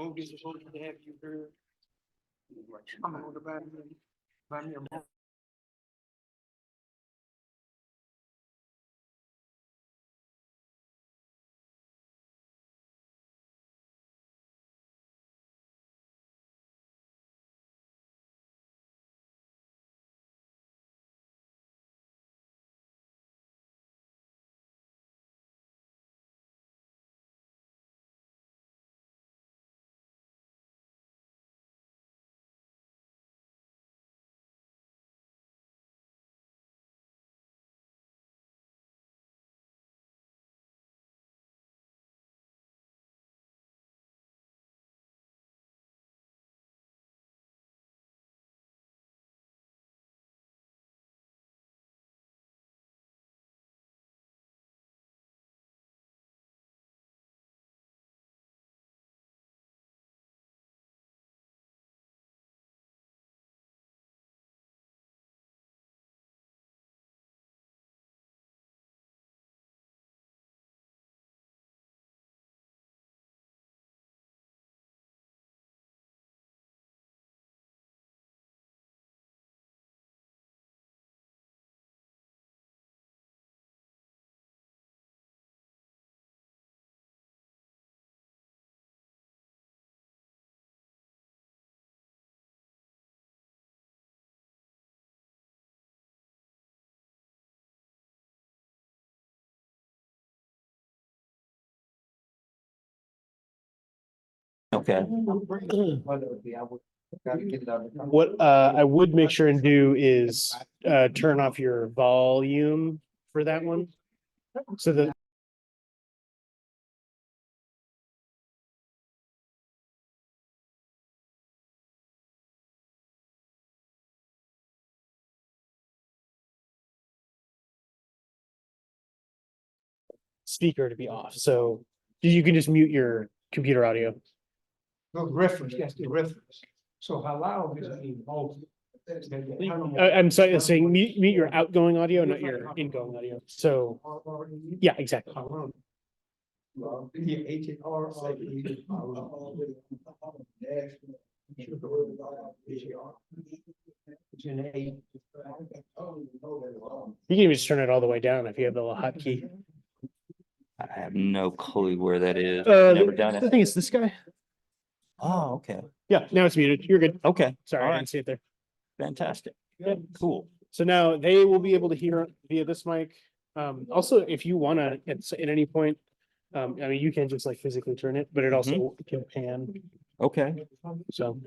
Movies are supposed to have you heard. I'm gonna buy me a movie. Okay. What I would make sure and do is turn off your volume for that one. So that speaker to be off. So you can just mute your computer audio. No, reference, yes, the reference. So how loud is it both? I'm sorry, I'm saying mute your outgoing audio, not your ingoing audio. So yeah, exactly. You can even just turn it all the way down if you have the little hotkey. I have no clue where that is. Never done I it. think it's this guy. Oh, okay. Yeah, now it's muted. You're good. Okay. Sorry, All I right. didn't see it there. Fantastic. Yeah. Cool. So now they will be able to hear via this mic. Also, if you want to at any point, I mean, you can just like physically turn it, but it also can pan. Okay. So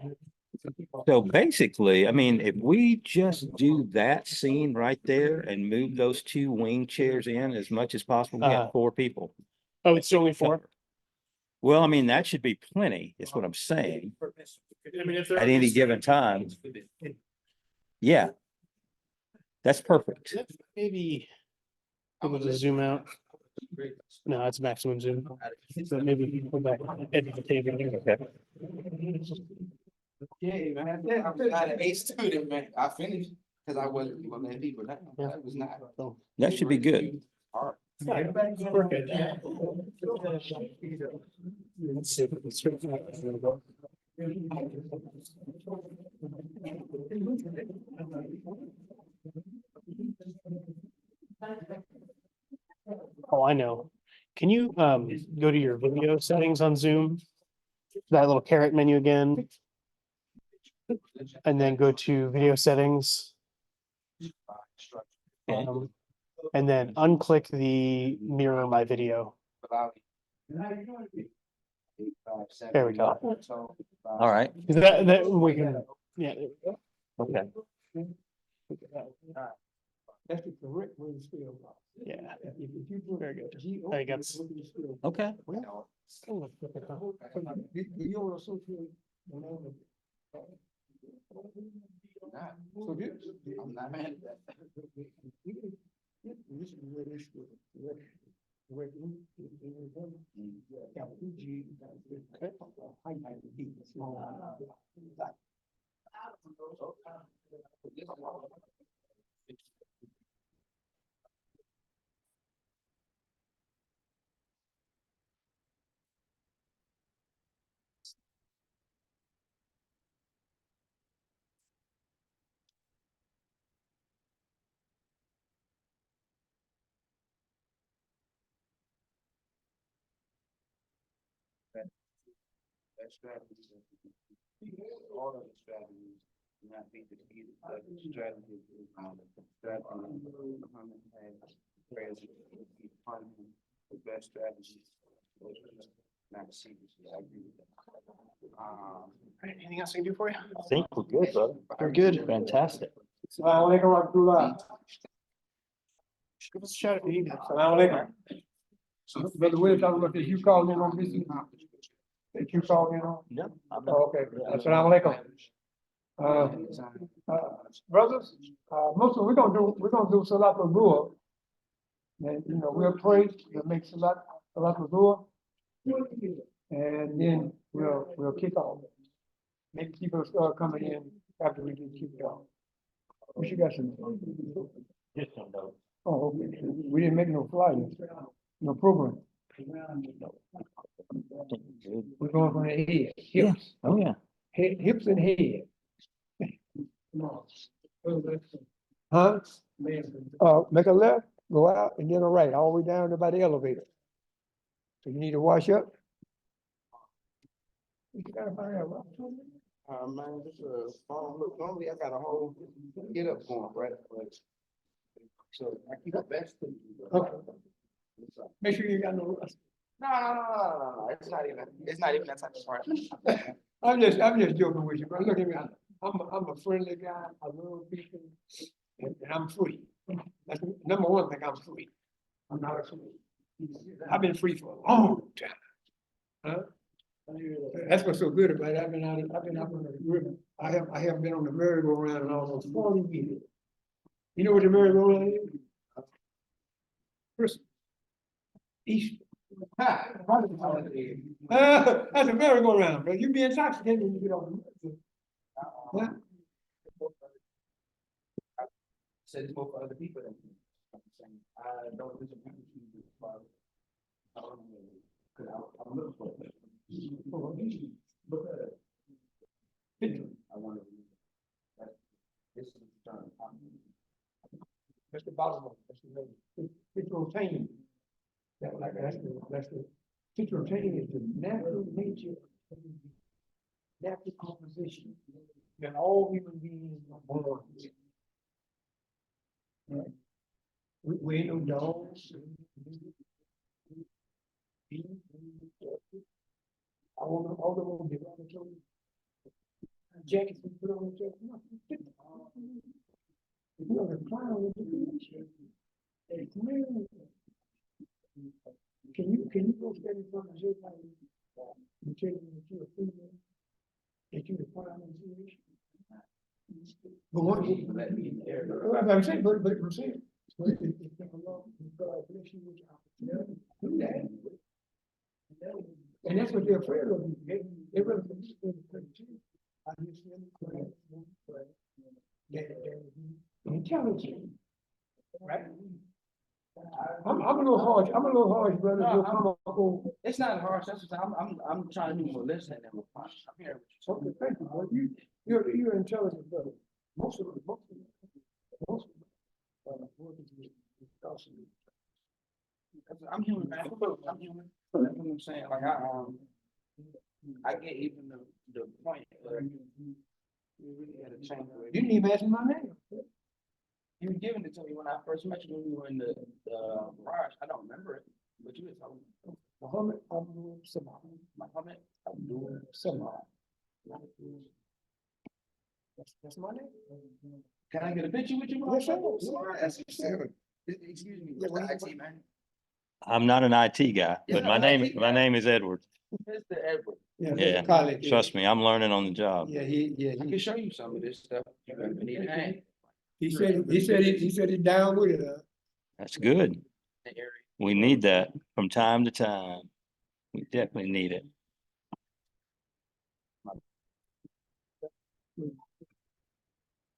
So basically, I mean, if we just do that scene right there and move those two wing chairs in as much as possible, we got 4 people. oh, it's only 4. Well, I mean, that should be plenty, is what I'm saying, I mean, if at any given time. Yeah. That's perfect. maybe able to zoom out. No, it's maximum zoom. So maybe you can put back at the table. Okay. Yeah, man. I'm not an A student, man. I finished because I wasn't one of the people. That was not. That should be good. We're good. Let's see. Oh, I know. Can you go to your video settings on Zoom? That little caret menu again. And then go to video settings. And then unclick the mirror my video. There we go. All right. That we can, yeah. There we go. Okay. That's the correct way to spell. Yeah. Very good. I think that's. Okay. You on social? So this, I'm not mad at that. this is where this where that strategy. All of the strategies not be defeated, but the strategy is, strategy. The best strategy. Not seriously, I agree with that. Anything else I can do for you? I think we're good, brother. We're good. Fantastic. Assalamualaikum warahmatullah. Give us a shout if you need. Assalamualaikum. Brother Willis, I don't know if you called in on this. Did you call in on? No, I'm Oh, okay. Assalamualaikum. Brothers, Muslim, we're gonna do Salat al-Zuhr. And, you know, we'll pray, we'll make Salat al-Zuhr. And then we'll kick off. Maybe people start coming in after we get kicked off. What you got some? just don't know. Oh, okay. We didn't make no flyers, no program. We're going from the head, Yeah. hips, Oh, yeah. hips and head. Huh? Make a left, go out, and then a right, all the way down to by the elevator. So you need to wash up. You gotta find out, right? Man, this phone, look, normally I got a whole get up going, right? So I keep the best. Okay. Make sure you got no rust. No, it's not even that type of part. I'm just joking with you, bro. Look at me. I'm a friendly guy. I love people, and I'm free. That's number one thing. I'm free. I'm not a free. I've been free for a long time. Huh? That's what's so good about it. I've been out on the river. I have been on the merry-go-round in almost 40 years. You know what the merry-go-round is? Christmas. Easter. That's a merry-go-round, bro. You be intoxicated when you get on the huh? Said it's more for other people than me. I don't listen to you, but because I'm looking for it. I want to. This is the turn. That's the bottom of it. That's the middle. It's rotating. That's the it's rotating is the natural nature, natural composition that all human beings are born with. Right? We ain't no dogs. All the ones that run the jackets we put on the jacket. You know, the clown with the creation. It's really. Can you go stand in front of your body? You tell them that you're a female, that you're the clown in the creation. But what I'm saying, but I'm saying. But if a law, God bless you with your opportunity, do that. And that's what they're afraid of. They really believe in the too. I just they're intelligent, right? I'm a little harsh. I'm a little harsh, brother. No, You'll come up. It's not harsh. That's just, I'm trying to do more listening than more punch. I'm here. Okay, thank you, boy. You're an intelligent brother. Most of them. I'm human, man. I'm human. That's what I'm saying. Like I get even the point where you really gotta change. You didn't even ask me my name. You were giving it to me when I first met you when you were in the garage. I don't remember it, but you were telling me. Muhammad Abdul Samad. Muhammad Abdul Samad. That's my name. Can I get a picture with you? Yes, sir. Excuse me, what's the IT man? I'm not an IT guy, You're but not my an name, IT my guy? name is Edward. Mr. Edward. Yeah, College. Trust me, I'm learning on the job. Yeah, I can show you some of this stuff. You need a hand. he said he down with it. That's good. The area. We need that from time to time. We definitely need it.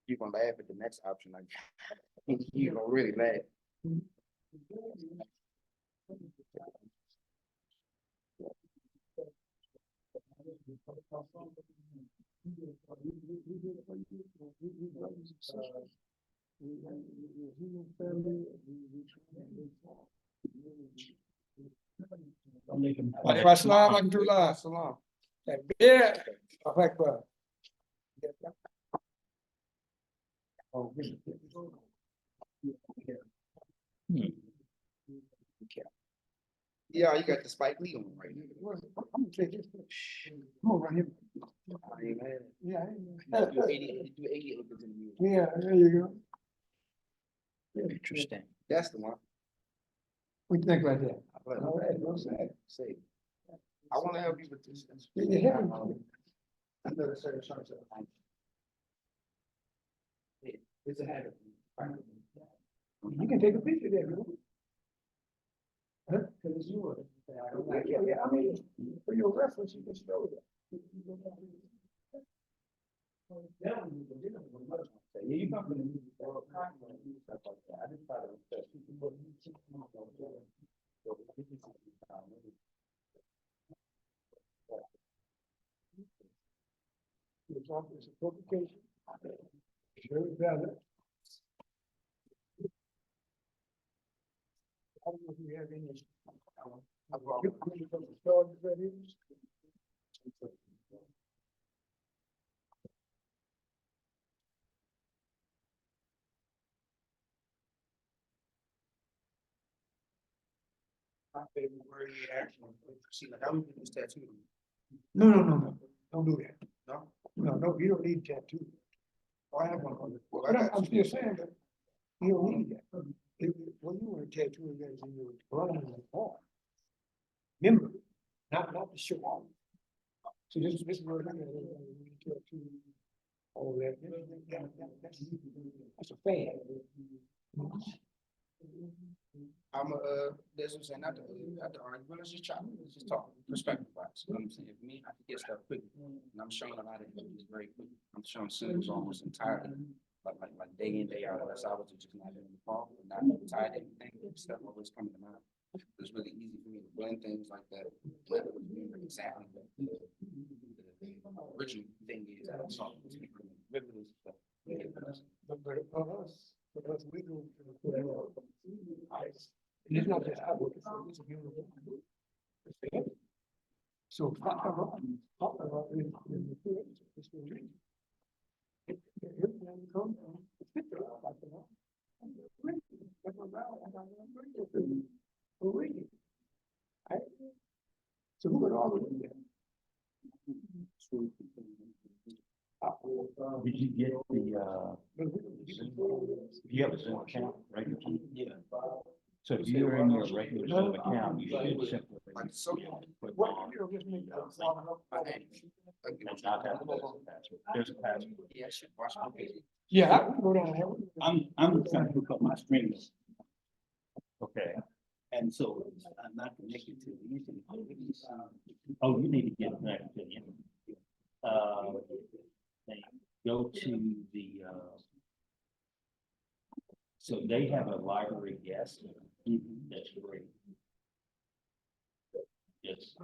You're gonna laugh at the next option. Like you're gonna really laugh. Salam. Yeah. Like, oh, Yeah, you got the Spike Lee on right now. I'm gonna take this. Come on, right here. I ain't mad. Yeah, I You do ain't- 80 you do 80 acres in a year. yeah, there you go. Interesting. That's the one. What you think about that? But All right, well said. say, I wanna help you with this. Yeah, yeah. I know the certain chunks of the it's a habit. You can take a picture there, you know? Huh? Cause it's yours. Yeah, yeah, I mean, for your reference, you can show that. Yeah, you come from the music world. Stuff like that. I just thought it was It's a publication. Very valid. I don't know if you have any. my favorite word is action. See, like I would do this tattoo. No, no, no, no, don't do that. No? No, no, you don't need tattoo. Oh, I have one on it. Well, But I got I'm you. still saying that you don't need that. When you want a tattoo, that's in your blood and your heart. Remember, not to show off. So this is where I'm at. Tattoo, all that. That's a fan. I'm that's what I'm saying, not the argue, but let's just try, let's just talk perspective wise, you know what I'm saying, for me, I can get stuff quick, and I'm showing a lot of images very quick, I'm showing symbols almost entirely, like day in, day out, unless I was to just not in the fall, not tied to anything, stuff always coming to mind. It's really easy for me to blend things like that, and I don't remember exactly what the original thing is, I saw it, rivers, stuff. But for us, we go to the ice. And it's not just I work, it's a beautiful. So. It's the dream. Everything comes from the picture of like the one. So who would all do that? Did you get the, you have a Zoom account, regular? Yeah. So if you're in your regular Zoom account, you should simply. Like, so, What you do, just make. That's not that, there's a password. yeah, I should watch my video. Yeah, I can go down there. I'm trying to hook up my streams, Okay. and so I'm not connected to the internet. Oh, you need to get connected to the internet. And go to the, so they have a library guest. That's great. Yes.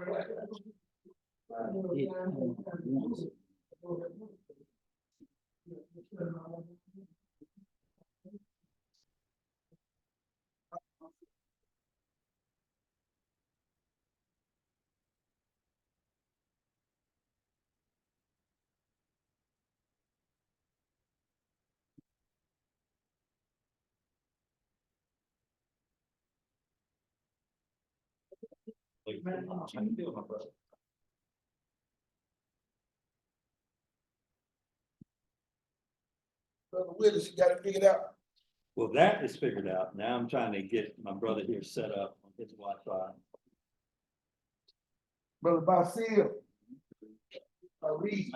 How you doing, my brother? Brother Willis, you got it figured out? Well, that is figured out. Now I'm trying to get my brother here set up on his Wi-Fi. Brother Basil. Reed.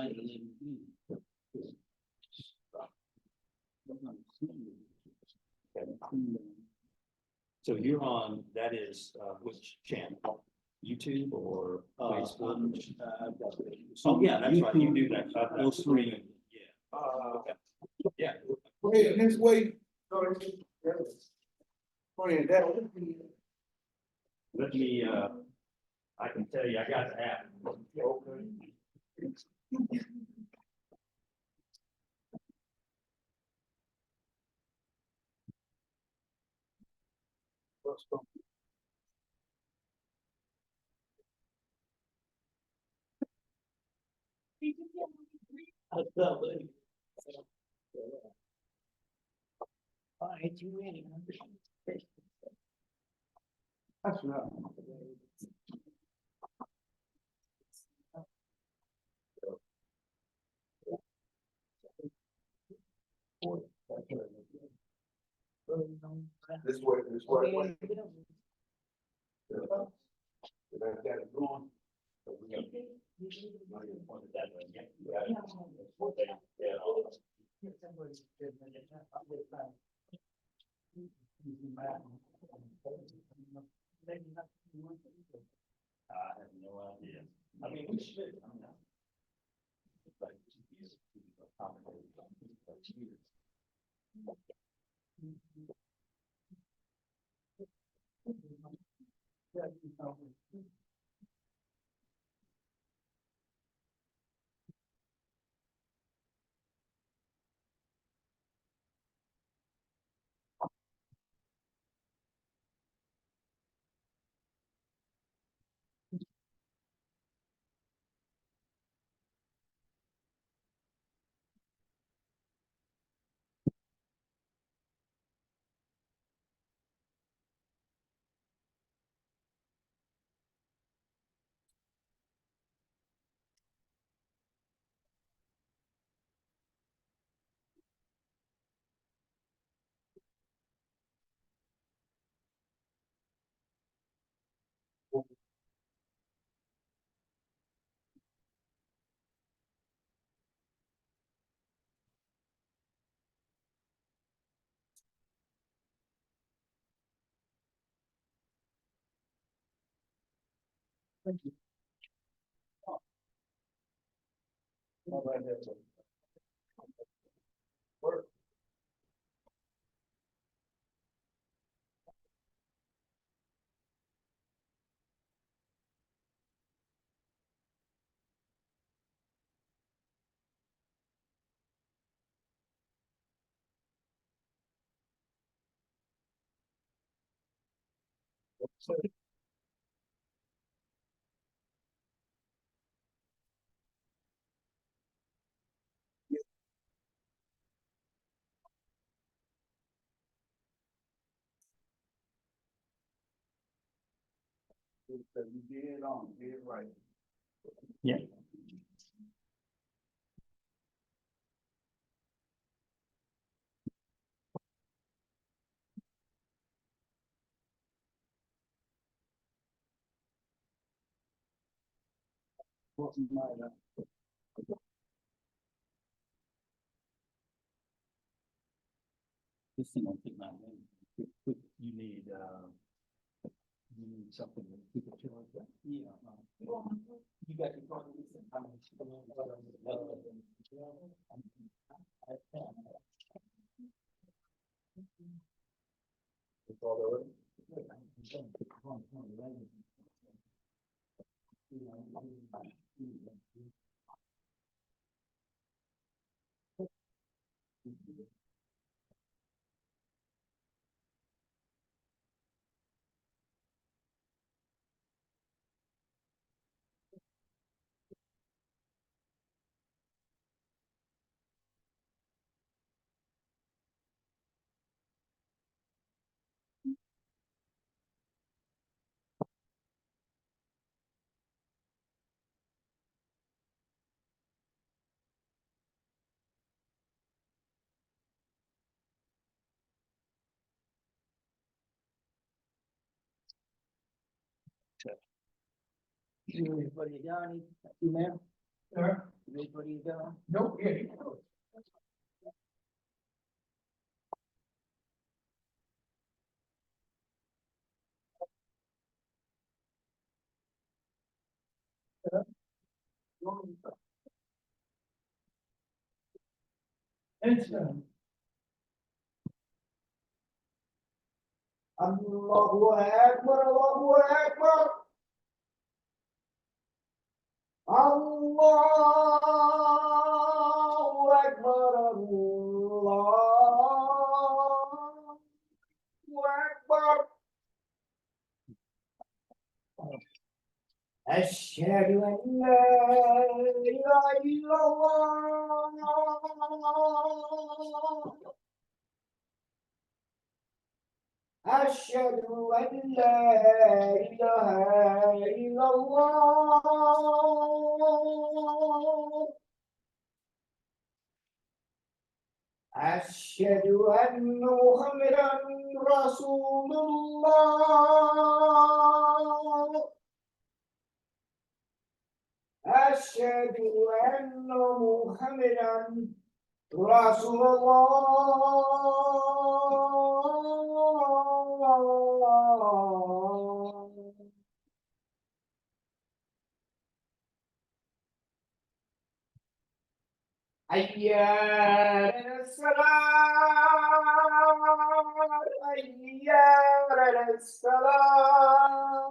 So you're on, that is, which channel? YouTube or Facebook? Oh, yeah, that's right. You do that. Those three. Yeah. Okay. Yeah. Wait, this way. Wait, that. Let me, I can tell you, I got the app. That's right. This way, this way. That's going. I have no idea. I mean, we should. I mean, like, use it to accommodate years. You did on, did right. Yeah. What's my, This thing will take my name. You need, you need something to keep it like that. Yeah. You got your phone. it's all over. What are you doing? You man? Sir? What are you doing? Nope, yeah, you know. It's, Allahu Akbar, Allahu Akbar. Allahu Akbar, Allahu Akbar. أشهد أن لا إله إلا الله أشهد أن لا إله إلا الله أشهد أن محمدا رسول الله أشهد أن محمدا رسول الله حي على الصلاة حي على الصلاة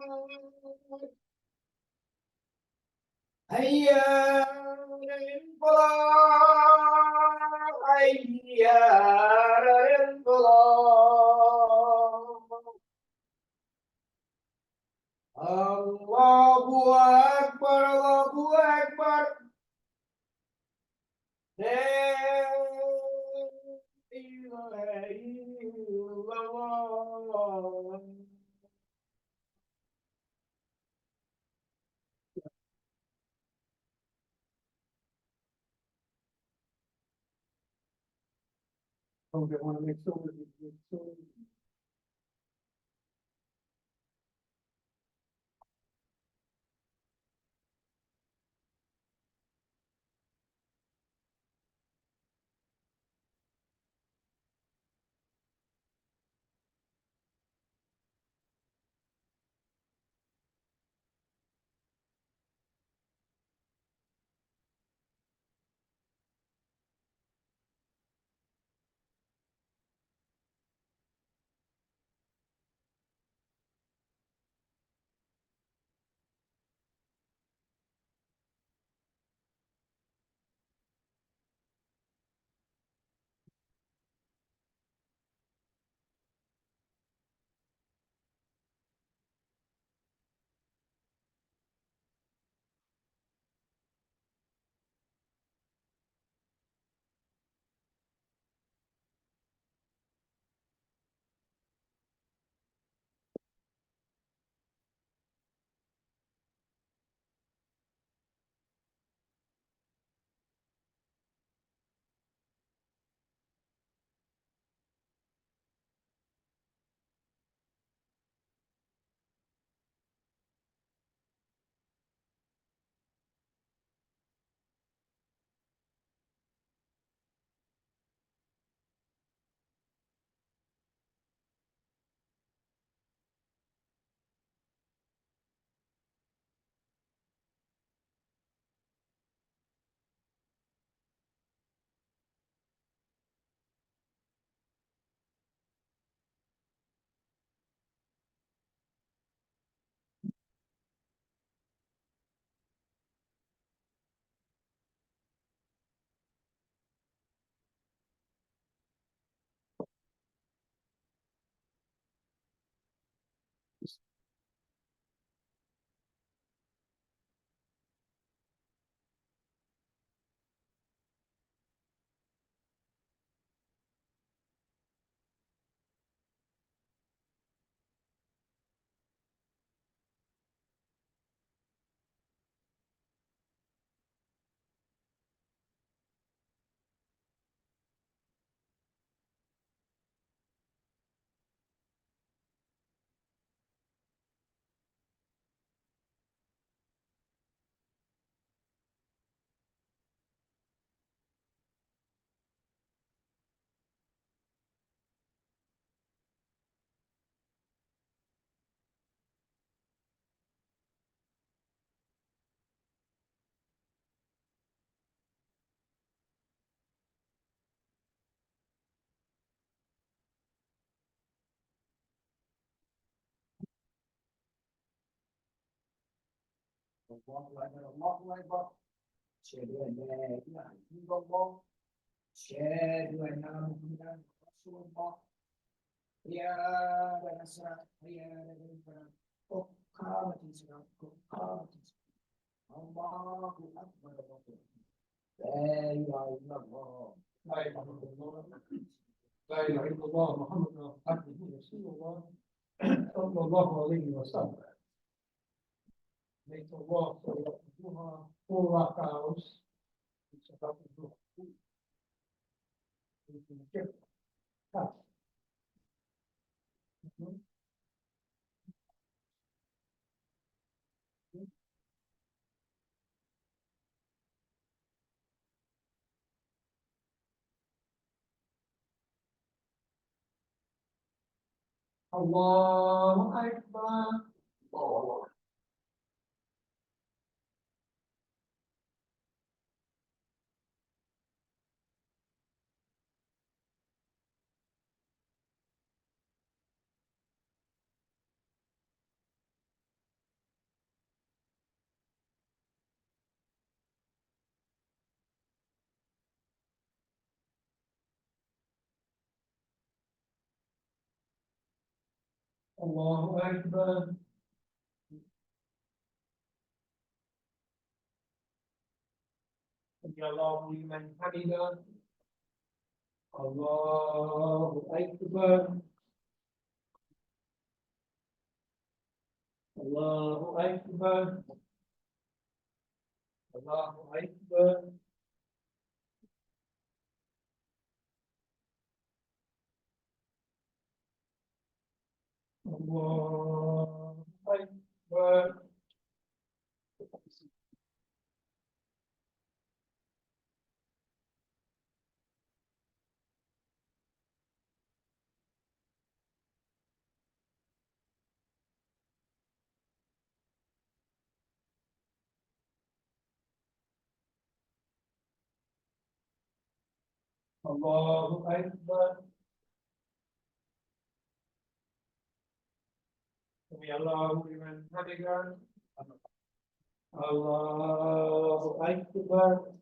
حي على الفلاح حي على الفلاح الله أكبر الله أكبر لا إله إلا الله Okay, I wanna make sure that الله أكبر الله أكبر أشهد أن لا إله إلا الله أشهد أن محمدا رسول الله يا بني إسرائيل يا بني إسرائيل قامت الصلاة قامت الصلاة Allahu Akbar. La ilaha illallah. لا إله إلا الله لا إله إلا الله محمد عبده ورسول الله صلى الله عليه وسلم. Make Allah Duha 4 rakahs. It's about to do. We can get that. Allahu Akbar. Allah. Allahu Akbar. Allahu liman hamidah. Allahu Akbar. Allahu Akbar. Allahu Akbar. Allahu Akbar. Allahu Akbar. Sami Allahu liman hamidah. Allahu Akbar.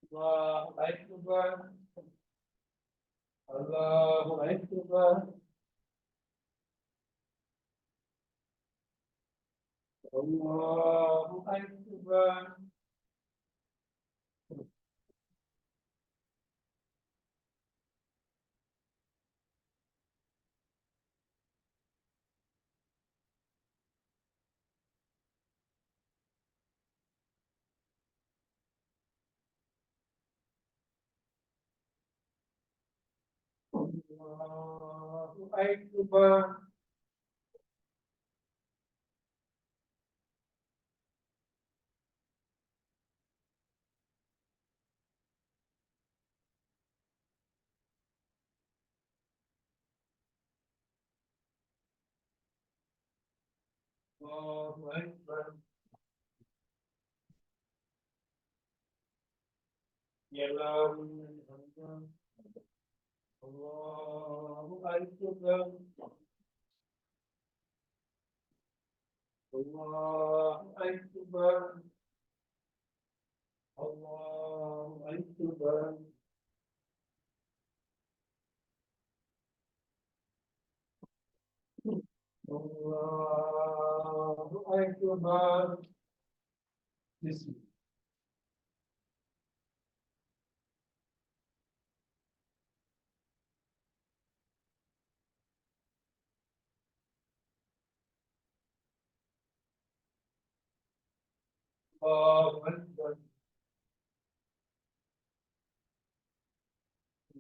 Allahu Akbar. Allahu Akbar. Allahu Akbar. Allahu Akbar. Allahu Akbar. Ya Allahu Akbar. Allahu Akbar. Allahu Akbar. Allahu Akbar. Allahu Akbar. Listen. Allahu Akbar.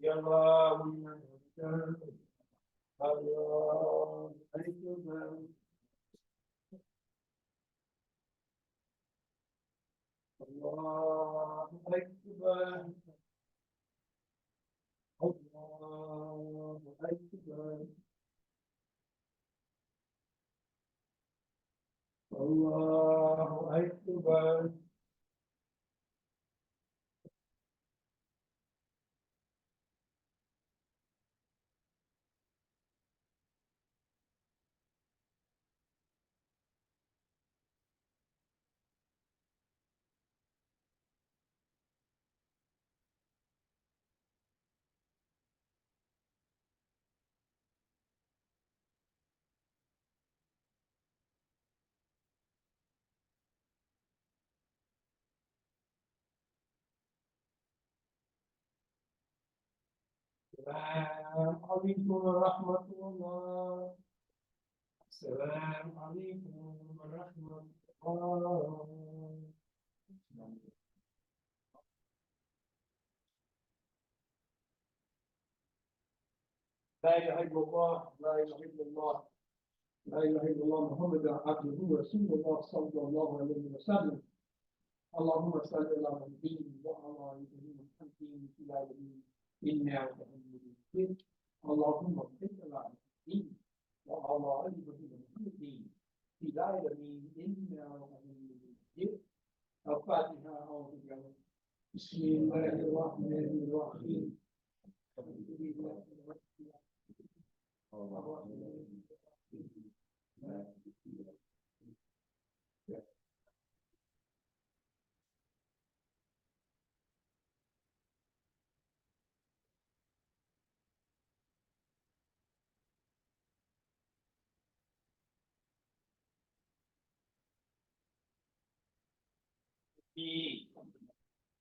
Ya Allahu Akbar. Allahu Akbar. Allahu Akbar. Allahu Akbar. Allahu Akbar. السلام عليكم ورحمة الله. السلام عليكم ورحمة الله. لا إله إلا الله، لا إله إلا الله، لا إله إلا الله محمد عبده ورسول الله صلى الله عليه وسلم. اللهم صل على محمد وعلى آله وصحبه في العالمين إنك حميد مجيد. اللهم صل على محمد وعلى آله وصحبه في العالمين إنك حميد مجيد. الفاتحة أعوذ بالله. بسم الله الرحمن الرحيم. الحمد لله رب العالمين.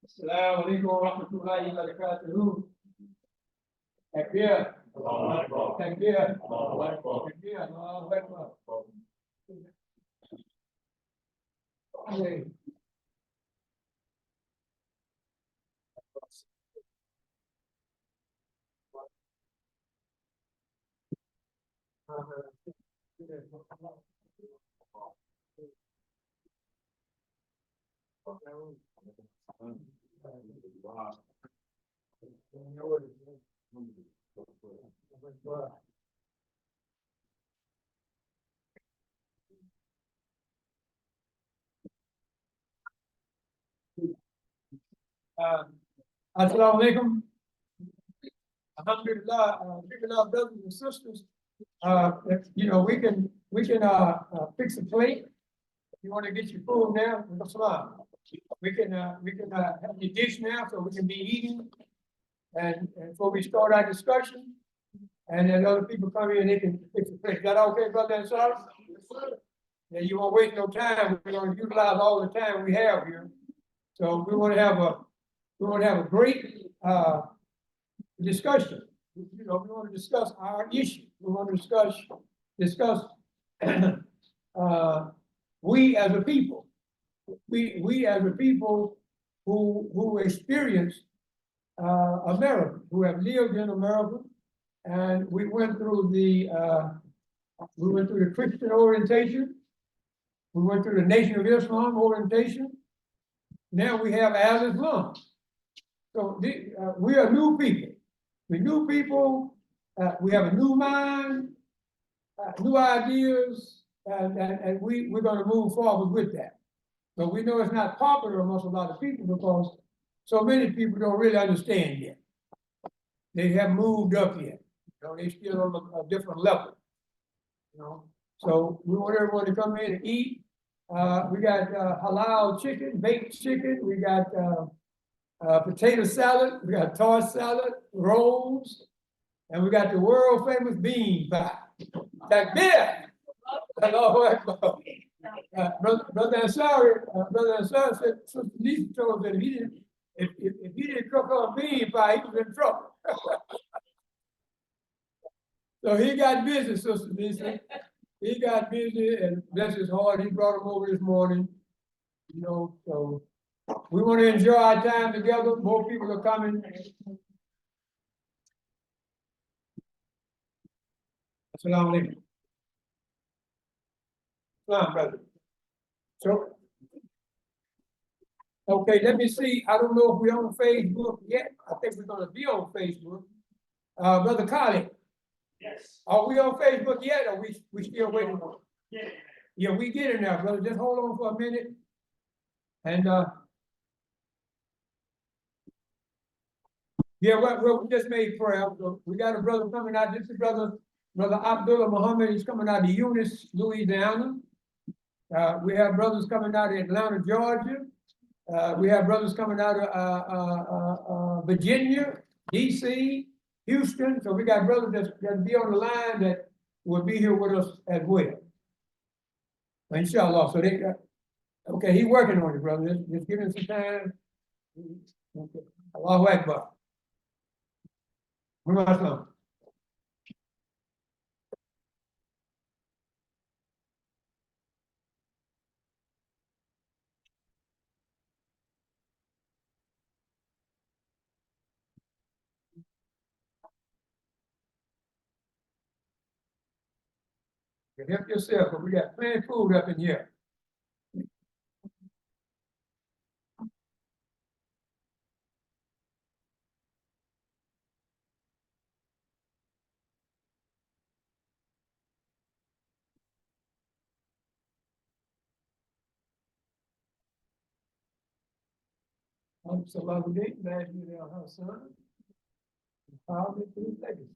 السلام عليكم ورحمة الله وبركاته. تكبير. تكبير. تكبير. الله أكبر. Assalamu alaikum. Alhamdulillah, brothers and sisters. You know, we can fix a plate. If you want to get your food now, we can have your dish now so we can be eating. And before we start our discussion, and then other people come in, they can fix the plate. Is that okay, brother and sister? Yeah, you won't waste no time. We're going to utilize all the time we have here. So we want to have a great discussion. You know, we want to discuss our issue. We want to discuss we as a people. We as a people who experience America, who have lived in America, and we went through the Christian orientation, we went through the Nation of Islam orientation. Now we have Al Islam. So we are new people. We're new people. We have a new mind, new ideas, and we're going to move forward with that. So we know it's not popular amongst a lot of people because so many people don't really understand yet. They haven't moved up yet. You know, they're still on a different level. You know, so we want everyone to come in and eat. We got halal chicken, baked chicken. We got potato salad. We got tossed salad, rolls, and we got the world famous bean pie. Takbir! Brother Ansari said, Sister Lisa told him that if he didn't cook on bean pie, he was in trouble. So he got busy, Sister Lisa. He got busy, and bless his heart, he brought him over this morning. You know, so we want to enjoy our time together. More people are coming. Assalamu alaikum. Salam, brother. So, okay, let me see. I don't know if we're on Facebook yet. I think we're going to be on Facebook. Brother Khalid. Yes. Are we on Facebook yet, or we still waiting? Yeah. Yeah, we get in there, brother. Just hold on for a minute. And yeah, we just made prayer. We got a brother coming out. This is brother Abdullah Muhammad. He's coming out of Eunice, Louisiana. We have brothers coming out of Atlanta, Georgia. We have brothers coming out of Virginia, DC, Houston. So we got brothers that be on the line that will be here with us as well. Inshallah. So they okay, he's working on it, brother. Just give him some time. Okay. Allahu Akbar. What about some? You can help yourself, but we got plenty of food up in here. It's a lovely day, glad you there, huh, son? I'll make you legacy.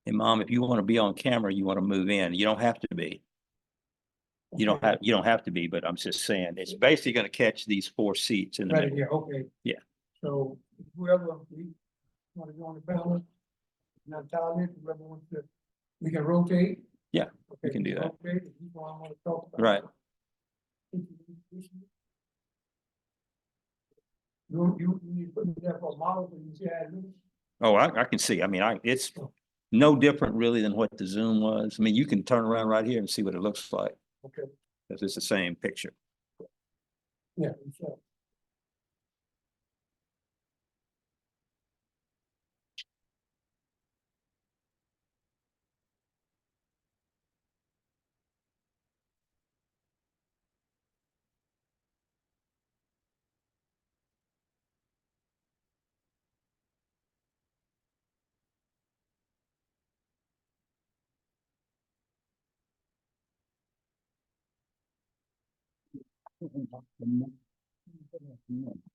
Hey, Mom, if you want to be on camera, you want to move in. You don't have to be. You don't have to be, but I'm just saying, it's basically going to catch these 4 seats in the Right middle. here, okay. Yeah. So whoever we want to go on the panel, not Tyler, whoever wants to, we can rotate. Yeah, Okay, we can do that. rotate, if you want to talk about. Right. You need to put me there for a model, so you see how it looks. Oh, I can see. I mean, it's no different really than what the Zoom was. I mean, you can turn around right here and see what it looks like. Okay. Because it's the same picture. Yeah, sure.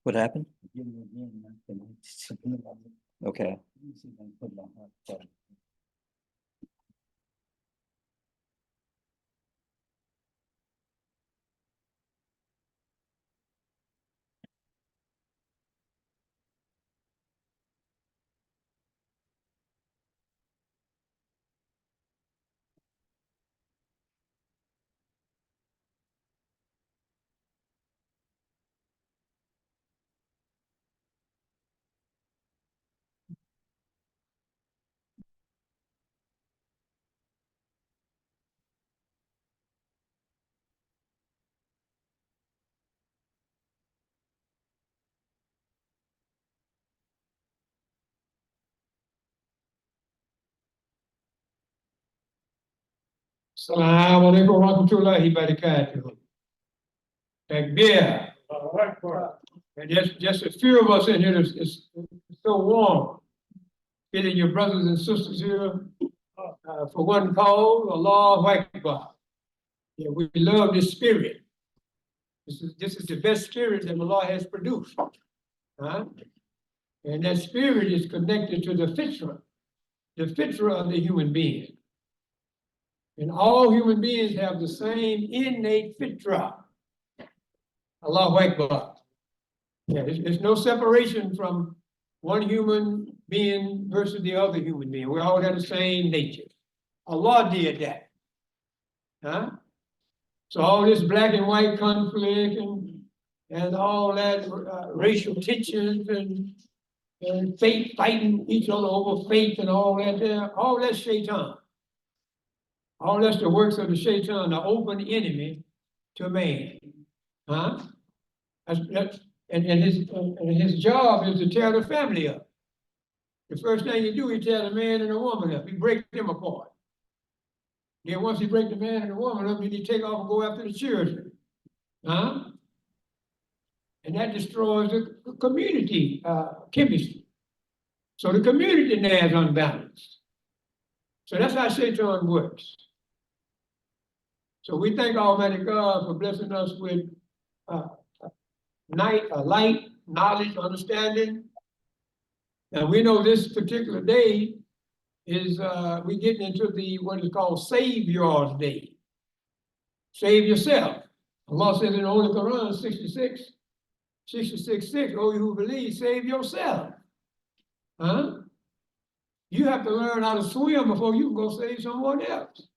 What happened? Okay. Salaam alaikum wa rahmatullahi wa barakatuh. Takbir. And just a few of us in here, it's so warm. Getting your brothers and sisters here for one cause, Allahu Akbar. Yeah, we love this spirit. This is the best spirit that Allah has produced. Huh? And that spirit is connected to the fitra of the human being. And all human beings have the same innate fitra. Allahu Akbar. Yeah, there's no separation from one human being versus the other human being. We all have the same nature. Allah did that. Huh? So all this black and white conflict and all that racial tensions and and faith, fighting each other over faith and all that there, all that's Shaitan. All that's the works of the Shaitan, the open enemy to man. Huh? And his job is to tear the family up. The first thing you do, he tear the man and the woman up. He breaks them apart. Then once he breaks the man and the woman up, then he take off and go after the children. Huh? And that destroys the community chemistry. So the community now is unbalanced. So that's how Satan works. So we thank Almighty God for blessing us with light, knowledge, understanding. And we know this particular day is we getting into the what is called Savior's Day. Save yourself. Allah says in the Holy Quran 66:6, oh, you who believe, save yourself. Huh? You have to learn how to swim before you can go save someone else.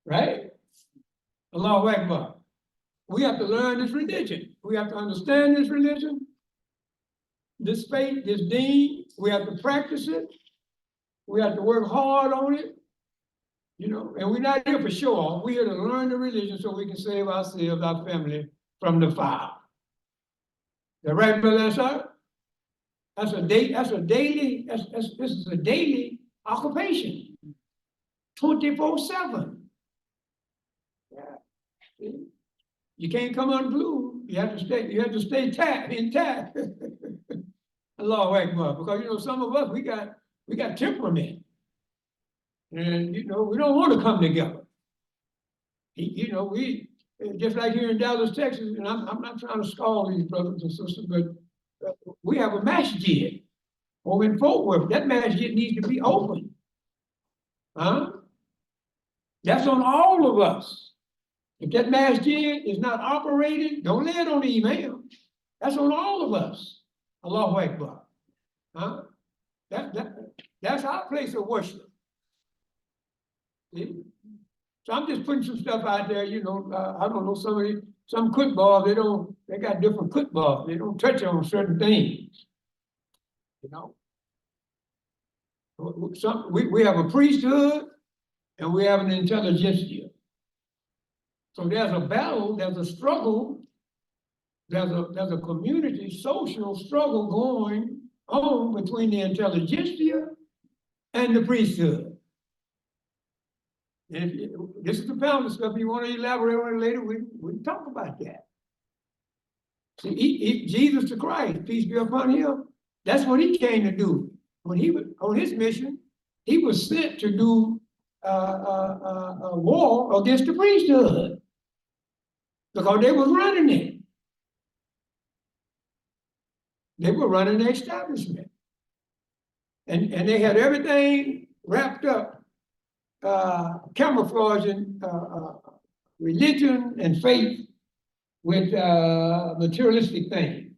Right? Allahu Akbar. We have to learn this religion. We have to understand this religion, this faith, this deen. We have to practice it. We have to work hard on it. You know, and we're not here for show off. We're here to learn the religion so we can save ourselves, our family from the fire. That right, brother? This is a daily occupation. 24/7. Yeah. You can't come unglued. You have to stay intact. Allahu Akbar. Because you know, some of us we got temperament. And you know, we don't want to come together. You know, we just like here in Dallas, Texas, and I'm not trying to scold these brothers and sisters, but we have a masjid over in Fort Worth. That masjid needs to be open. Huh? That's on all of us. If that masjid is not operating, don't lay it on the imam. That's on all of us. Allahu Akbar. Huh? That's our place of worship. See? So I'm just putting some stuff out there, you know, I don't know, some football, they got different footballs. They don't touch on certain things. You know? We have a priesthood and we have an intelligentsia. So there's a battle, there's a struggle, there's a community social struggle going on between the intelligentsia and the priesthood. And this is the pound of stuff. You want to elaborate on it later, we can talk about that. See, Jesus the Christ, peace be upon him, that's what he came to do. When he was on his mission, he was sent to do a war against the priesthood because they was running it. They were running the establishment. And they had everything wrapped up, camouflaging religion and faith with materialistic things,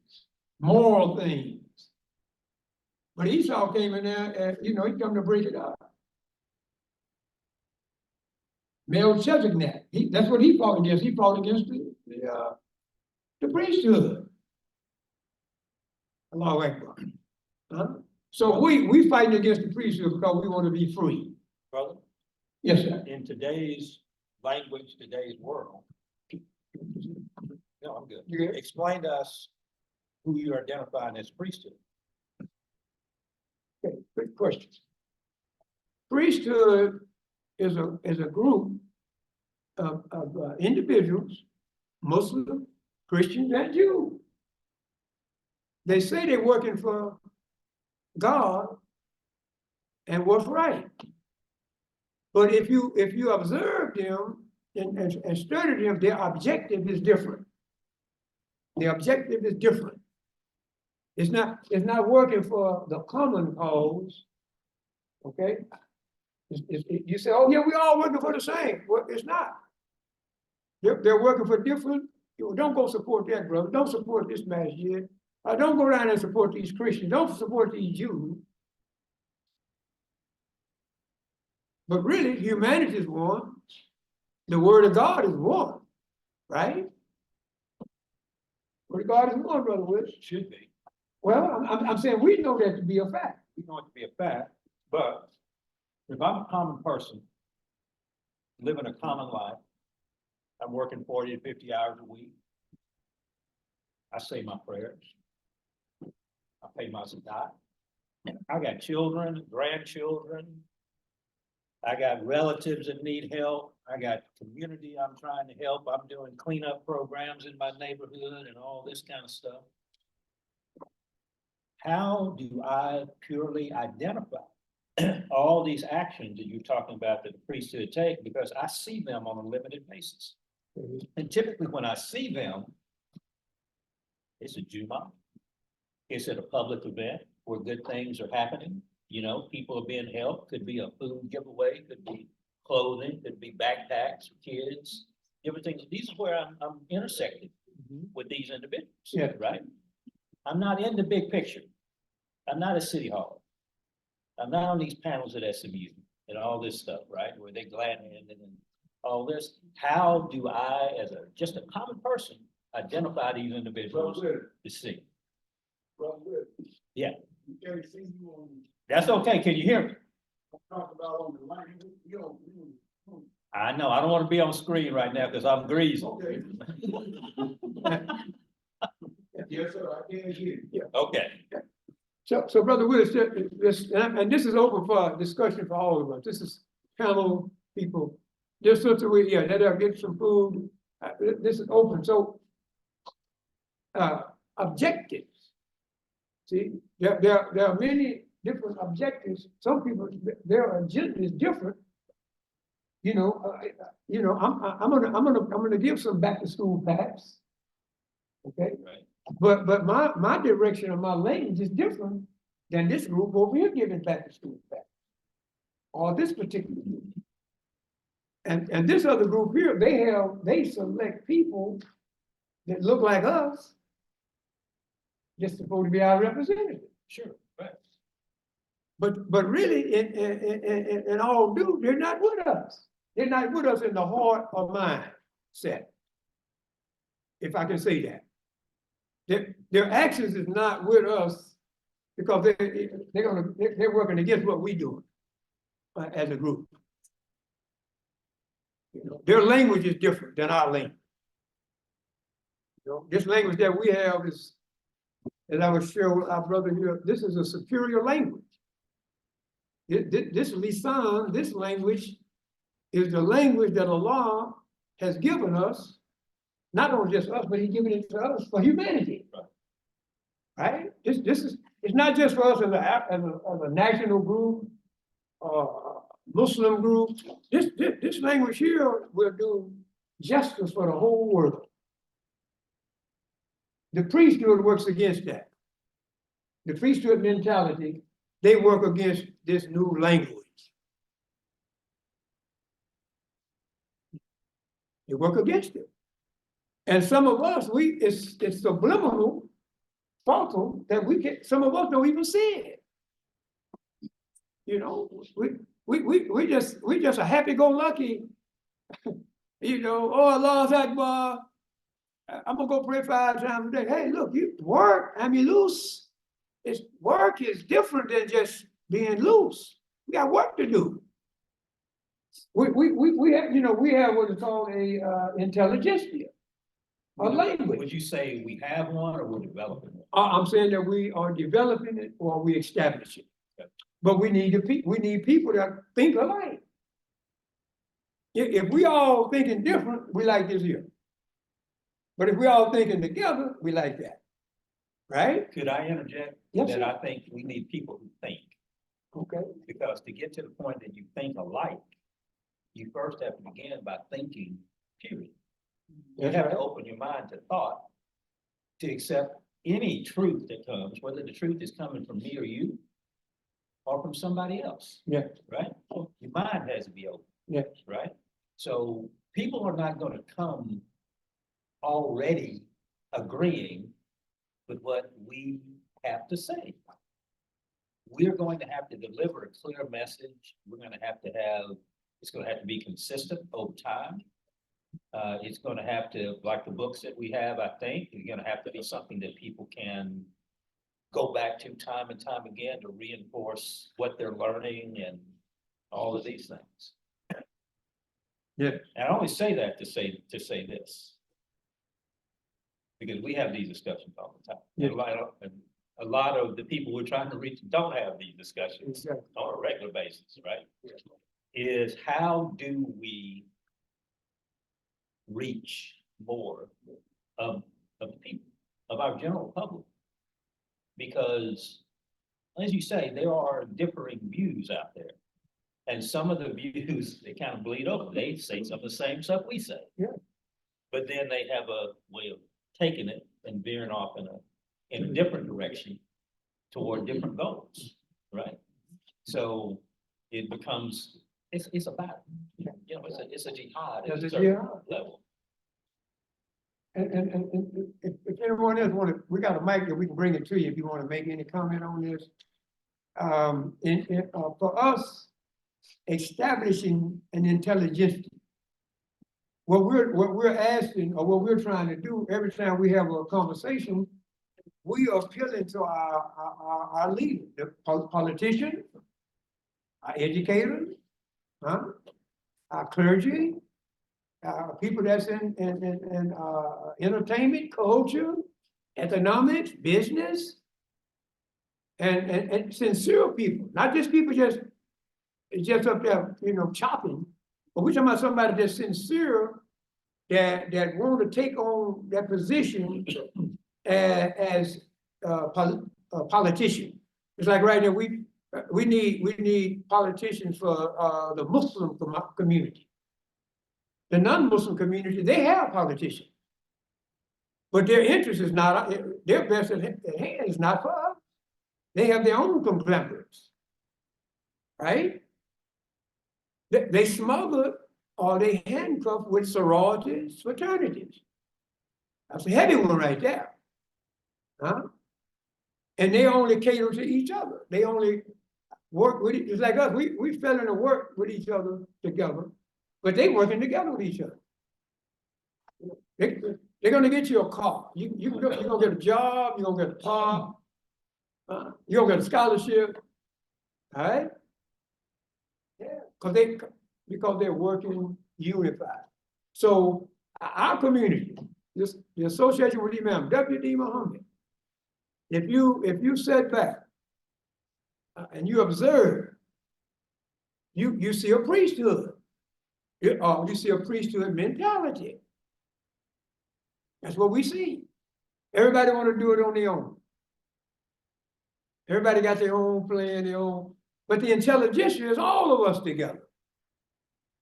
moral things. But Esau came in there and, you know, he come to break it up. Melchizedek, that's what he fought against. He fought against the priesthood. Allahu Akbar. Huh? So we fighting against the priesthood because we want to be free. Brother, Yes, sir. in today's language, today's world. No, I'm good. You good? Explain to us who you're identifying as priesthood. Okay, good question. Priesthood is a group of individuals, Muslim, Christians, and Jews. They say they're working for God and what's right. But if you observe them and study them, their objective is different. The objective is different. It's not working for the common cause. Okay? You say, oh yeah, we all working for the same. Well, it's not. They're working for different. Don't go support that, brother. Don't support this masjid. Don't go down and support these Christians. Don't support these Jews. But really, humanity is one. The word of God is one, right? Word of God is one, brother Wish. Should be. Well, I'm saying we know that to be a fact. We know it to be a fact, but if I'm a common person, living a common life, I'm working 40 to 50 hours a week. I say my prayers. I pay my zakat. I got children, grandchildren. I got relatives that need help. I got community I'm trying to help. I'm doing cleanup programs in my neighborhood and all this kind of stuff. How do I purely identify all these actions that you're talking about that the priesthood take? Because I see them on a limited basis. And typically when I see them, it's a Juma. It's at a public event where good things are happening. You know, people are being helped. Could be a food giveaway, could be clothing, could be backpacks for kids. Everything. These is where I'm intersecting with these individuals. Yeah. Right. I'm not in the big picture. I'm not at City Hall. I'm not on these panels at SMU and all this stuff, right? Where they glad handed and all this. How do I, as just a common person, identify these individuals to see? Yeah. That's okay. Can you hear me? I know. I don't want to be on screen right now because I'm greasy. Yes, sir, I can hear you. Okay. So Brother Willis, and this is open for discussion for all of us. This is panel people. Just so that we, yeah, they'll get some food. This is open. So objectives. See, there are many different objectives. Some people, their agenda is different. I'm gonna give some back to school packs. Okay. Right. But my direction of my language is different than this group over here giving back to school packs. Or this particular group. And this other group here, they select people that look like us. Just supposed to be our representative. Sure. Right. But really, in all due, they're not with us. They're not with us in the heart or mind set. If I can say that. Their actions is not with us because they're working against what we do as a group. Their language is different than our language. This language that we have is, as I was sharing with our brother here, this is a superior language. This lisan, this language, is the language that Allah has given us, not only just us, but He's given it to us for humanity. Right? This is, it's not just for us as a national group or Muslim group. This language here will do justice for the whole world. The priesthood works against that. The priesthood mentality, they work against this new language. They work against it. And some of us, it's subliminal, subtle, that some of us don't even see it. We just a happy-go-lucky, oh, Allah's Akbar, I'm gonna go pray 5 times a day. Hey, look, you work, loose. Work is different than just being loose. We got work to do. We have what is called a intelligentsia, a language. Would you say we have one or we're developing one? I'm saying that we are developing it or we establish it. Okay. But we need people that think alike. If we all thinking different, we like this here. But if we all thinking together, we like that. Right? Could I interject? Yes, that sir. I think we need people who think. Okay. Because to get to the point that you think alike, you first have to begin by thinking, period. You have to open your mind to thought to accept any truth that comes, whether the truth is coming from me or you or from somebody else. Yeah. Right? Your mind has to be open. Yeah. Right? So people are not going to come already agreeing with what we have to say. We're going to have to deliver a clear message. We're going to have, it's going to have to be consistent over time. It's going to have to, like the books that we have, I think, it's going to have to be something that people can go back to time and time again to reinforce what they're learning and all of these things. Yeah. And I only say that to say this. Because we have these discussions all the time. Yeah. And a lot of the people we're trying to reach don't have these discussions Exactly. on a regular basis, right? Is how do we reach more of the people, of our general public? Because, as you say, there are differing views out there. And some of the views, they kind of bleed over. They say some of the same stuff we say. Yeah. But then they have a way of taking it and veering off in a different direction toward different goals, right? So it becomes, it's a battle. You know, it's a jihad at It's a a certain jihad. level. And if anyone else want to, we got a mic that we can bring it to you if you want to make any comment on this. For us, establishing an intelligence, what we're asking, or what we're trying to do every time we have a conversation, we are appealing to our leaders, the politicians, our educators, our clergy, people that's in entertainment, culture, economics, business, and sincere people, not just people just up there, chopping, but we're talking about somebody that's sincere, that want to take on that position as a politician. It's like right now, we need politicians for the Muslim community. The non-Muslim community, they have politicians. But their interest is not, their best at hand is not for us. They have their own conglomerates, right? They smothered or they handcuffed with sororities, fraternities. That's a heavy one right there. And they only cater to each other. They only work with it. It's like us, we fell into work with each other together, but they working together with each other. They're gonna get you a car. You're gonna get a job, you're gonna get a car, you're gonna get a scholarship, all right? Yeah, because they're working unified. So our community, the association with Imam, WD Muhammad, if you sit back and you observe, you see a priesthood. You see a priesthood mentality. That's what we see. Everybody want to do it on their own. Everybody got their own plan, their own, but the intelligentsia is all of us together.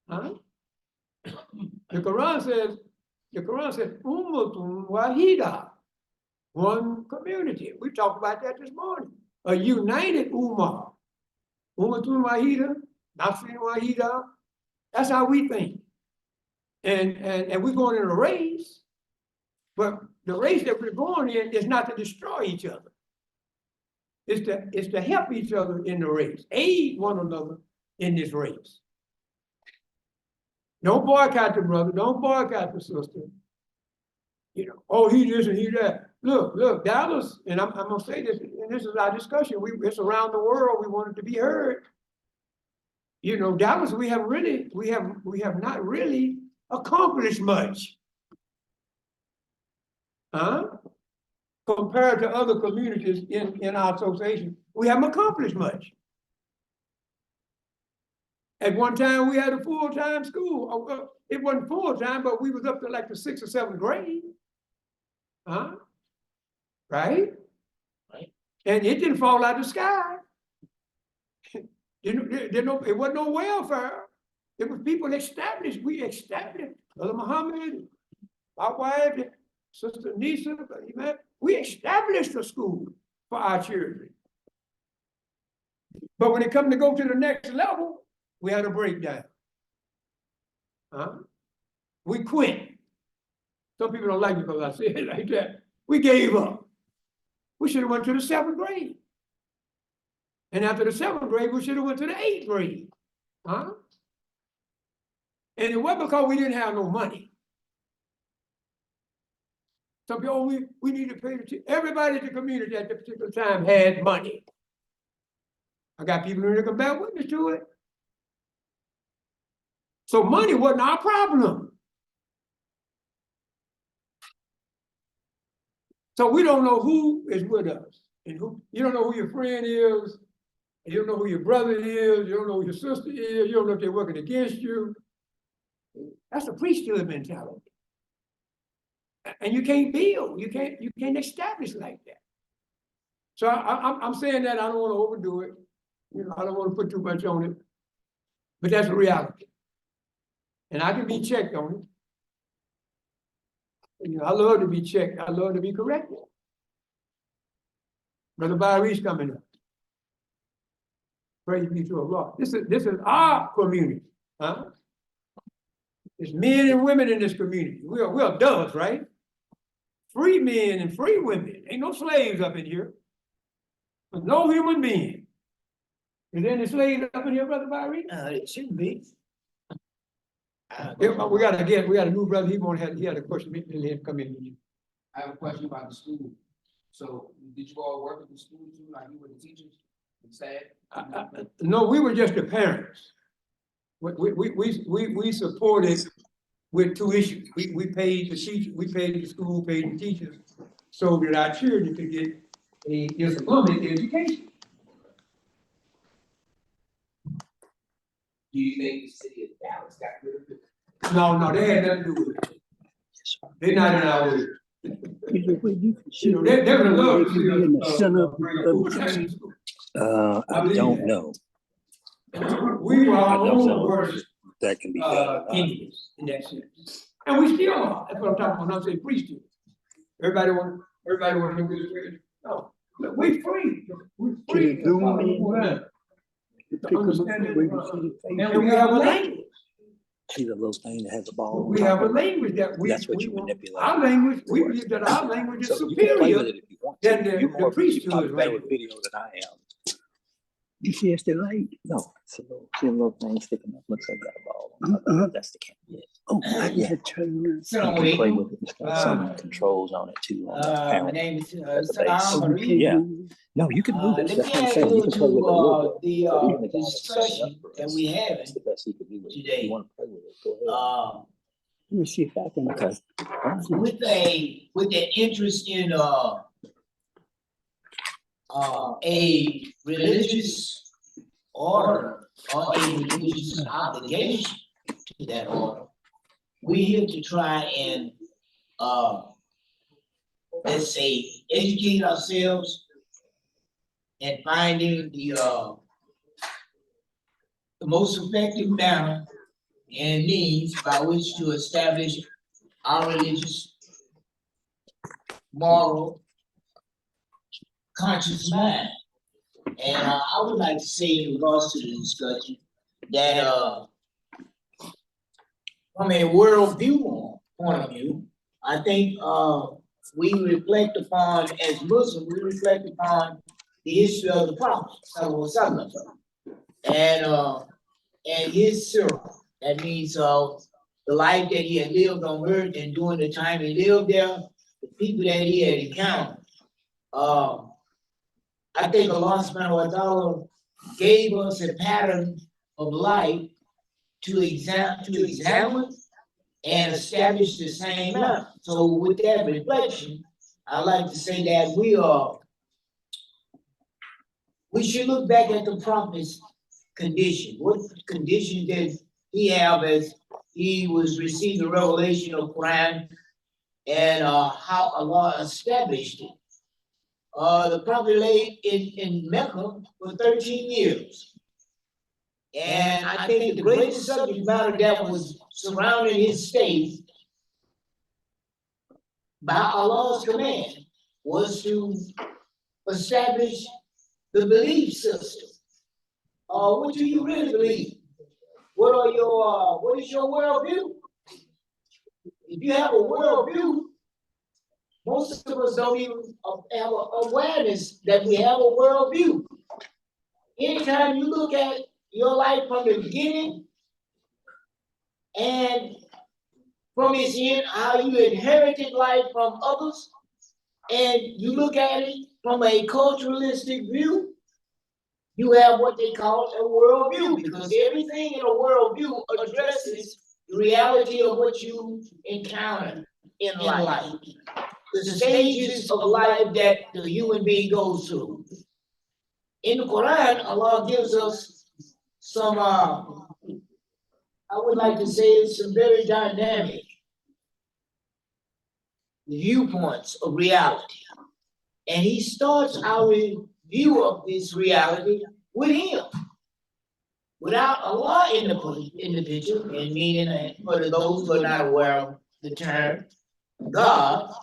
The Quran says, Ummatun Wahida, one community. We talked about that this morning. A united Ummah. Ummatun Wahida, Nasrin Wahida. That's how we think. And we're going in a race, but the race that we're going in is not to destroy each other. It's to help each other in the race, aid one another in this race. Don't boycott the brother, don't boycott the sister. Oh, he this and he that. Look, Dallas, and I'm gonna say this, and this is our discussion. It's around the world, we want it to be heard. Dallas, we have not really accomplished much. Compared to other communities in our association, we haven't accomplished much. At one time, we had a full-time school. It wasn't full-time, but we was up to like the 6th or 7th grade. Right? Right. And it didn't fall out of the sky. It wasn't no welfare. It was people established. We established. Brother Muhammad, my wife, Sister Nisa, we established a school for our children. But when it comes to go to the next level, we had a breakdown. We quit. Some people don't like me because I said it like that. We gave up. We should have went to the 7th grade. And after the 7th grade, we should have went to the 8th grade. And it wasn't because we didn't have no money. Some people, oh, we need to pay the, everybody in the community at the particular time had money. I got people in there come back witness to it. So money wasn't our problem. So we don't know who is with us and who, you don't know who your friend is, and you don't know who your brother is, you don't know who your sister is, you don't know if they're working against you. That's a priesthood mentality. And you can't build, you can't establish like that. So I'm saying that I don't want to overdo it. You know, I don't want to put too much on it, but that's a reality. And I can be checked on it. You know, I love to be checked. I love to be corrected. Brother Byree's coming up. Praise be to Allah. This is our community, huh? It's men and women in this community. We're adults, right? Free men and free women. Ain't no slaves up in here. There's no human being. Is there any slaves up in here, Brother Byree? It shouldn't be. We got a new brother. He had a question. Let him come in. I have a question about the school. So did you all work with the school too, like you were the teachers and staff? No, we were just the parents. We supported with two issues. We paid the teachers, we paid the school, paid the teachers, so that our children could get a Islamic education. Do you think the city of Dallas got rid of it? No, they had nothing to do with it. They're not in our way. You know, they would love to see us. I don't know. We were our I don't own know. worst That can be done. enemies in that sense. And we still are. That's what I'm talking about. I'm saying priesthood. Everybody want to be free. No, look, we free. We free. To understand it. And we have a language. See the little thing that has a ball. We have a language that we. That's what we you want. manipulate. Our language, we believe that our language is So you can play with superior it if you want to. than You're the more, you're priesthood probably better language. with video than I am. You see, it's the light. No, it's see a little thing sticking up, looks like got a ball. On top. That's the camera. Oh, I had turned around. You can play with it. It's got some controls on it too. On the panel. My name is At the Saddam base. Fareed. Yeah. No, you can move it. Let That's me what I'm add saying. You can play with it a little bit. the But even the guy that's setting discussion up for that us, we having that's the best he could do with it. If today. you want to play with it, go ahead. Let me see if I can. Okay. with the interest in a religious order or a religious obligation to that order, we're here to try and let's say educate ourselves and finding the most effective manner and means by which to establish our religious, moral, conscious mind. And I would like to say in regards to the discussion that from a worldview point of view, I think we reflect upon, as Muslims, we reflect upon the history of the Prophet, and his sirah. That means the life that he had lived on earth, and during the time he lived there, the people that he had encountered. I think Allah subhanahu wa ta'ala gave us a pattern of life to examine and establish the same manner. So with that reflection, I'd like to say that we should look back at the Prophet's condition. What condition did he have as he was receiving revelation of Quran, and how Allah established it. The Prophet lay in Mecca for 13 years. And I think the greatest subject matter that was surrounding his state by Allah's command was to establish the belief system. What do you really believe? What is your worldview? If you have a worldview, most of us don't even have awareness that we have a worldview. Anytime you look at your life from the beginning and from its end, how you inherited life from others, and you look at it from a culturalistic view, you have what they call a worldview, because everything in a worldview addresses the reality of what you encounter in life, the stages of life that the human being goes through. In the Quran, Allah gives us some, I would like to say, some very dynamic viewpoints of reality. And He starts our view of this reality with Him. Without Allah in the picture, and meaning for those who are not aware of the term God,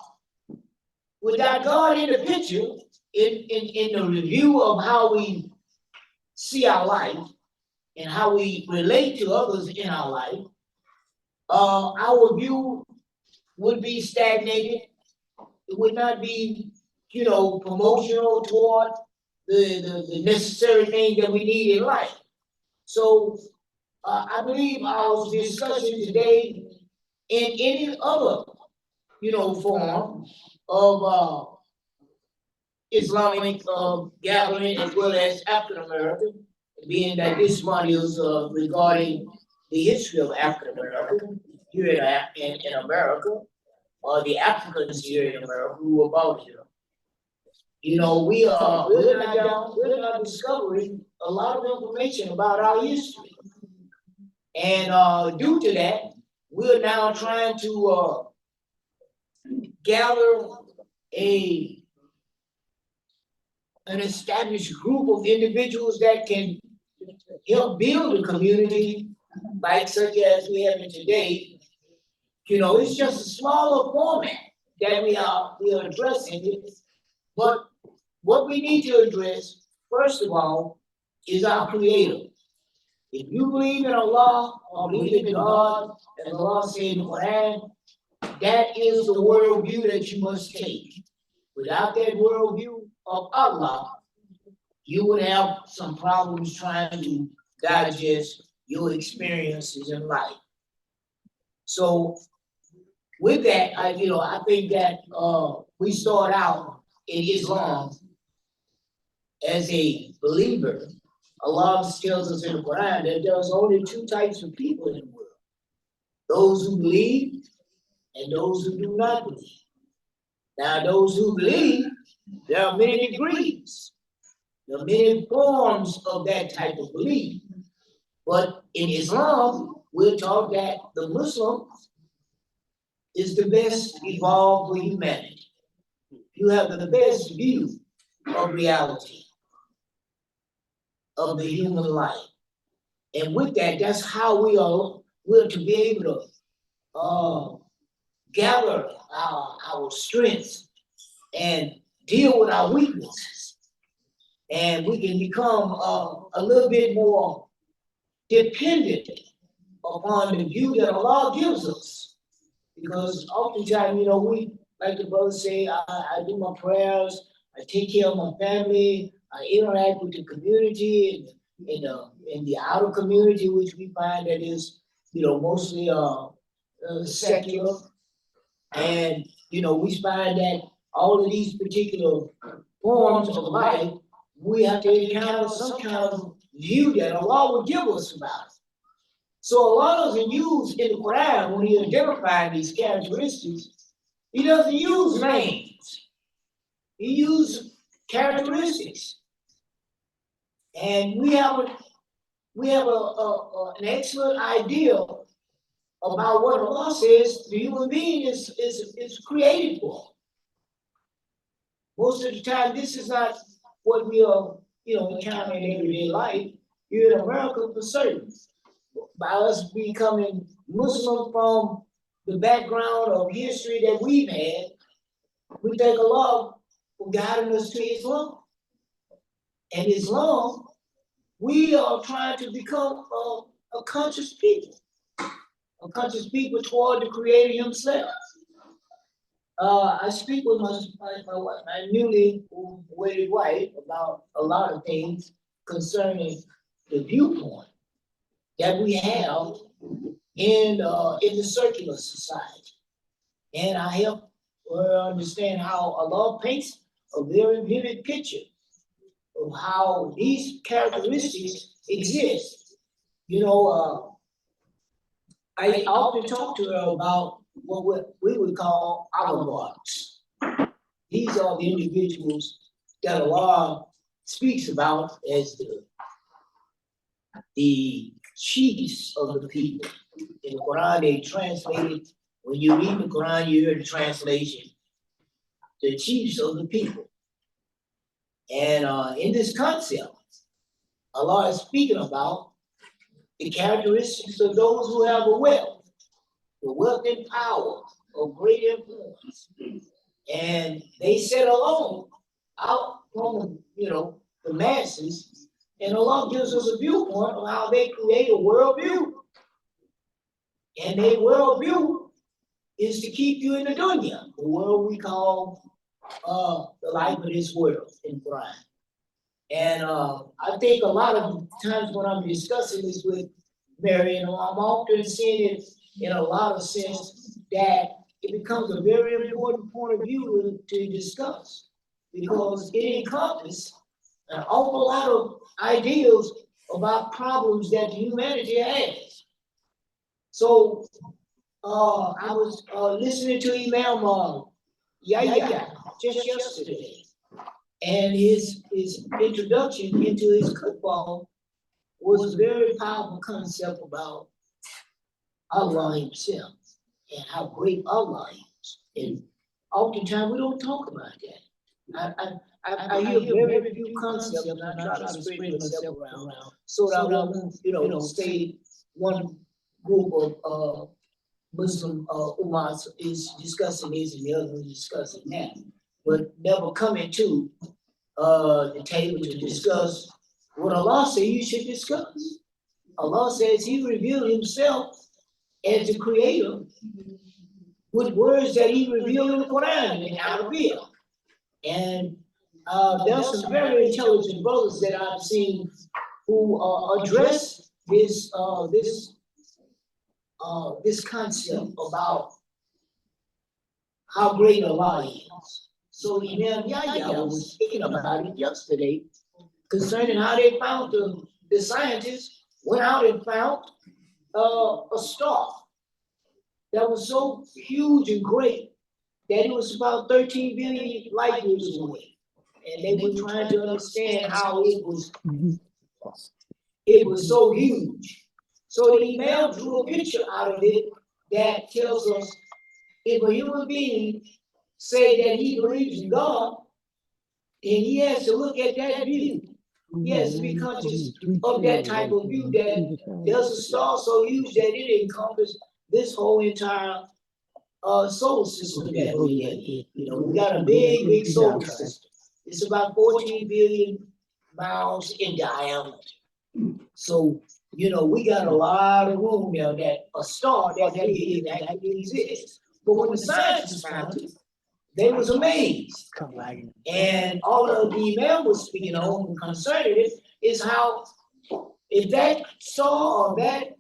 without God in the picture, in the review of how we see our life and how we relate to others in our life, our view would be stagnated. It would not be, promotional toward the necessary things that we need in life. So I believe our discussion today in any other, form of Islamic gathering as well as African American, being that this one is regarding the history of African American here in America, or the Africans here in America who were about here. We're not discovering a lot of information about our history. And due to that, we're now trying to gather an established group of individuals that can help build a community like such as we have it today. It's just a smaller format that we are addressing it. But what we need to address, first of all, is our Creator. If you believe in Allah or believe in God, as Allah said in the Quran, that is the worldview that you must take. Without that worldview of Allah, you would have some problems trying to digest your experiences in life. So, with that, I think that we start out in Islam as a believer. Allah tells us in the Quran that there's only two types of people in the world: those who believe and those who do not believe. Now, those who believe, there are many degrees. There are many forms of that type of belief. But in Islam, we're taught that the Muslim is the best evolved for humanity. You have the best view of reality, of the human life. And with that, that's how we're to be able to gather our strengths and deal with our weaknesses. And we can become a little bit more dependent upon the view that Allah gives us. Because oftentimes, we, like the brother say, I do my prayers, I take care of my family, I interact with the community and the outer community, which we find that is, mostly secular. And, we find that all of these particular forms of life, we have to encounter some kind of view that Allah will give us about it. So Allah doesn't use in the Quran, when He identifies these characteristics, He doesn't use names. He uses characteristics. And we have an excellent idea about what Allah says the human being is created for. Most of the time, this is not what we are, encountering in everyday life here in America for certain. By us becoming Muslim from the background of history that we've had, we thank Allah for guiding us to Islam. And Islam, we are trying to become a conscious people toward the Creator Himself. I speak with my newly wedded wife about a lot of things concerning the viewpoint that we have in the circular society. And I help her understand how Allah paints a very vivid picture of how these characteristics exist. You know, I often talk to her about what we would call avant-gardes. These are the individuals that Allah speaks about as the chiefs of the people. In the Quran, they translate it, when you read the Quran, you hear the translation, the chiefs of the people. And in this concept, Allah is speaking about the characteristics of those who have a wealth, the wealth and power of great influence. And they set alone out from the masses, and Allah gives us a viewpoint of how they create a worldview. And their worldview is to keep you in the dunya, the world we call the life of this world in Quran. And I think a lot of times when I'm discussing this with Mary, I'm often seeing it in a lot of sense that it becomes a very important point of view to discuss, because it encompasses an awful lot of ideas about problems that humanity has. So I was listening to Imam Yahya just yesterday, and his introduction into his football was a very powerful concept about Allah himself and how great Allah is. And oftentimes we don't talk about that. I hear very few concepts, and I try to spread myself around so that I won't stay one group of Muslim ummahs is discussing this and the other is discussing that, but never coming to the table to discuss what Allah says you should discuss. Allah says He revealed Himself as the Creator with words that He revealed in the Quran in Arabic. And there's some very intelligent brothers that I've seen who address this concept about how great Allah is. So Imam Yahya was speaking about it yesterday concerning how they found the scientists went out and found a star that was so huge and great that it was about 13 billion light years away. And they were trying to understand how it was so huge. So the Imam drew a picture out of it that tells us if a human being say that he believes in God, then he has to look at that view. He has to be conscious of that type of view, that there's a star so huge that it encompasses this whole entire solar system that we live in. We got a big solar system. It's about 14 billion miles in diameter. So, we got a lot of room there that a star that big actually exists. But when the scientists found it, they was amazed. And all of the Imam was speaking on concerning it is how if that star or that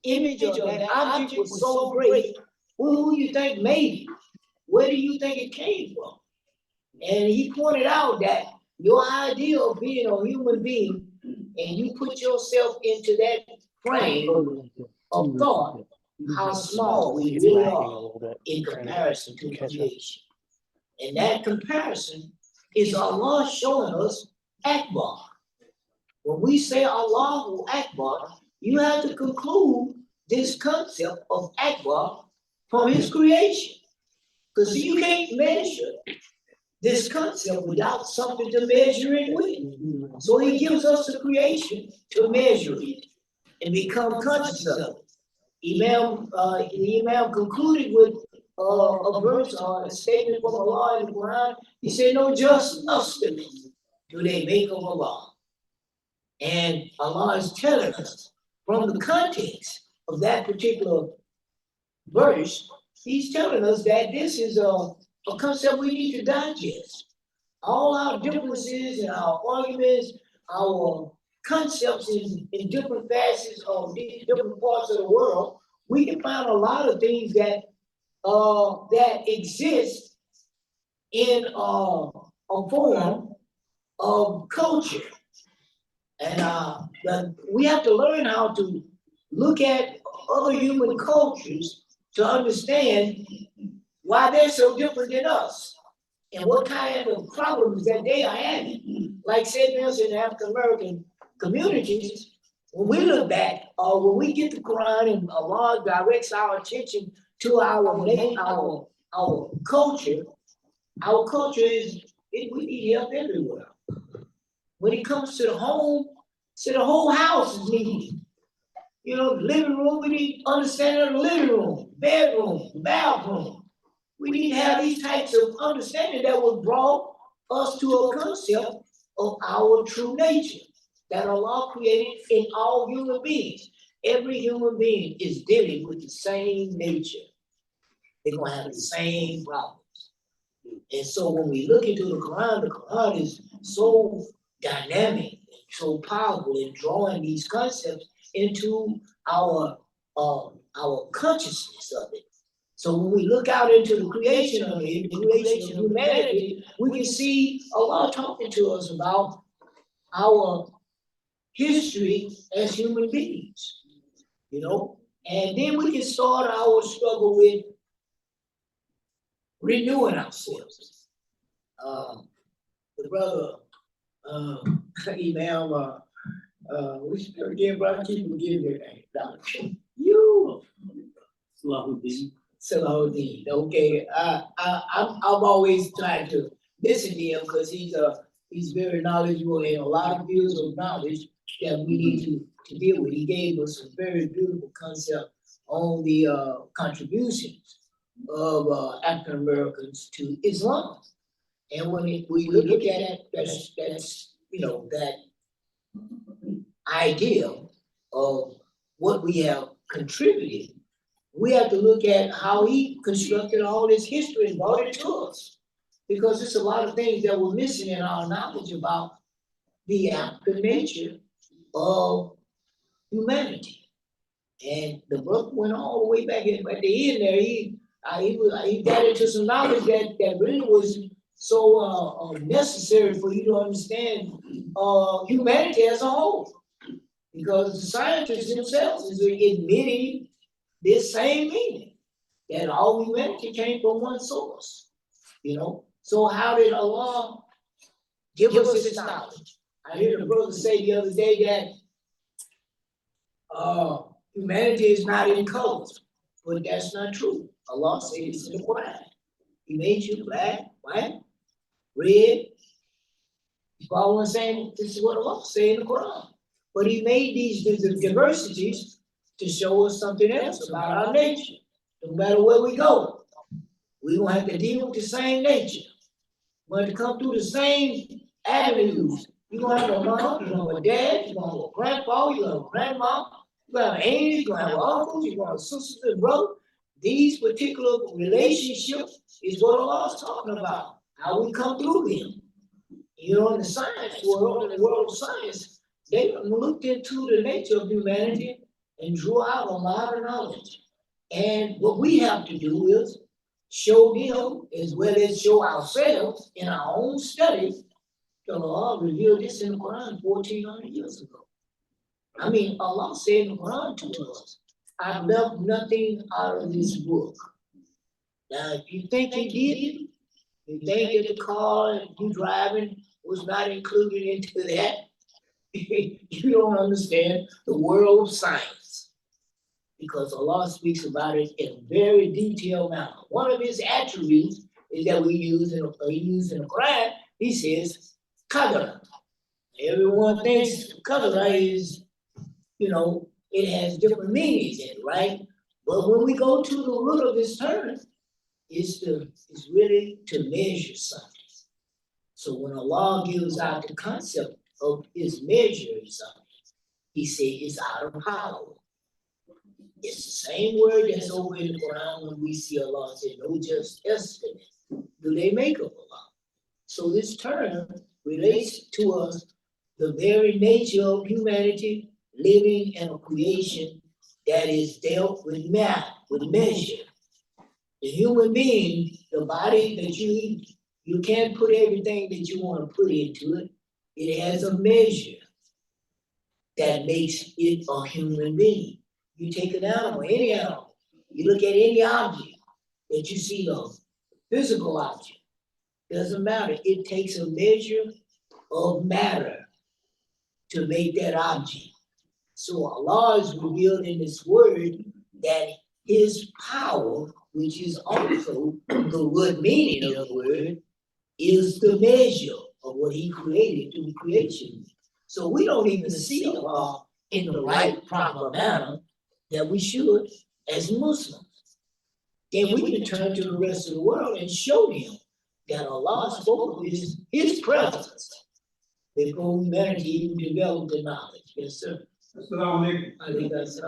image or that object was so great, who you think made it? Where do you think it came from? And he pointed out that your idea of being a human being, and you put yourself into that frame of thought, how small we really are in comparison to creation. And that comparison is Allah showing us Akbar. When we say Allahu Akbar, you have to conclude this concept of Akbar from His creation. Because you can't measure this concept without something to measure it with. So He gives us the creation to measure it and become conscious of it. The Imam concluded with a verse or a statement from Allah in the Quran. He said, no just estimate do they make of Allah. And Allah is telling us from the context of that particular verse, He's telling us that this is a concept we need to digest. All our differences and our arguments, our concepts in different facets of these different parts of the world, we can find a lot of things that exist in a form of culture. And we have to learn how to look at other human cultures to understand why they're so different than us and what kind of problems that they are having. Like say, for instance, in African American communities, when we look back, or when we get the Quran and Allah directs our attention to our culture is we need help everywhere. When it comes to the home, the whole house is needed. You know, the living room, we need understanding of the living room, bedroom, bathroom. We need to have these types of understanding that will draw us to a concept of our true nature that Allah created in all human beings. Every human being is dealing with the same nature. They're gonna have the same problems. And so when we look into the Quran is so dynamic, so powerful in drawing these concepts into our consciousness of it. So when we look out into the creation of it, the creation of humanity, we can see Allah talking to us about our history as human beings, you know? And then we can start our struggle with renewing ourselves. The brother, Imam, which again, brother, keep forgetting your name. You. Salahuddin. Okay, I'm always trying to listen to him because he's very knowledgeable in a lot of fields of knowledge that we need to deal with. He gave us a very beautiful concept on the contributions of African Americans to Islam. And when we look at it, that's you know, that idea of what we have contributed, we have to look at how he constructed all this history and brought it to us. Because there's a lot of things that were missing in our knowledge about the African nature of humanity. And the book went all the way back in, at the end there, he got into some knowledge that really was so necessary for you to understand humanity as a whole. Because the scientists themselves is admitting this same meaning, that all humanity came from one source, you know? So how did Allah give us this knowledge? I heard a brother say the other day that humanity is not in colors, but that's not true. Allah said it's in the Quran. He made you black, white, red. You follow what I'm saying? This is what Allah said in the Quran. But he made these diversities to show us something else about our nature. No matter where we go, we're gonna have to deal with the same nature. We're going to come through the same avenues. You're gonna have a mom, you're gonna have a dad, you're gonna have a grandpa, you're gonna have a grandma, you're gonna have aunties, you're gonna have uncles, you're gonna have sisters and brothers. These particular relationships is what Allah is talking about. How we come through them. You know, in the science world, in the world of science, they looked into the nature of humanity and drew out a lot of knowledge. And what we have to do is show them as well as show ourselves in our own studies. The Allah revealed this in the Quran 1,400 years ago. I mean, Allah said in the Quran to us, I left nothing out of this book. Now, if you think he did, you think that the car you driving was not included into that, you don't understand the world of science. Because Allah speaks about it in a very detailed manner. One of his attributes is that he used in the Quran. He says, Qadr. Everyone thinks Qadr is, you know, it has different meanings in it, right? But when we go to the root of this term, it's really to measure something. So when Allah gives out the concept of his measuring something, he said it's out of power. It's the same word that's over in the Quran when we see Allah say, no just estimate do they make of Allah. So this term relates to us the very nature of humanity living in a creation that is dealt with math, with measure. The human being, the body that you eat, you can't put everything that you want to put into it. It has a measure that makes it a human being. You take an animal, any animal, you look at any object that you see, a physical object, doesn't matter. It takes a measure of matter to make that object. So Allah is revealed in this word that his power, which is also the word meaning of the word, is the measure of what he created through creation. So we don't even see Allah in the right, proper manner that we should as Muslims. Then we can turn to the rest of the world and show them that Allah spoke of his presence before humanity even developed the knowledge. Yes, sir. Assalamu I think that's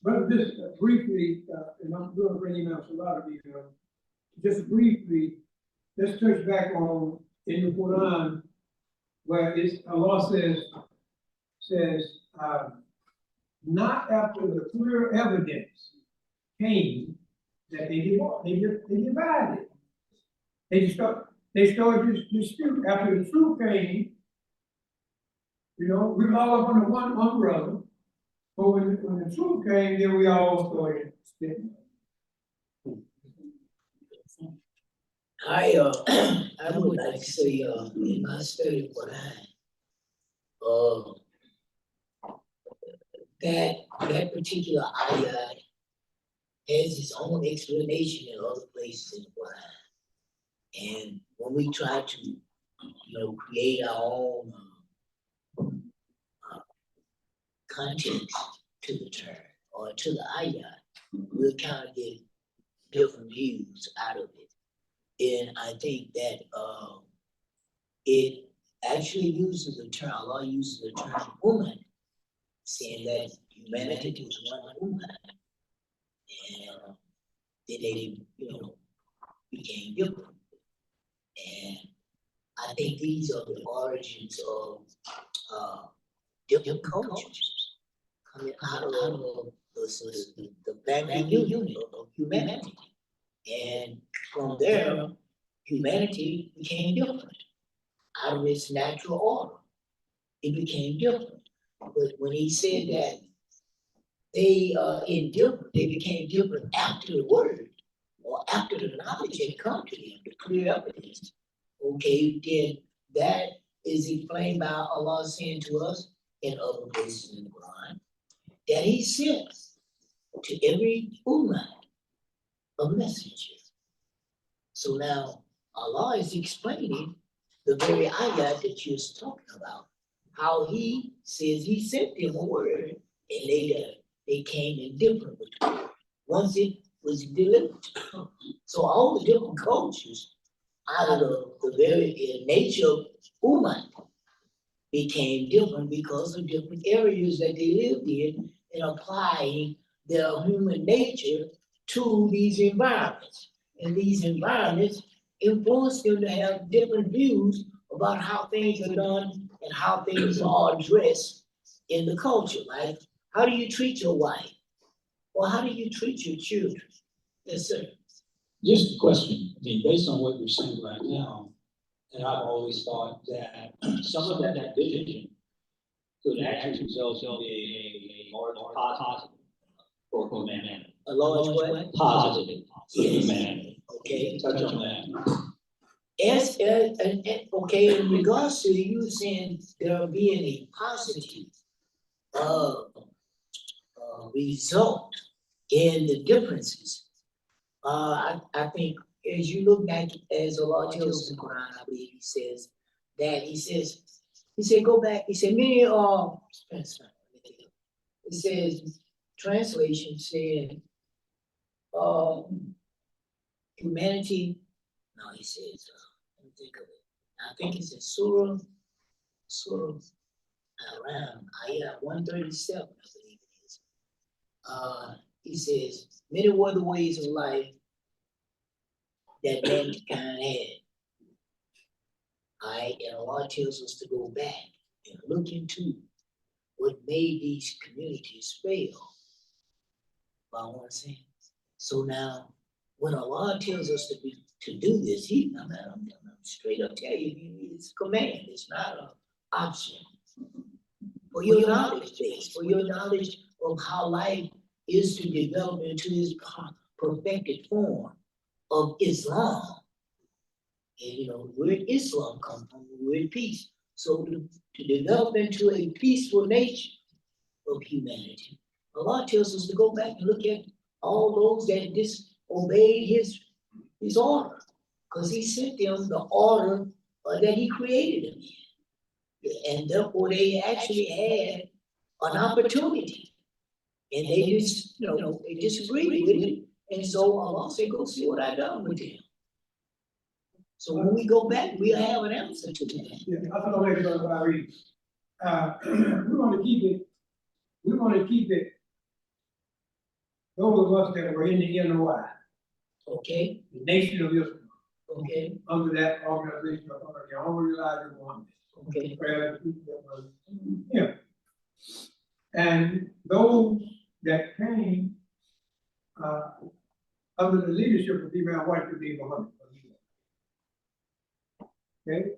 But just briefly, and I'm going to bring him out a lot of these, just briefly, let's touch back on in the Quran where Allah says, not after the clear evidence came that they divided. They started this dispute after the truth came. We were all up under one umbrella. But when the truth came, then we all started splitting. I would like to say in my study of Quran, that particular ayah has its own explanation in other places in the Quran. And when we try to, create our own context to the term or to the ayah, we'll kind of get different views out of it. And I think that it actually uses the term, Allah uses the term woman, saying that humanity was one woman. And then they, became different. And I think these are the origins of different cultures coming out of the family unit of humanity. And from there, humanity became different. Out of its natural order, it became different. But when he said that they became different after the word or after the knowledge had come to them, the clear evidence. Okay, then that is explained by Allah saying to us in other places in the Quran that he sent to every ummah a messenger. So now Allah is explaining the very ayah that you're talking about, how he says he sent them a word and they came in different once it was delivered. So all the different cultures out of the very nature of Ummah became different because of different areas that they lived in and applying their human nature to these environments. And these environments influence them to have different views about how things are done and how things are addressed in the culture. Like, how do you treat your wife? Or how do you treat your children? Yes, sir. Just a question, based on what you're saying right now, and I've always thought that some of that vision could actually result in a large positive for humanity. A large what? Positive for Yes. humanity. Okay. Touch on that. Okay, in regards to you saying there being a positive result in the differences, I think as you look back, as Allah tells us in the Quran, I believe he said, go back, he said, many it says, translation said, humanity, no, he says, let me think of it. I think it's in Surah around ayah 137, I believe it is. He says, many were the ways of life that mankind had. And Allah tells us to go back and look into what made these communities fail. Follow what I'm saying? So now, when Allah tells us to do this, I'm straight up tell you, it's a command, it's not an option. For your knowledge base, for your knowledge of how life is to develop into this perfected form of Islam. And you know, where Islam comes from, the word peace. So to develop into a peaceful nation of humanity, Allah tells us to go back and look at all those that disobeyed his order. Because he sent them the order that he created them in. And therefore they actually had an opportunity. And they just, they disagreed with it. And so Allah said, go see what I done with them. So when we go back, we'll have an answer to that. Yeah, I don't know what I read. We want to keep it, those of us that were in the NOI, Okay, the Nation of Islam, okay, under that organization of the only reliable one. okay. Yeah. And those that came, under the leadership of Imam White to be Muhammad. Okay?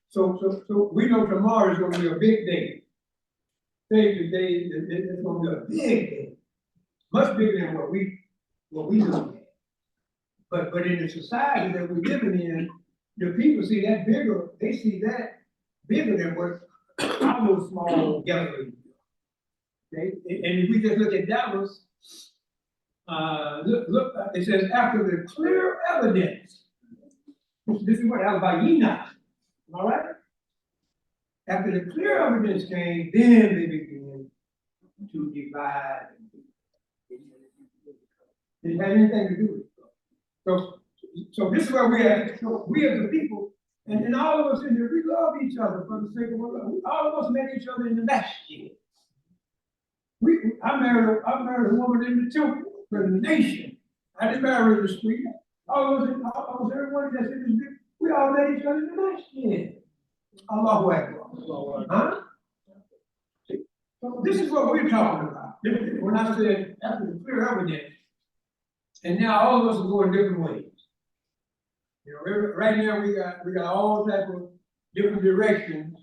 So we know tomorrow is gonna be a big day. Today, it's gonna be a big day. Much bigger than what we do. But in the society that we're living in, the people see that bigger, they see that bigger than what our little small gathering. Okay, and if we just look at Dallas, look, it says after the clear evidence. This is what Al-Bayina, all right? After the clear evidence came, then they began to divide. It didn't have anything to do with it. So this is where we are. So we as the people, and all of us in here, we love each other for the sake of Allah. All of us met each other in the masjid. I married a woman in the temple for the nation. I didn't marry her in the street. All of us, everyone that's in the street, we all met each other in the masjid. Allahu Akbar. Huh? So this is what we're talking about. When I said after the clear evidence, and now all of us are going different ways. You know, right now we got all type of different directions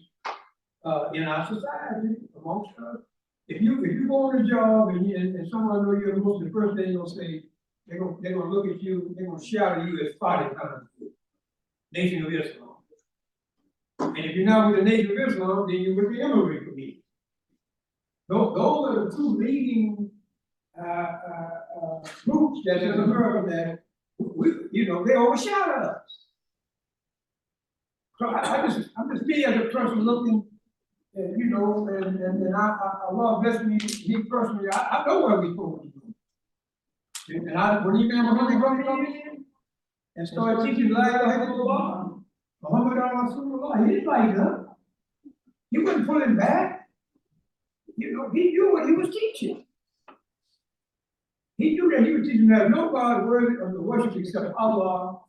in our society amongst us. If you go on a job and someone know you're a Muslim, the first thing they're gonna say, they're gonna look at you, they're gonna shout at you as Father Nation of Islam. And if you're not with the Nation of Islam, then you're with the immigrant community. Those are the two leading groups that's in America that they overshadow us. So I'm just me as a person looking, and Allah bless me personally. I know where we're supposed to go. And when Imam Muhammad come in and started teaching La ilaha illallah, Muhammad Rasulullah, he didn't like that. He wasn't pulling back. He knew what he was teaching. He knew that he was teaching that no God worthy of the worship except Allah,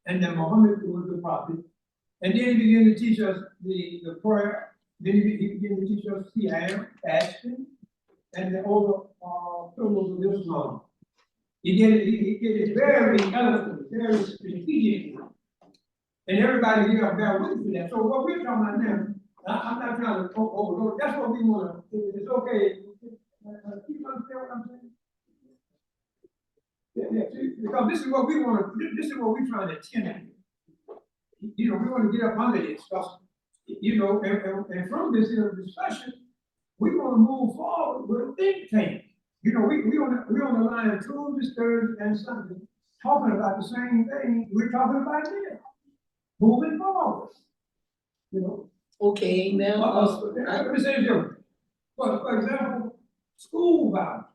and that Muhammad was the prophet. And then he began to teach us the prayer. Then he began to teach us Siyam, fasting, and the other pillars of Islam. He did it very eloquently, very strategically. And everybody get up there with that. So what we're talking about now, I'm not trying to overload. That's what we want to. It's okay. You understand what I'm saying? Yeah, because this is what we want to. This is what we're trying to attend. We want to get up under this stuff. And from this discussion, we want to move forward with a think tank. We on the line Tuesday, Thursday, and Sunday, talking about the same thing we're talking about now. Moving forward. Okay, now. Let me say this. For example, school vouchers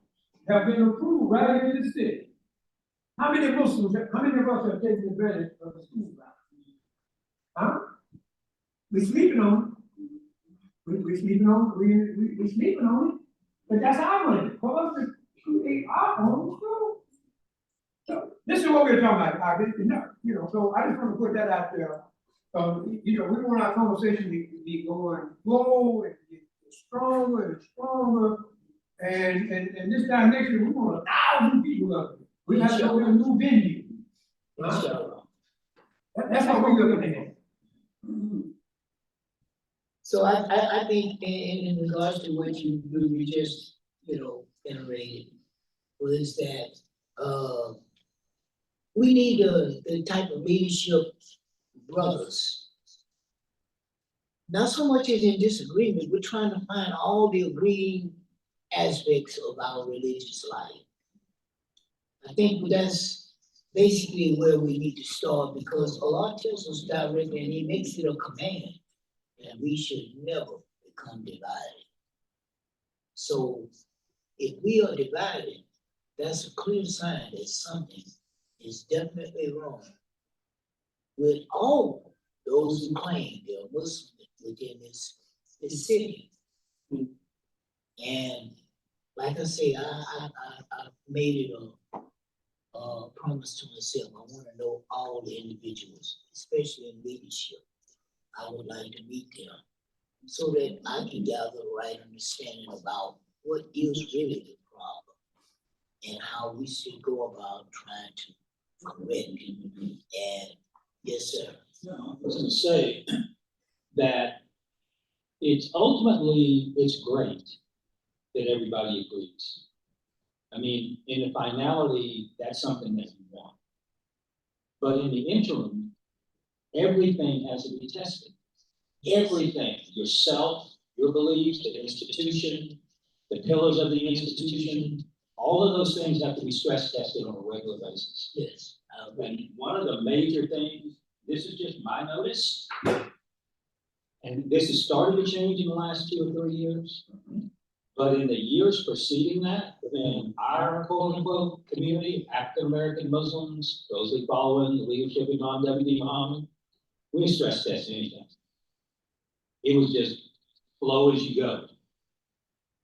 have been approved right in the city. How many of us have taken advantage of the school vouchers? Huh? We're sleeping on it. We're sleeping on it. But that's our money. For us to create our own school. So this is what we're talking about. So I just want to put that out there. You know, we want our conversation to be going slow and get stronger and stronger. And this time next year, we want 1,000 people up. We have to go to a new venue. Inshallah. That's how we're looking at it. So I think in regards to what you just, iterated, was that, we need the type of leadership brothers. Not so much as in disagreement, we're trying to find all the agreeing aspects of our religious life. I think that's basically where we need to start, because Allah tells us directly, and He makes it a command, and we should never become divided. So if we are divided, that's a clear sign that something is definitely wrong with all those who claim they're Muslim within this city. And like I say, I made it a promise to myself. I want to know all the individuals, especially in leadership. I would like to meet them so that I can gather the right understanding about what is really the problem and how we should go about trying to correct it. And yes, sir. No, I was gonna say that it's great that everybody agrees. I mean, in the finality, that's something that you want. But in the interim, everything has to be tested. Everything, yourself, your beliefs, the institution, the pillars of the institution, all of those things have to be stress tested on a regular basis. Yes. And one of the major things, this is just my notice, and this has started to change in the last 2 or 3 years, but in the years preceding that, within our quote-unquote community, African-American Muslims, closely following the leadership of Imam WDM Muhammad, we didn't stress test anything. It was just flow as you go.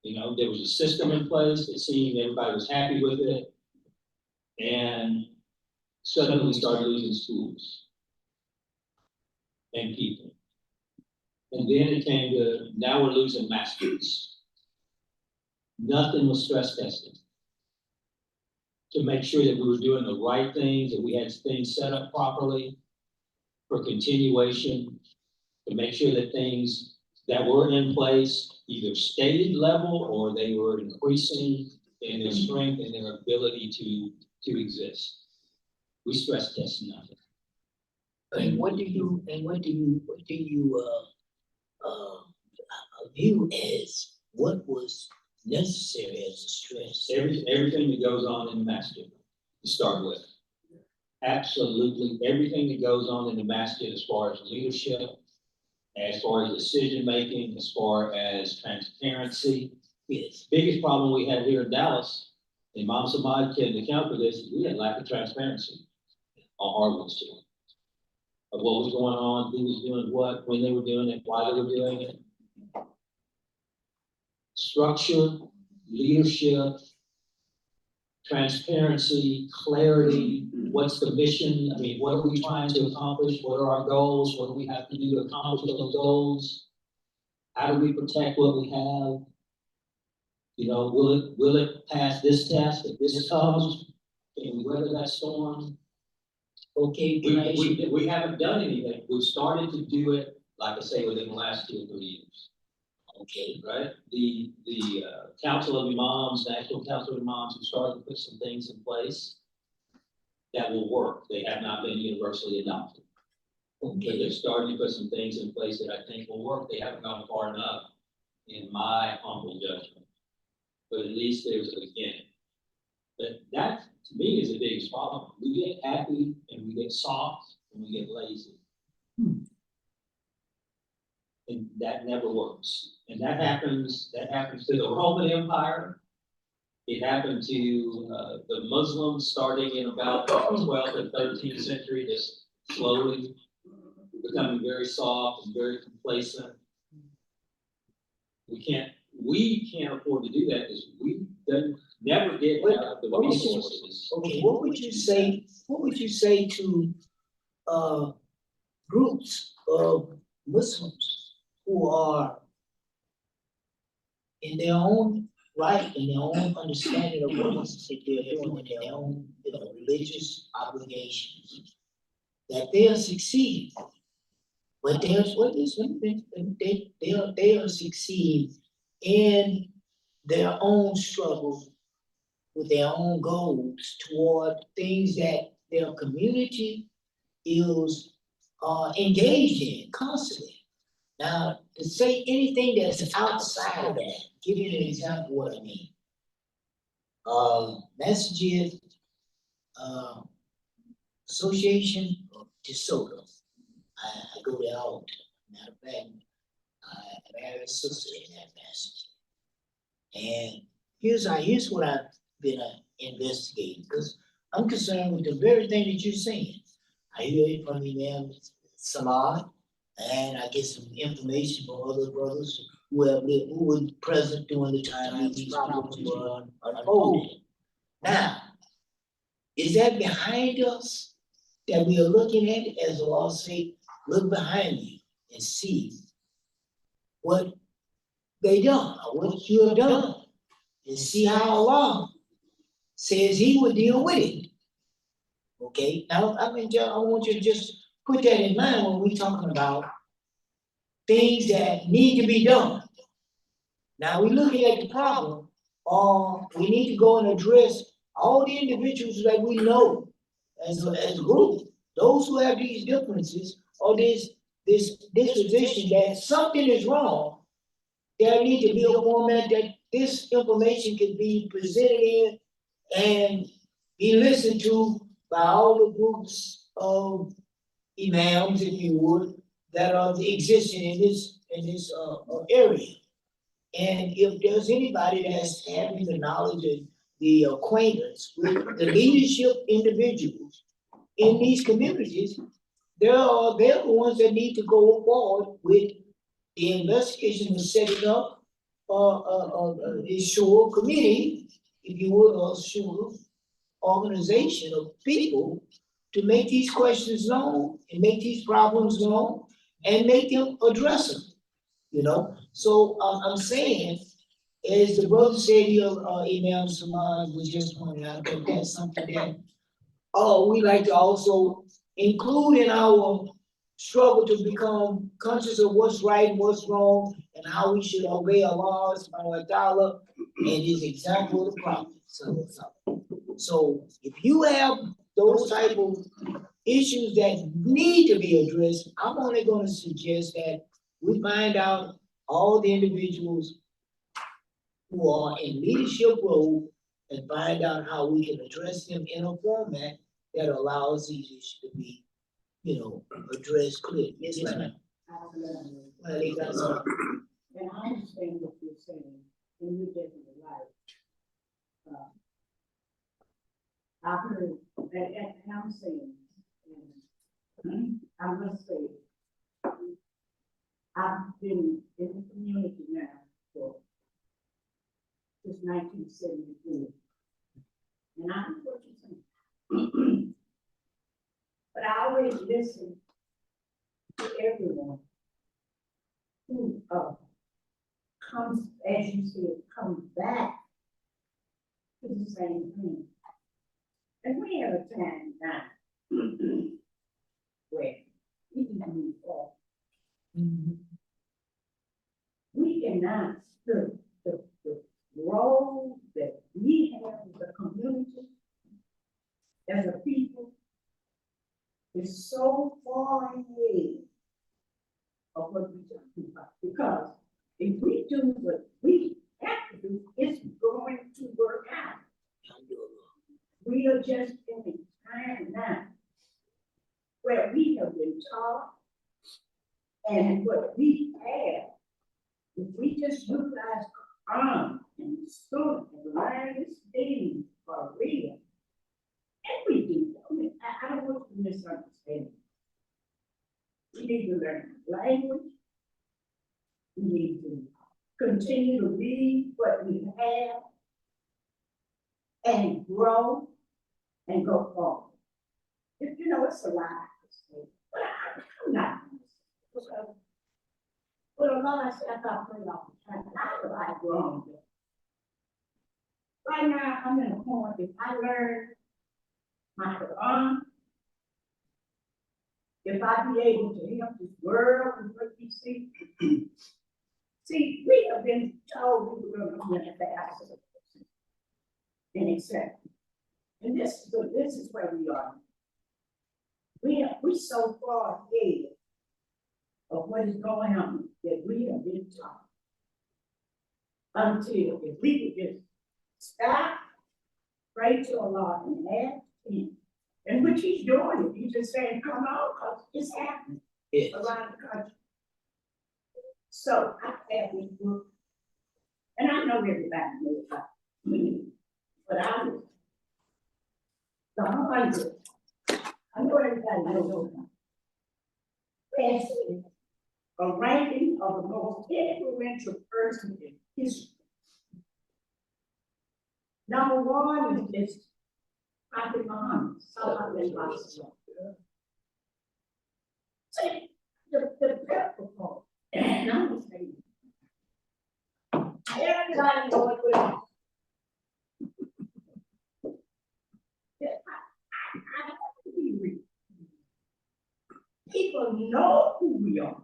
You know, there was a system in place that seemed everybody was happy with it, and suddenly we started losing schools and people. And then it came to, now we're losing masters. Nothing was stress tested to make sure that we were doing the right things, that we had things set up properly for continuation, to make sure that things that were in place either stayed level or they were increasing in their strength and their ability to exist. We stress test nothing. And what do you view as what was necessary as a stress? Everything that goes on in the masjid to start with. Absolutely everything that goes on in the masjid as far as leadership, as far as decision making, as far as transparency. Yes. Biggest problem we had here in Dallas, and Imam Samad can account for this, is we had lack of transparency on hardwoods too. Of what was going on, who was doing what, when they were doing it, why they were doing it. Structure, leadership, transparency, clarity, what's the mission? I mean, what are we trying to accomplish? What are our goals? What do we have to do to accomplish those goals? How do we protect what we have? You know, will it pass this test if this comes? Can we weather that storm? Okay, We haven't done anything. We've started to do it, like I say, within the last 2 or 3 years. okay. Right? The Council of Imams, National Council of Imams, have started to put some things in place that will work. They have not been universally adopted. But they're starting to put some things in place that I think will work. They haven't gone far enough, in my humble judgment. But at least there's a beginning. But that, to me, is the biggest problem. We get happy and we get soft and we get lazy. And that never works. And that happens to the Roman Empire. It happened to the Muslims starting in about the 12th and 13th century, just slowly becoming very soft and very complacent. We can't afford to do that because we never get the resources. Okay, what would you say to groups of Muslims who are in their own right, in their own understanding of what it is that they're doing, in their own, religious obligations, that they are succeeding. But there's what is, they are succeeding in their own struggle with their own goals toward things that their community is engaged in constantly. Now, to say anything that's outside of that, give you an example of what I mean. Masjid Association of DeSoto. I go there all the time. Matter of fact, I married a sister in that masjid. And here's what I've been investigating, because I'm concerned with the very thing that you're saying. I hear it from Imam Samad, and I get some information from other brothers who were present during the time these problems were unfolding. Now, is that behind us that we are looking at it, as the law say, look behind you and see what they done or what you have done, and see how Allah says He would deal with it. Okay, now I want you to just put that in mind when we're talking about things that need to be done. Now we're looking at the problem, we need to go and address all the individuals that we know as a group, those who have these differences or this disposition that something is wrong. There need to be a format that this information can be presented in and be listened to by all the groups of imams, if you would, that are existing in this area. And if there's anybody that's having the knowledge and the acquaintance with the leadership individuals in these communities, they're the ones that need to go forward with the investigation of setting up a sure committee, if you would, or sure organization of people to make these questions known and make these problems known and make them address them. So I'm saying, as the brother said here, Imam Samad was just pointing out, that that's something that we like to also include in our struggle to become conscious of what's right and what's wrong and how we should obey Allah subhanahu wa ta'ala and His example of the Prophet. So if you have those type of issues that need to be addressed, I'm only going to suggest that we find out all the individuals who are in leadership role and find out how we can address them in a format that allows these issues to be, addressed clearly. Yes, ma'am. Well, they got some. And I understand what you're saying, and you're definitely right. I've heard, and I'm saying, and I must say, I've been in the community now since 1974. And I know what you're saying. But I always listen to everyone who comes, as you said, comes back to the same thing. And we have a time now where we can move forward. We cannot, the role that we have as a community, as a people, is so far ahead of what we're talking about. Because if we do what we have to do, it's going to work out. We are just in a time now where we have been taught, and what we have, if we just utilize Quran and Sunnah and learn this thing for real, and we do. I don't want you to misunderstand. We need to learn language. We need to continue to read what we have and grow and go forward. It's a lot to say, but I I'm not. But a lot of stuff I put off, and I feel like wrong. Right now, I'm in a point, if I learn my Quran, if I be able to help this world and what we see. See, we have been told we were gonna come in fast. And accept. And this is where we are. We so far ahead of what is going on that we have been taught. Until if we could just stop, pray to Allah and ask Him. And which He's doing it. He's just saying, come on, because it's happening around the country. So I have this book, and I know everybody knows about it, but I was the 100. I know everybody knows about it. Basically, a ranking of the most influential person in history. Number one is Prophet Muhammad, sallallahu alaihi wasallam. See, the purple, and I'm just saying, everybody know what it is. People know who we are.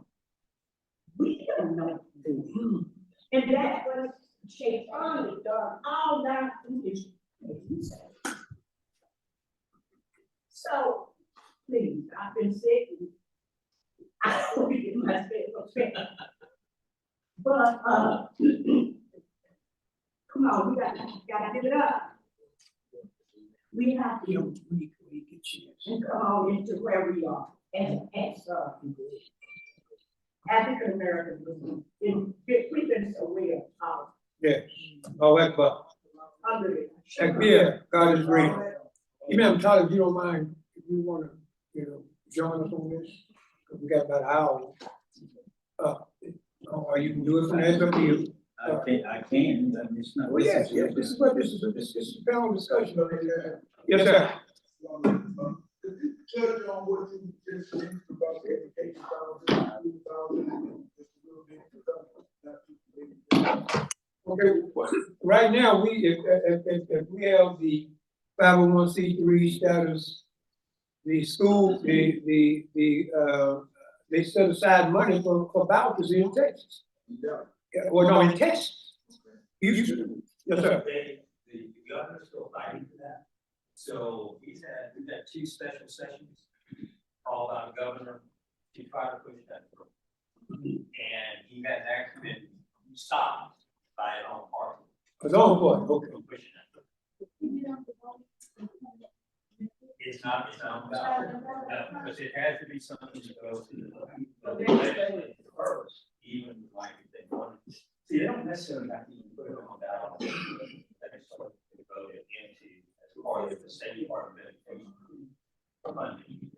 We don't know who we are. And that's what Shaitan has done all down through history. So, please, I've been sick. I don't get myself upset. But, come on, we gotta give it up. We have to and come on into where we are as African Americans. We've been so real. Yes. Oh, that's but. Under it. Yeah, God is great. Even I'm telling you, don't mind if you wanna, join us on this, because we got about an hour. Or you can do it from there, it's up to you. I can, but it's not. Well, yes, this is what this is a panel discussion. Yes, sir. Touch on what you just said about the education Okay, right now, if we have the 501c3 status, the school, they set aside money for vouchers in Texas. Yeah, well, no, in Texas. Yes, sir. The governor's still fighting for that. So we've had 2 special sessions called on the governor to try to push that through. And he has actually been stopped by his own party. His own party, okay. From pushing that through. It's not, because it has to be something that goes to the legislature first, even like if they want. See, they don't necessarily have to even put it on ballot. They can sort of vote it into as part of the State Department of Education funding.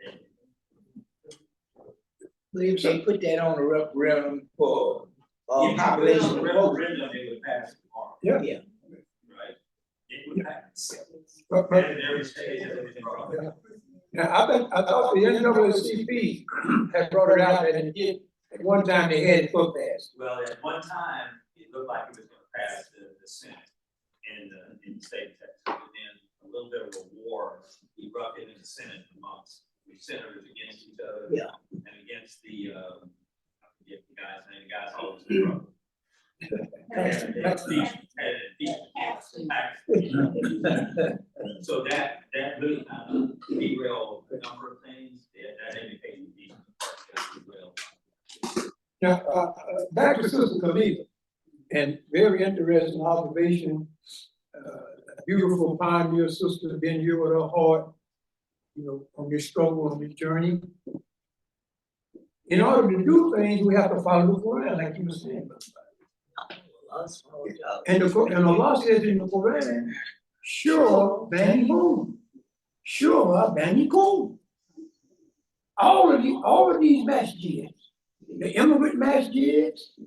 If they put that on a referendum for If population. referendum, they would pass tomorrow. Yeah. Yeah. Right? It would pass. But- And every state has everything wrong. Now, I thought the NAACP had brought it out that it did, at one time they had it so fast. Well, at one time, it looked like it was gonna pass the Senate in the state of Texas. But then a little bit of a war erupted in the Senate amongst the senators against each other. Yeah. And against the, I forget the guy's name, the guy's always in trouble. So that really kind of derailed a number of things, that indicated derailed. Now, back to Sister Camila, and very interesting observation. Beautiful pioneer sister, been here with her heart, on this struggle, on this journey. In order to do things, we have to follow the Quran, like you were saying. And Allah says in the Quran, sure, bani hum, sure, bani kum. All of these masjids, the immigrant masjids,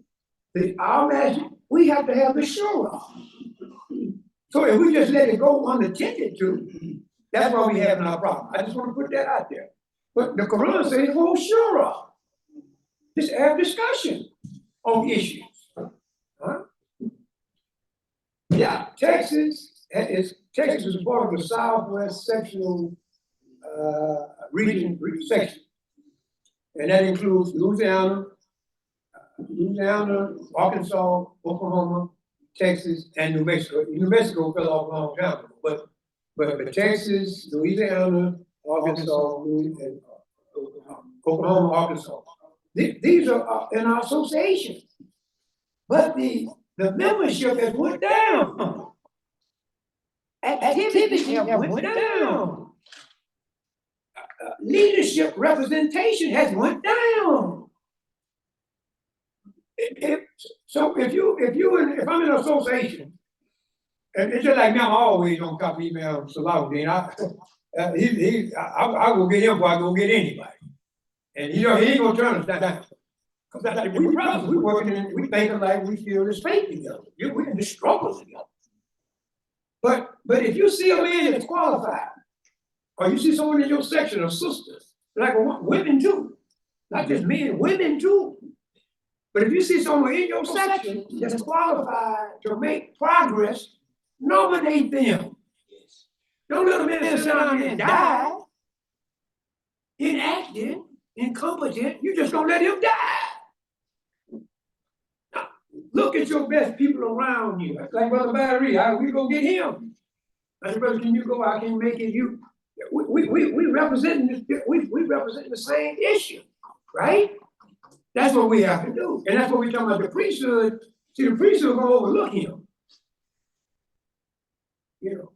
our masjid, we have to have the shura. So if we just let it go unattended to, that's why we have our problem. I just want to put that out there. But the Quran says, oh, shura. Just have discussion on issues. Huh? Yeah, Texas is part of the Southwest sectional region section. And that includes Louisiana, Arkansas, Oklahoma, Texas, and New Mexico. New Mexico fell off a long time ago, but Texas, Louisiana, Arkansas, and Oklahoma, Arkansas. These are in our association. But the membership has went down. Activities have went down. Leadership representation has went down. If I'm in an association, and it's just like me, I'm always on top of email Salahuddin. I will get him before I go get anybody. And he ain't gonna turn us down. Cause we brothers, we working and we thinking like we feel this faith together. We're in this struggle together. But if you see a man that's qualified, or you see someone in your section of sisters, like women too, not just men, women too. But if you see someone in your section that's qualified to make progress, nominate them. Don't let them in sit down and die. Inactive, incompetent, you just don't let him die. Now, look at your best people around you. Like Brother Barry, we go get him. I said, brother, can you go? I can't make it. We represent the same issue, right? That's what we have to do. And that's what we're talking about the priesthood. See, the priesthood gonna overlook him. You know,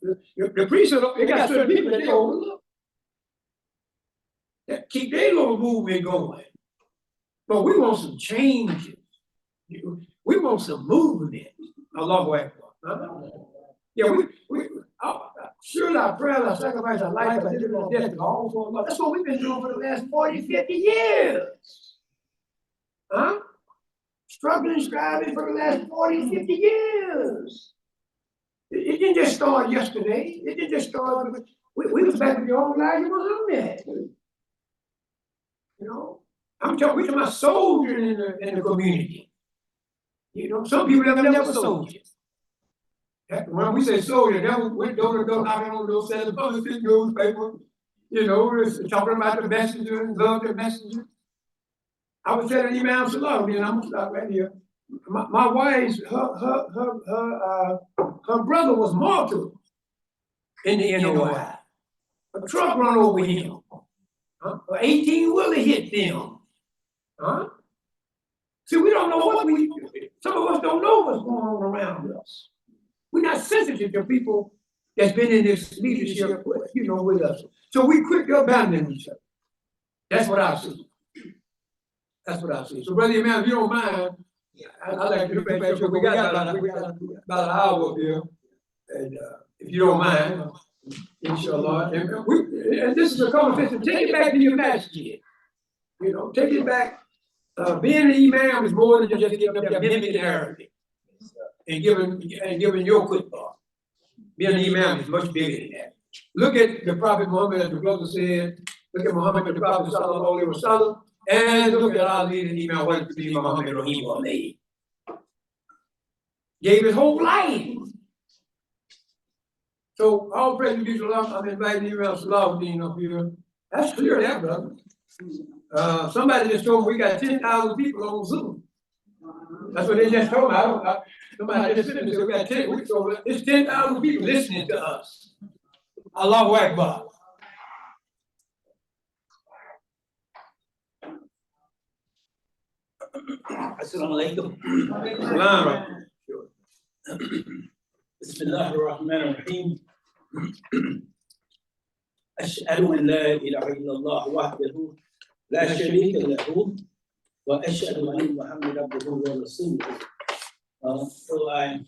the priesthood, they got certain people that they overlook. That keep their little movement going. But we want some changes. We want some movement. Allahu Akbar. Yeah, surely our prayers, our sacrifice, our life, our living, our death, all for Allah. That's what we've been doing for the last 40, 50 years. Huh? Struggling, striving for the last 40, 50 years. It didn't just start yesterday. It didn't just start. We was back with the old Elijah Muhammad. You know, we talking about soldiers in the community. You know, some people have never soldiers. When we say soldier, they went door to door knocking on those selling politics, newspaper. You know, talking about the messenger and love the messenger. I was telling Imam Salahuddin, and I'm gonna stop right here. My wife's her brother was martyred in the NOI. A truck run over him. Huh? An 18-wheeler hit them. Huh? See, we don't know some of us don't know what's going on around us. We're not sensitive to people that's been in this leadership, with us. So we quick to abandon each other. That's what I see. That's what I see. So, Brother Imam, if you don't mind, I'd like to make sure we got about an hour up here. And if you don't mind, inshallah. And this is a conversation. Take it back to your masjid. You know, take it back. Being an imam is more than just giving up that mimicking Arabic and giving your khutbah. Being an imam is much bigger than that. Look at the Prophet Muhammad, as the brother said. Look at Muhammad, the Prophet sallallahu alaihi wasallam. And look at our leading Imam Muhammad Rahim Ali. Gave his whole life. So all praise be to Allah. I'm inviting Imam Salahuddin up here. That's clear, that brother. Somebody just told me we got 10,000 people on Zoom. That's what they just told me. Somebody just said we got 10. So it's 10,000 people listening to us. Allahu Akbar. Assalamu alaikum. Salam. Bismillah ar-Rahman ar-Rahim. أشهد أن لا إله إلا الله وحده لا شريك له وأشهد أن محمد عبده ورسوله. So I'm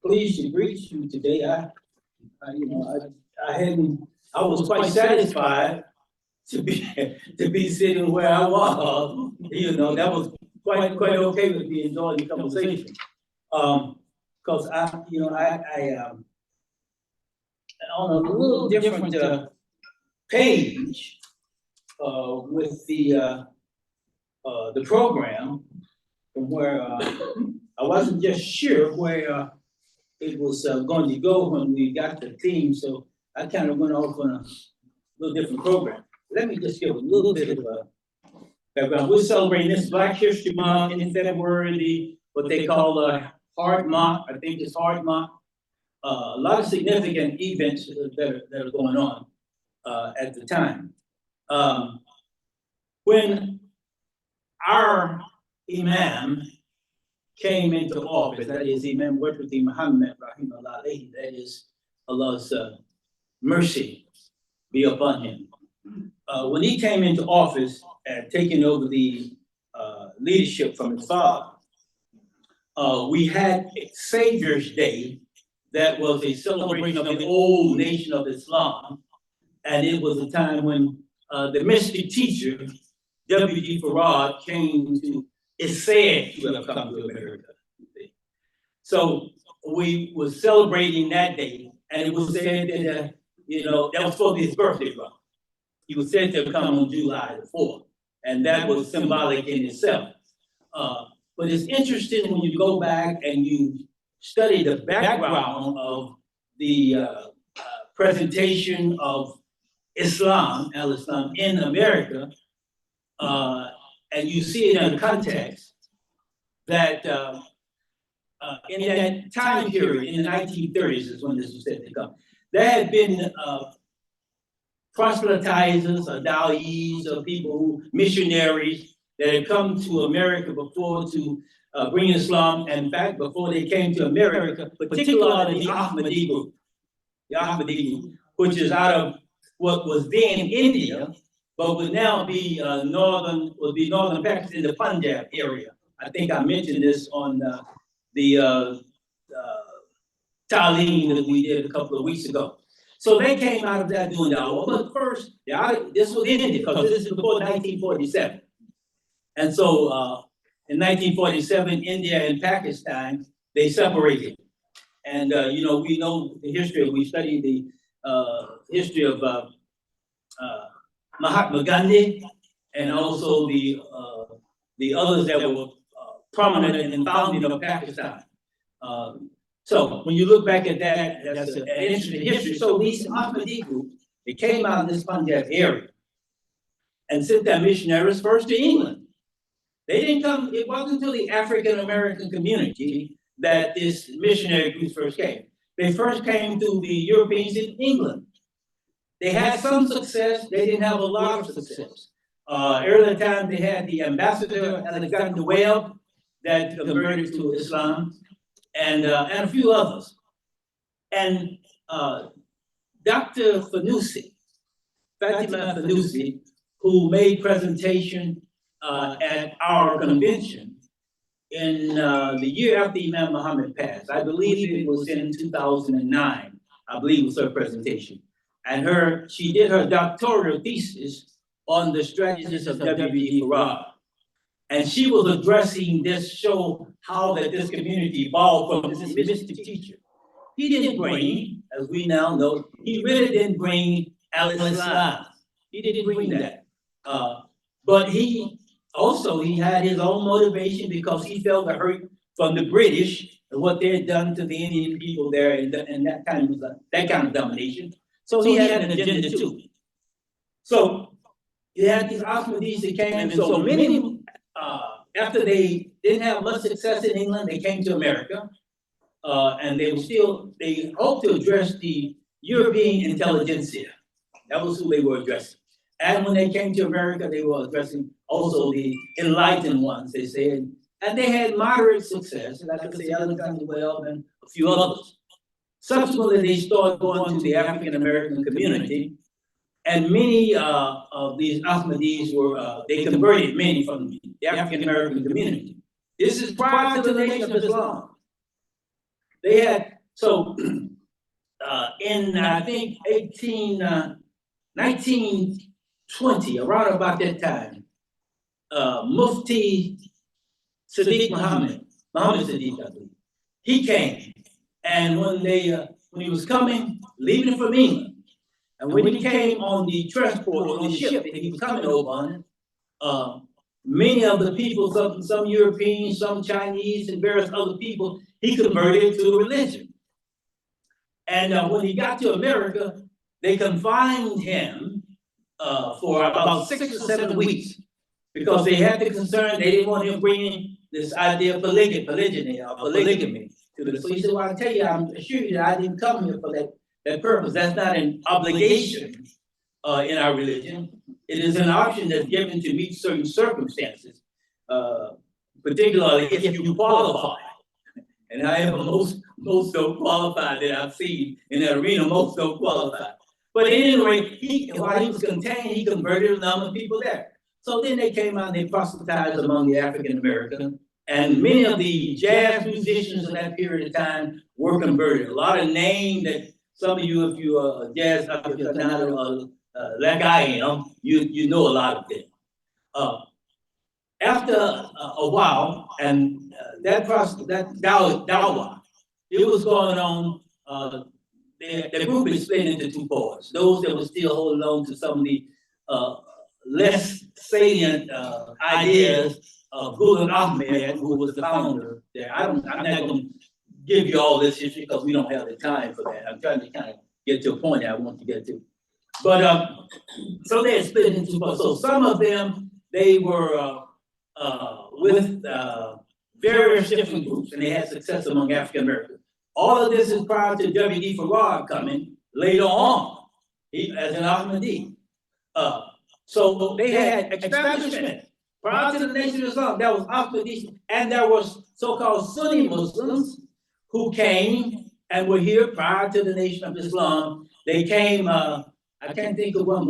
pleased to greet you today. I was quite satisfied to be sitting where I was. That was quite okay with me enjoying the conversation. Because I on a little different page with the the program from where, I wasn't just sure where, it was, going to go when we got the theme, so I kind of went off on a little different program. Let me just give a little bit of a background. We're celebrating this Black History Month in February, what they call Hard Month. I think it's Hard Month. A lot of significant events that are going on at the time. When our Imam came into office, that is Imam Wajdi Muhammad Rahimahullah, that is Allah's mercy be upon him. When he came into office and taking over the leadership from his father, we had Savior's Day. That was a celebration of the old nation of Islam. And it was a time when the mystic teacher, W.D. Farad, came to, is said to have come to America. So we were celebrating that day, and it was said that, that was for his birthday, brother. He was said to have come on July the 4th, and that was symbolic in itself. But it's interesting when you go back and you study the background of the presentation of Islam, al-Islam in America, and you see it in the context that in that time period, in the 1930s is when this was said to come, there had been proselytizers or dawis or people, missionaries that had come to America before to bring Islam. In fact, before they came to America, particularly the Ahmadi group, which is out of what was then India, but would now be northern Pakistan, the Punjab area. I think I mentioned this on the Talim that we did a couple of weeks ago. So they came out of that doing that. But first, this was India, because this is before 1947. And so in 1947, India and Pakistan, they separated. And, we know the history, we studied the history of Mahatma Gandhi, and also the others that were prominent in the founding of Pakistan. So when you look back at that, that's an interesting history. So these Ahmadi groups, they came out of this Punjab area and sent their missionaries first to England. They didn't come, it wasn't until the African American community that this missionary group first came. They first came to the Europeans in England. They had some success, they didn't have a lot of success. Early time they had the ambassador, Alexander Webb, that converted to Islam, and a few others. And Dr. Fanusi, Fatima Fanusi, who made presentation at our convention in the year after Imam Muhammad passed. I believe it was in 2009, I believe was her presentation. And she did her doctoral thesis on the strategies of W.D. Farad. And she was addressing this, show how that this community evolved from this mystic teacher. He didn't bring, as we now know, he really didn't bring al-Islam. He didn't bring that. But he had his own motivation, because he felt the hurt from the British and what they had done to the Indian people there, and that kind of domination. So he had an agenda too. So you had these Ahmadis that came, and so many, after they didn't have much success in England, they came to America, and they hoped to address the European intelligentsia. That was who they were addressing. And when they came to America, they were addressing also the enlightened ones, they said, and they had moderate success, like I say, Alexander Webb and a few others. Subsequently, they started going to the African American community, and many of these Ahmadis they converted many from the African American community. This is prior to the Nation of Islam. They had, so in, I think, 1920, around about that time, Mufti Sadiq Muhammad Sadiq, I believe, he came. And when he was coming, leaving from England, and when he came on the transport, on the ship that he was coming over on, many of the people, some Europeans, some Chinese, and various other people, he converted to the religion. And when he got to America, they confined him for about 6 or 7 weeks because they had the concern, they didn't want him bringing this idea of polygamy to the. So he said, well, I tell you, I'm assure you that I didn't come here for that purpose. That's not an obligation in our religion. It is an option that's given to meet certain circumstances, particularly if you qualify. And I am most don't qualify that I've seen in that arena, most don't qualify. But at any rate, while he was contained, he converted a number of people there. So then they came out and they proselytized among the African American, and many of the jazz musicians of that period of time were converted. A lot of names that some of you, if you are a jazz aficionado, like I am, you know a lot of them. After a while, and that dawa, it was going on. The group is split into two parts. Those that were still holding on to some of the less salient ideas of Ghulam Ahmed, who was the founder there. I'm not going to give you all this history because we don't have the time for that. I'm trying to kind of get to a point I want to get to. But so they split into two parts. So some of them, they were with various different groups, and they had success among African Americans. All of this is prior to W.D. Farrar coming later on, as an Ahmadi. So they had establishment prior to the Nation of Islam. That was Ahmadi, and there was so-called Sunni Muslims who came and were here prior to the Nation of Islam. They came. I can't think of one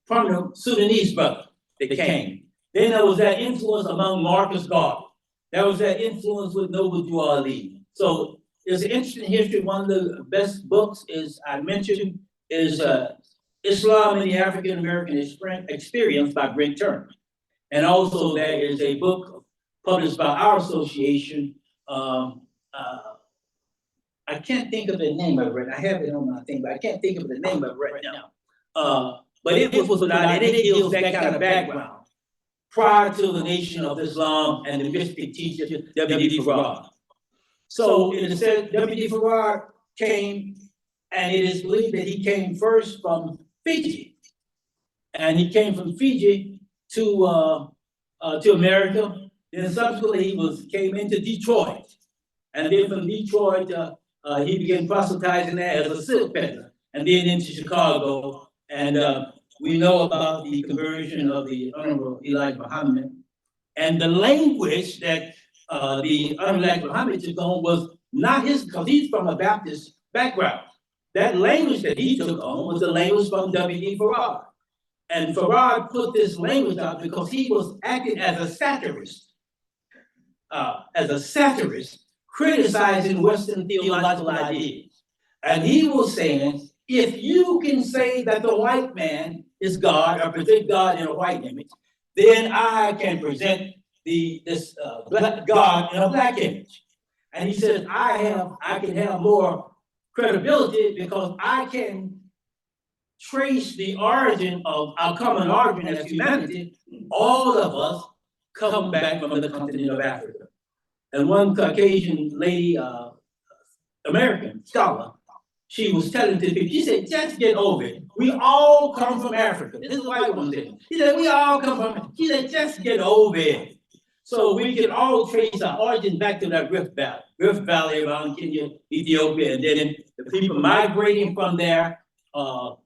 prominent Sudanese brother that came. Then there was that influence among Marcus Garvey. There was that influence with Noble Drew Ali. So it's an interesting history. One of the best books is I mentioned is Islam in the African American Experience by Brent Turner. And also there is a book published by our association. I can't think of the name of it. I have it on my thing, but I can't think of the name of it right now. But it was about, and it deals that kind of background prior to the Nation of Islam and the mystic teacher W.D. Farrar. So it is said W.D. Farrar came, and it is believed that he came first from Fiji, and he came from Fiji to America. Then subsequently he came into Detroit, and then from Detroit he began proselytizing there as a silk peddler, and then into Chicago. And we know about the conversion of the Honorable Elijah Muhammad, and the language that the Honorable Elijah Muhammad took on was not his, because he's from a Baptist background. That language that he took on was the language from W.D. Farrar. And Farrar put this language out because he was acting as a satirist, criticizing Western theological ideas. And he was saying, if you can say that the white man is God, or present God in a white image, then I can present this black God in a black image. And he says, I can have more credibility because I can trace the origin of our common origin as humanity. All of us come back from the continent of Africa. And one Caucasian lady, American scholar, she was telling to people, she said, just get over it. We all come from Africa. This is white woman said. She said, we all come from, she said, just get over it. So we can all trace our origin back to that Rift Valley around Kenya, Ethiopia, and then the people migrating from there, out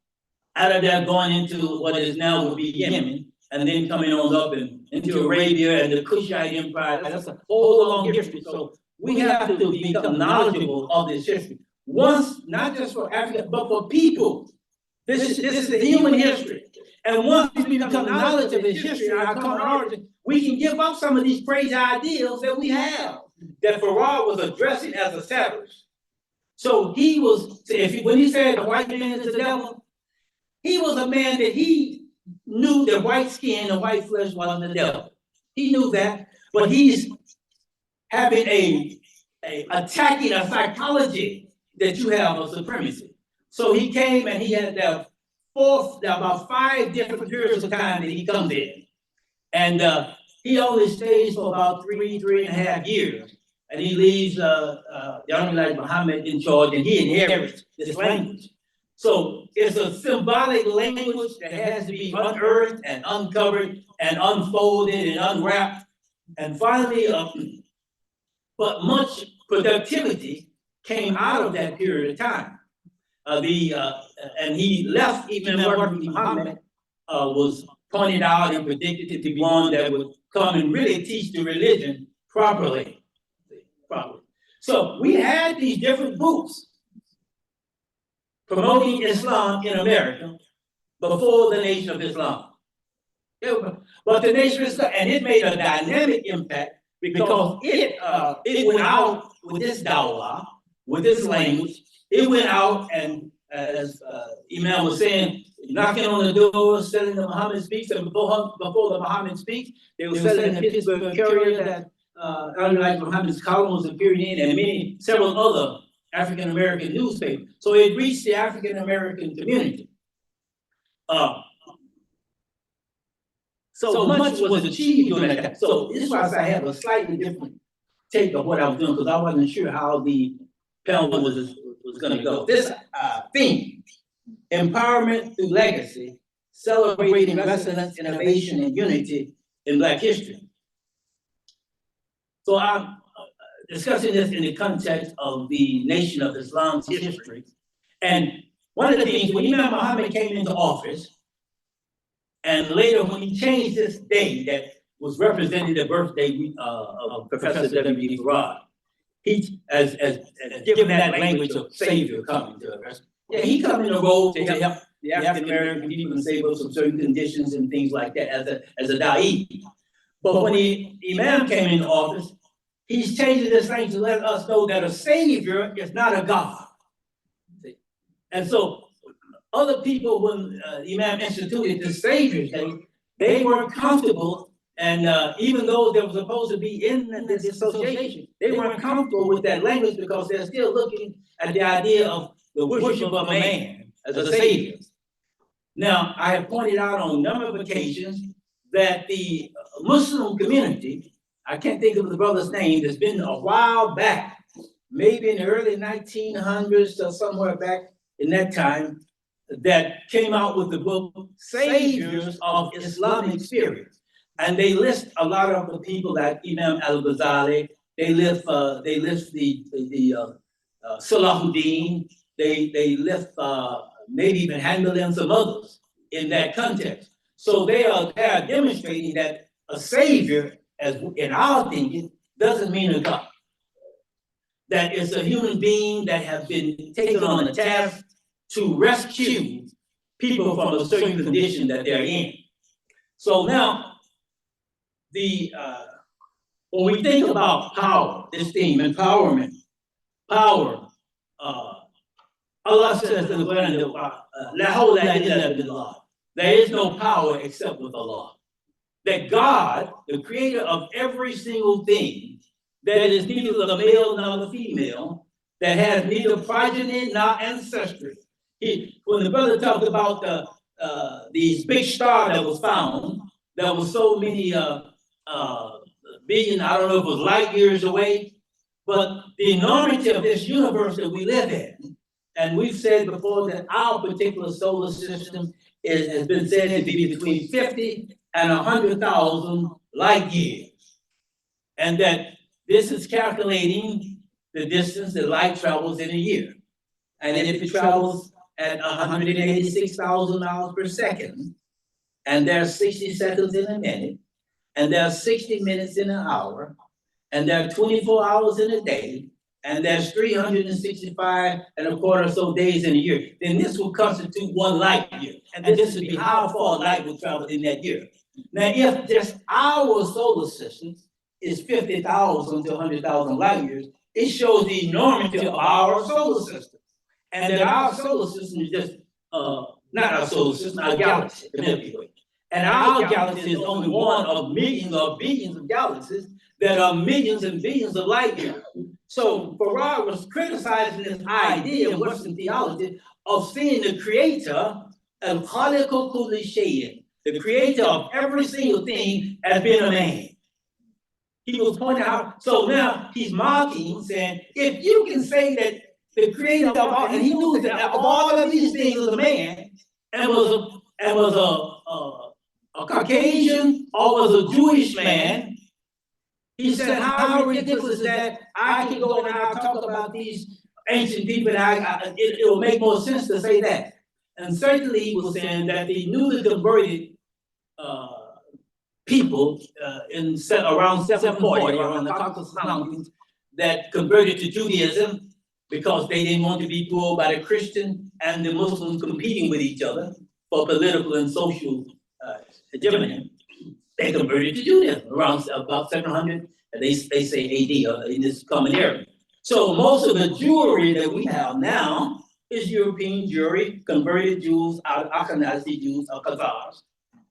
of there going into what is now would be Yemen, and then coming on up into Arabia and the Kushite Empire. That's a whole long history. So we have to become knowledgeable of this history. Once, not just for Africa, but for people. This is the human history. And once we become knowledge of this history and our common origin, we can give up some of these crazy ideals that we have, that Farrar was addressing as a satirist. So he was, when he said the white man is the devil, he was a man that he knew that white skin and white flesh wasn't the devil. He knew that, but he's having attacking a psychology that you have of supremacy. So he came and he had about 5 different periods of time that he comes in. And he only stays for about 3.5 years. And he leaves, the Honorable Elijah Muhammad in charge, and he inherits this language. So it's a symbolic language that has to be unearthed and uncovered and unfolded and unwrapped. And finally, but much productivity came out of that period of time. And he left, even Muhammad was pointed out and predicted to be one that would come and really teach the religion properly. So we had these different groups promoting Islam in America before the Nation of Islam. But the Nation of Islam, and it made a dynamic impact because it went out with this dawah, with this language. It went out and, as Imam was saying, knocking on the door, selling the Muhammad speaks, and before the Muhammad speaks, they were selling the Pittsburgh Courier that Elijah Muhammad's column was appearing in, and several other African American newspapers. So it reached the African American community. So much was achieved during that time. So this is why I say I have a slightly different take of what I was doing, because I wasn't sure how the panel was going to go. This theme, empowerment through legacy, celebrating resonance, innovation, and unity in Black history. So I'm discussing this in the context of the Nation of Islam's history. And one of the things, when Imam Muhammad came into office, and later when he changed this day that was representing the birthday of Professor W.D. Farad, he, as given that language of Savior coming to us, yeah, he come in the role to help the African American people and save us from certain conditions and things like that as a da'i. But when Imam came into office, he's changing this language to let us know that a Savior is not a God. And so other people, when Imam instituted the Savior's Day, they weren't comfortable, and even though they were supposed to be in this association, they weren't comfortable with that language because they're still looking at the idea of the worship of a man as a savior. Now, I have pointed out on a number of occasions that the Muslim community, I can't think of the brother's name, there's been a while back, maybe in the early 1900s or somewhere back in that time, that came out with the book Saviors of Islamic Spirit. And they list a lot of the people like Imam al-Ghazali, they list the Salahuddin, they list maybe even Handel and some others in that context. So they are demonstrating that a savior, as in our thinking, doesn't mean a God. That it's a human being that has been taken on a task to rescue people from a certain condition that they're in. So now, when we think about power, this theme, empowerment, power, Allah says in the Quran, La hawla illa billah. There is no power except with Allah. That God, the creator of every single thing, that is neither the male nor the female, that has neither progeny nor ancestry. When the brother talked about the big star that was found, that was so many billion, I don't know if it was light years away, but the enormity of this universe that we live in, and we've said before that our particular solar system has been said to be between 50 and 100,000 light years. And that this is calculating the distance that light travels in a year. And if it travels at 186,000 miles per second, and there are 60 seconds in a minute, and there are 60 minutes in an hour, and there are 24 hours in a day, and there's 365 and a quarter or so days in a year, then this will constitute one light year. And this would be how far light will travel in that year. Now, if just our solar system is 50,000 to 100,000 light years, it shows the enormity of our solar system. And that our solar system is just, not our solar system, our galaxy, the Milky Way. And our galaxy is only one of millions or billions of galaxies that are millions and billions of light years. So Farad was criticizing this idea in Western theology of seeing the creator, al-khaliqu kulli shay'in, the creator of every single thing, as being a man. he was pointing out, so now he's mocking, saying, if you can say that the creator of all, and he knew that of all of these things was a man, and was a Caucasian, or was a Jewish man. He said, how ridiculous is that? I can go and I'll talk about these ancient people, and it will make more sense to say that. And certainly he was saying that the newly converted people around 740, around the Caucasus Mountains, that converted to Judaism because they didn't want to be pulled by the Christian and the Muslims competing with each other for political and social hegemony. They converted to Judaism around about 700, they say AD, in this common era. So most of the Jewry that we have now is European Jewry, converted Jews, Ashkenazi Jews, or Khazars.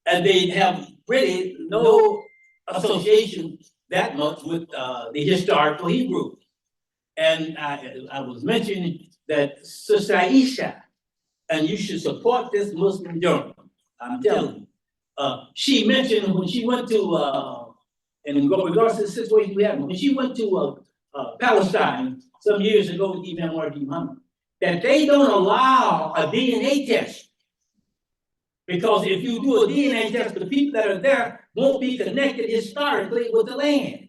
And they have really no association that much with the historical Hebrew. And I was mentioning that Sister Aisha, and you should support this Muslim journal, I'm telling you. She mentioned when she went to, in regards to the situation we had, when she went to Palestine some years ago with Imam Mardi Muhammad, that they don't allow a DNA test. Because if you do a DNA test, the people that are there won't be connected historically with the land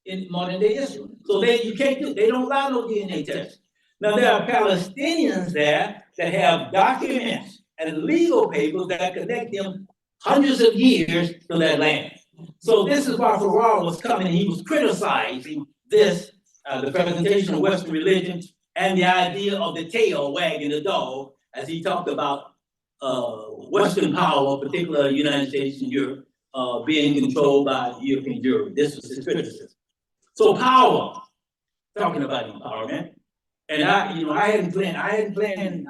in modern day Israel. So you can't they don't allow no DNA test. Now there are Palestinians there that have documents and legal papers that connect them hundreds of years to that land. So this is why Farrar was coming, he was criticizing this, the presentation of Western religion and the idea of the tail wagging the dog, as he talked about Western power, particularly the United States and Europe, being controlled by European Jewry. This was his criticism. So power, talking about empowerment, and I hadn't planned, I'm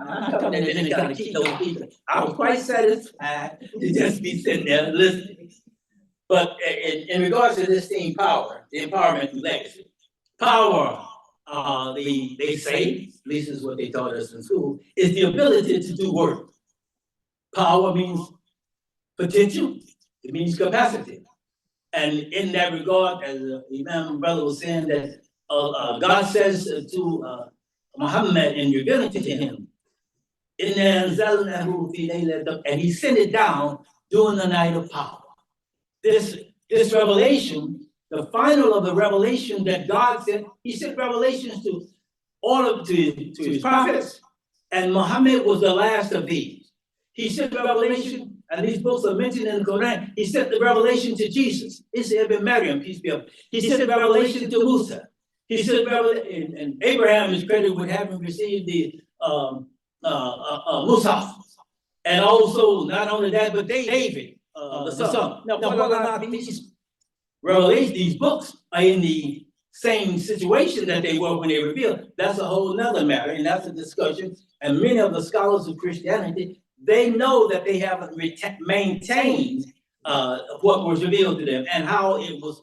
not coming in any kind of keynote speaker. I was quite satisfied to just be sitting there listening. But in regards to this theme, power, the empowerment through legacy, power, they say, at least is what they taught us in school, is the ability to do work. Power means potential, it means capacity. And in that regard, as Imam brother was saying, that God says to Muhammad, and you're giving to him, and he sent it down during the night of power. This revelation, the final of the revelation that God sent, he sent revelations to to his prophets, and Muhammad was the last of these. He sent revelation, and these books are mentioned in the Quran. He sent the revelation to Jesus. Isa ibn Maryam, peace be upon him. He sent revelation to Musa. He sent revelation, and Abraham is credited with having received the Musaf. And also, not only that, but David, the son. Now, whether or not these revelations, these books are in the same situation that they were when they revealed, that's a whole nother matter, and that's a discussion. And many of the scholars of Christianity, they know that they haven't maintained what was revealed to them and how it was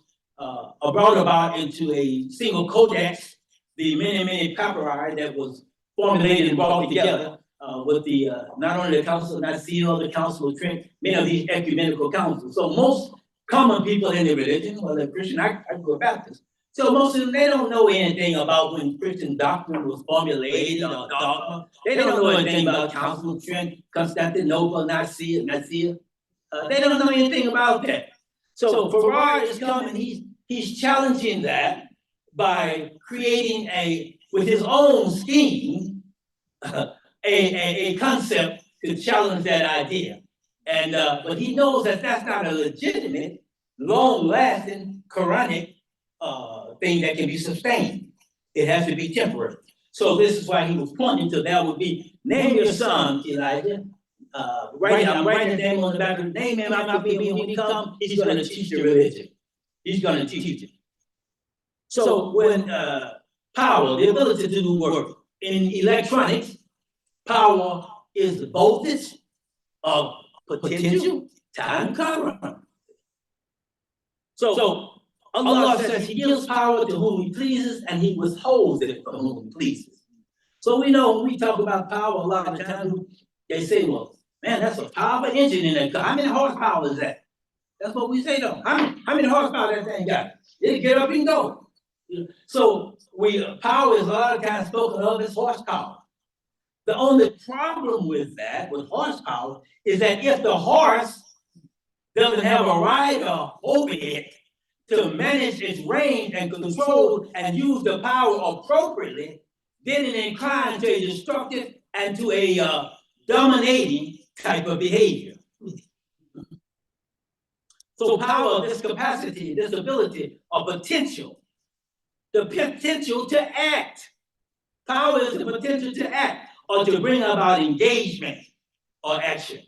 brought about into a single codex, the many papyri that was formulated and brought together with the not only the Council of Nicaea or the Council of Trent, many of these ecumenical councils. So most common people in the religion, whether they're Christian, I grew up Baptist. So most of them, they don't know anything about when Christian doctrine was formulated or dogma. They don't know anything about Council of Trent, Constantinople, Nicaea. They don't know anything about that. So Farrar is coming, he's challenging that by creating with his own scheme, a concept to challenge that idea. And but he knows that that's not a legitimate, long-lasting Quranic thing that can be sustained. It has to be temporary. So this is why he was pointing to that would be, name your son, Elijah. I'm writing his name on the back of the name him after me, and when he comes, he's going to teach the religion. He's going to teach it. So when power, the ability to do work in electronics, power is the voltage of potential time current. So Allah says he gives power to whom he pleases and he withholds it from whom he pleases. So we know when we talk about power, a lot of times they say, well, man, that's a powerful engine in that car. How many horsepower is that? That's what we say though. How many horsepower that thing got? It get up and go. So power is a lot of times spoken of as horsepower. The only problem with that, with horsepower, is that if the horse doesn't have a rider over it to manage its range and control and use the power appropriately, then it inclines to a destructive and to a dominating type of behavior. So power, this capacity, this ability, or potential, the potential to act. Power is the potential to act or to bring about engagement or action.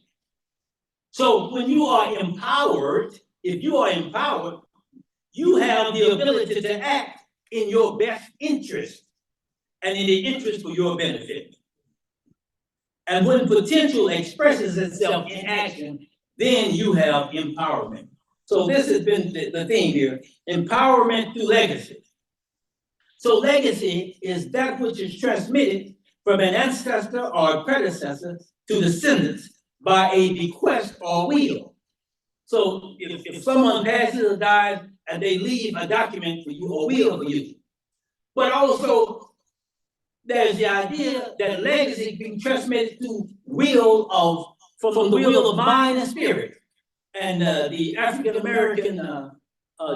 So when you are empowered, if you are empowered, you have the ability to act in your best interest and in the interest for your benefit. And when potential expresses itself in action, then you have empowerment. So this has been the theme here, empowerment through legacy. So legacy is that which is transmitted from an ancestor or a predecessor to descendants by a bequest or will. So if someone passes or dies and they leave a document for you or will for you. But also there's the idea that legacy can be transmitted through from the will of mind and spirit. And the African-American,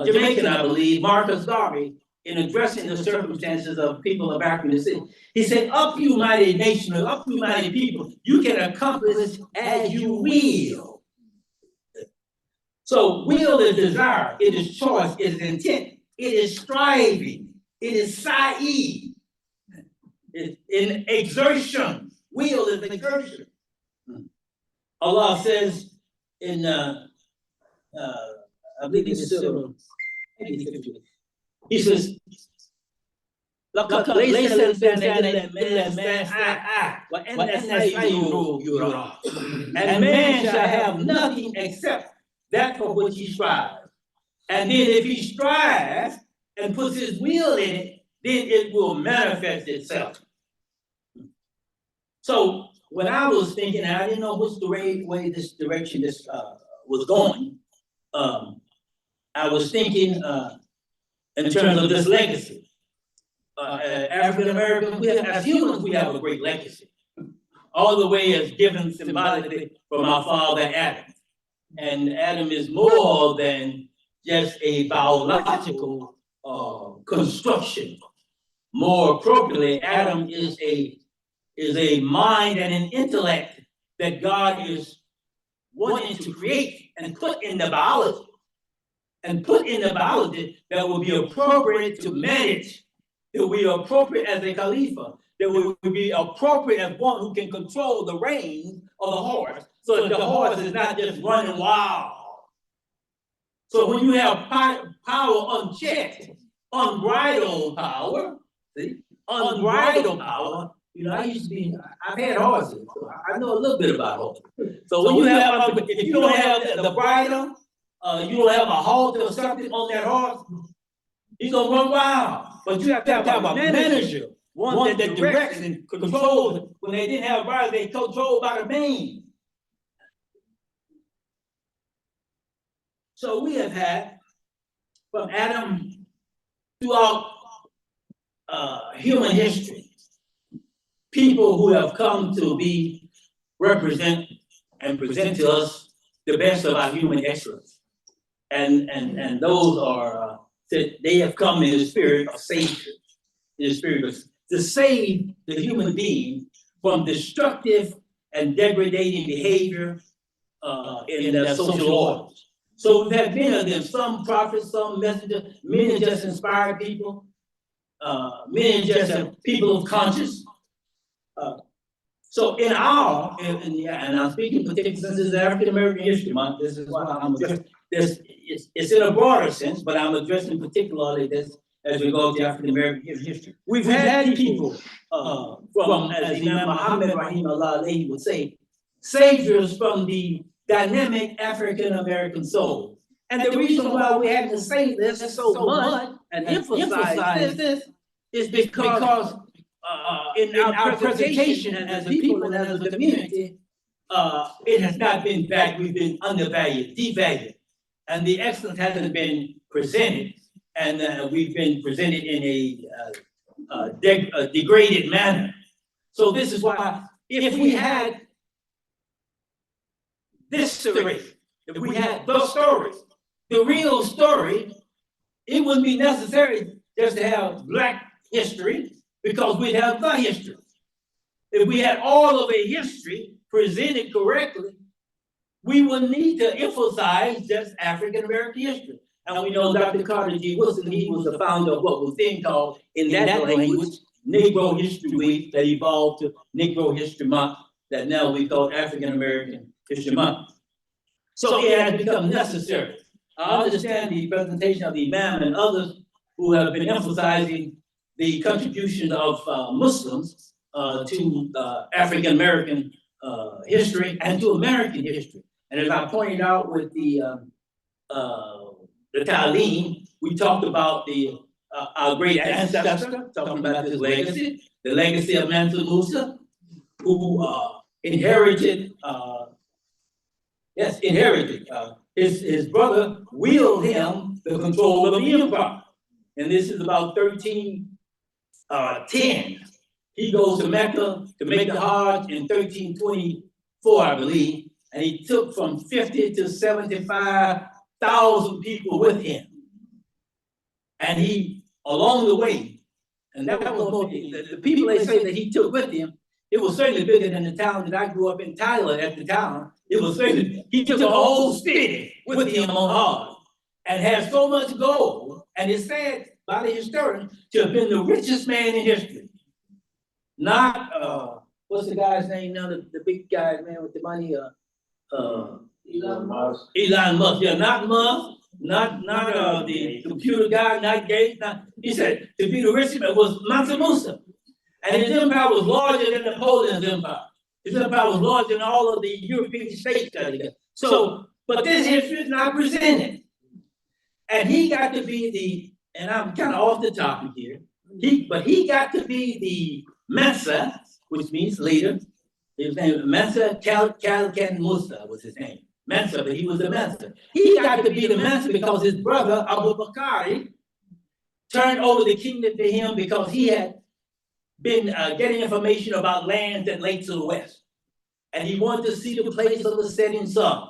Jamaican, I believe, Marcus Garvey, in addressing the circumstances of people of African descent, he said, up you mighty nation, or up you mighty people, you can accomplish as you will. So will is desire, it is choice, it is intent, it is striving, it is sa'i, it's in exertion. Will is exertion. Allah says in I believe it's he says, ليس الإنسان إلا ما سعى وأن سعيه يرى. And man shall have nothing except that for which he strives. And then if he strives and puts his will in it, then it will manifest itself. So when I was thinking, I didn't know which way this direction this was going. I was thinking in terms of this legacy. African Americans, as humans, we have a great legacy. All the way as given symbolically from our father Adam. And Adam is more than just a biological construction. More appropriately, Adam is a mind and an intellect that God is wanting to create and put in the biology. And put in the biology that will be appropriate to manage, that will be appropriate as a Khalifa, that will be appropriate as one who can control the reins of the horse, so that the horse is not just running wild. So when you have power unchecked, unbridled power, see, unbridled power, you know, I've had horses, so I know a little bit about horses. So when you have, if you don't have the bridle, you don't have a halter or something on that horse, he's gonna run wild. But you have to have a manager, one that directs and controls. When they didn't have a bridle, they controlled by the mane. So we have had from Adam throughout human history, people who have come to represent and present to us the best of our human excellence. And those are, they have come in the spirit of Savior, in the spirit of, to save the human being from destructive and degrading behavior in their social orders. So we've had many of them, some prophets, some messengers, many just inspired people, many just people of conscience. So and I'm speaking particularly since this is African American History Month, this is why I'm addressing this. It's in a broader sense, but I'm addressing particularly this as regards to African American history. We've had people from, as Imam Muhammad Rahimahullah alayhi would say, saviors from the dynamic African American soul. And the reason why we have to say this so much and emphasize this is because in our presentation as a people and as a community, it has not been we've been undervalued, devalued, and the excellence hasn't been presented and we've been presented in a degraded manner. So this is why, if we had this story, if we had those stories, the real story, it wouldn't be necessary just to have Black history, because we'd have the history. If we had all of a history presented correctly, we wouldn't need to emphasize just African American history. And we know Dr. Carter G. Woodson, he was the founder of what was then called, in that language, Negro History Week, that evolved to Negro History Month, that now we call African American History Month. So it has become necessary. I understand the presentation of the Imam and others who have been emphasizing the contribution of Muslims to African American history and to American history. And as I pointed out with the Ta'aleem, we talked about our great ancestor, talking about his legacy, the legacy of Mansa Musa, who inherited his brother willed him the control of the empire. And this is about 1310. He goes to Mecca to make the Hajj in 1324, I believe, and he took from 50 to 75,000 people with him. And he, along the way, and that was more, the people they say that he took with him, it was certainly bigger than the town that I grew up in, Tyler, at the time. It was certainly, he took a whole city with him on Hajj and had so much gold, and it's said by the historian to have been the richest man in history. Not, what's the guy's name now, the big guy, man, with the money, Elon Musk. Elon Musk, yeah, not Musk, not the computer guy, not Gates, he said, to be the richest man was Mansa Musa. And his empire was larger than Napoleon's empire. His empire was larger than all of the European states that he got. So, but this history is not presented. And he got to be and I'm kind of off the topic here, but he got to be the Mensa, which means leader. His name was Mensa Kalkan Musa was his name. Mensa, but he was the Mensa. He got to be the Mensa because his brother, Abu Bakr, turned over the kingdom to him because he had been getting information about lands that lay to the west. And he wanted to see the place of the setting sun.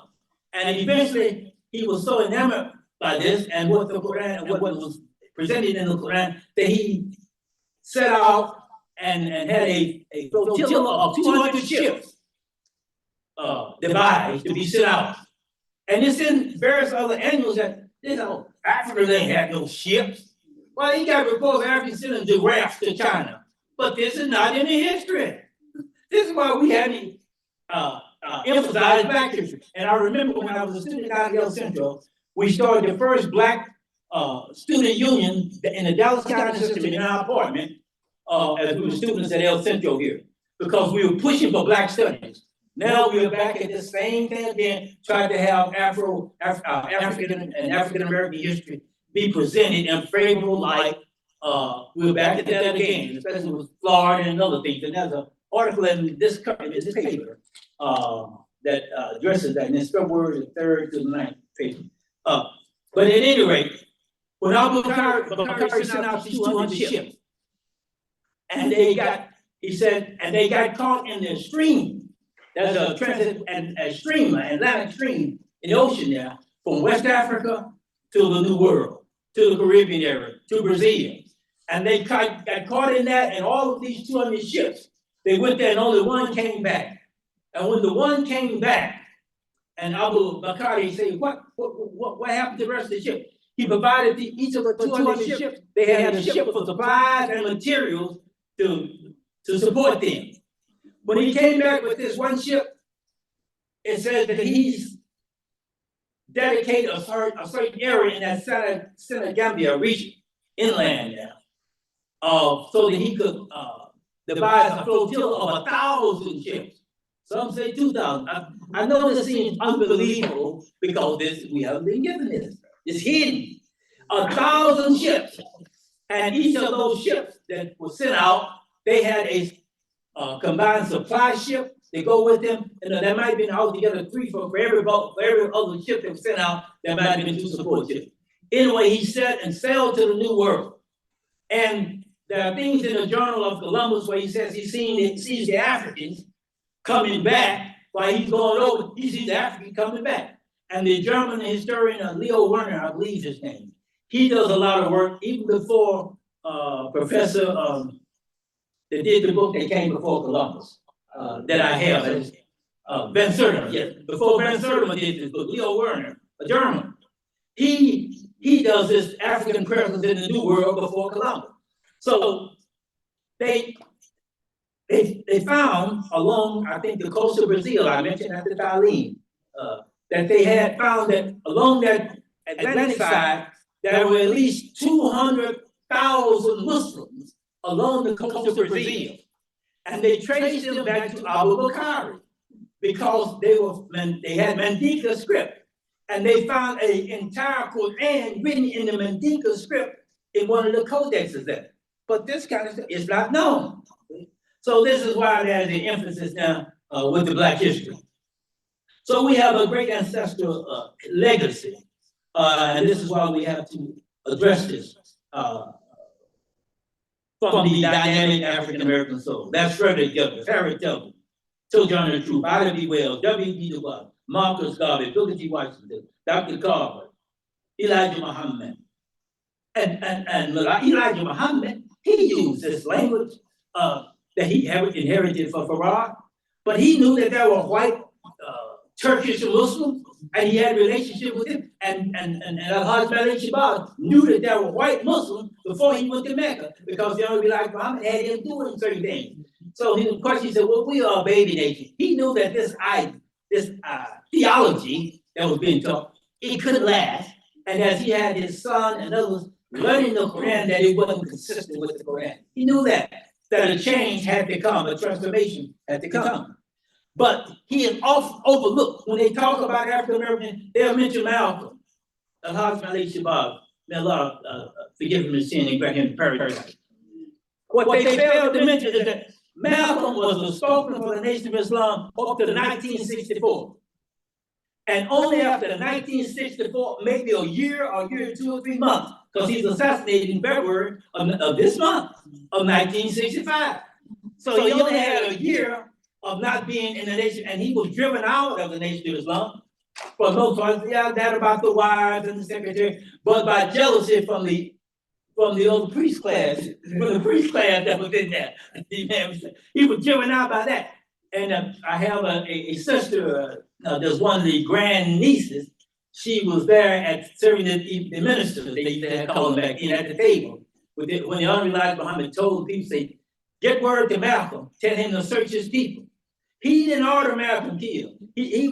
And eventually, he was so enamored by this and what the Quran and what was presented in the Quran that he set out and had a flotilla of 200 ships devised to be sent out. And it's in various other annuals that, Africa ain't had no ships. Well, he got reports of Africa sending giraffes to China. But this is not in the history. This is why we haven't emphasized Black history. And I remember when I was a student out at El Centro, we started the first Black student union in the Dallas County system in our apartment as we were students at El Centro here, because we were pushing for Black studies. Now we are back at the same thing again, trying to have African and African American history be presented in favorable light. We're back at that again, especially with Florida and other things. And there's an article in this paper that addresses that, and it's February the 3rd to the 9th paper. But at any rate, when Abu Bakr sent out these 200 ships, and they got caught in the stream. There's a stream, an Atlantic stream in the ocean there, from West Africa to the New World, to the Caribbean area, to Brazil. And they got caught in that, and all of these 200 ships, they went there and only one came back. And when the one came back, and Abu Bakr said, what happened to the rest of the ship? He provided each of the 200 ships, they had a ship for supplies and materials to support them. When he came back with this one ship, it says that he's dedicated a certain area in that Senegambia region, inland now, so that he could devise a flotilla of 1,000 ships. Some say 2,000. I know this seems unbelievable because we haven't been given this. It's hidden. 1,000 ships. And each of those ships that were sent out, they had a combined supply ship. They go with them, and there might have been altogether 3 for every boat, for every other ship that was sent out. There might have been 2 support ships. anyway, he said and sailed to the New World. And there are things in the Journal of Columbus where he says sees the Africans coming back while he's going over, he sees the Africans coming back. And the German historian, Leo Werner, I believe his name, he does a lot of work even before Professor that did the book that came before Columbus, that I have. Van Sertima, yes. Before Van Sertima did this book, Leo Werner, a German, he does this African presence in the New World before Columbus. So they found along, I think, the coast of Brazil, I mentioned at the Talim, that they had found that along that Atlantic side, there were at least 200,000 Muslims along the coast of Brazil. And they traced them back to Abu Bakr because they had Mandinka script. And they found an entire Quran written in the Mandinka script in one of the codexes there. But this kind of stuff is not known. So this is why there's the emphasis now with the Black history. So we have a great ancestral legacy. And this is why we have to address this from the dynamic African-American soul. That's Frederick Douglass, Harriet Tubman, Sojourner Truth, Ida B. Wells, W.B. Du Bois, Marcus Garvey, Booker T. Washington, Dr. Carver, Elijah Muhammad. And Elijah Muhammad, he used this language that he inherited from Farrar, but he knew that there were white Turkish Muslims, and he had a relationship with him. And Al-Hajj Malik Shabazz knew that there were white Muslims before he went to Mecca, because the only like Muhammad had him doing certain things. So of course he said, well, we are a baby nation. He knew that this theology that was being taught, it couldn't last. And as he had his son and others learning the Quran, that it wasn't consistent with the Quran. He knew that a change had to come, a transformation had to come. But he is often overlooked. When they talk about African American, they'll mention Malcolm, Al-Hajj Malik Shabazz. May Allah forgive him his sin and grant him paradise. What they failed to mention is that Malcolm was the spokesman for the Nation of Islam up to 1964. And only after 1964, maybe a year or 2 or 3 months, because he's assassinated in February of this month of 1965. So he only had a year of not being in the nation, and he was driven out of the Nation of Islam for no choice. Yeah, that about the wives and the secretary, but by jealousy from the old priest class, from the priest class that was in there. He was driven out by that. And I have a sister, there's one of the grand nieces. She was there at serving the ministers. They used to call them back in at the table. When the Honorable Elijah Muhammad told people, say, get word to Malcolm, tell him to search his people. He didn't order Malcolm killed. He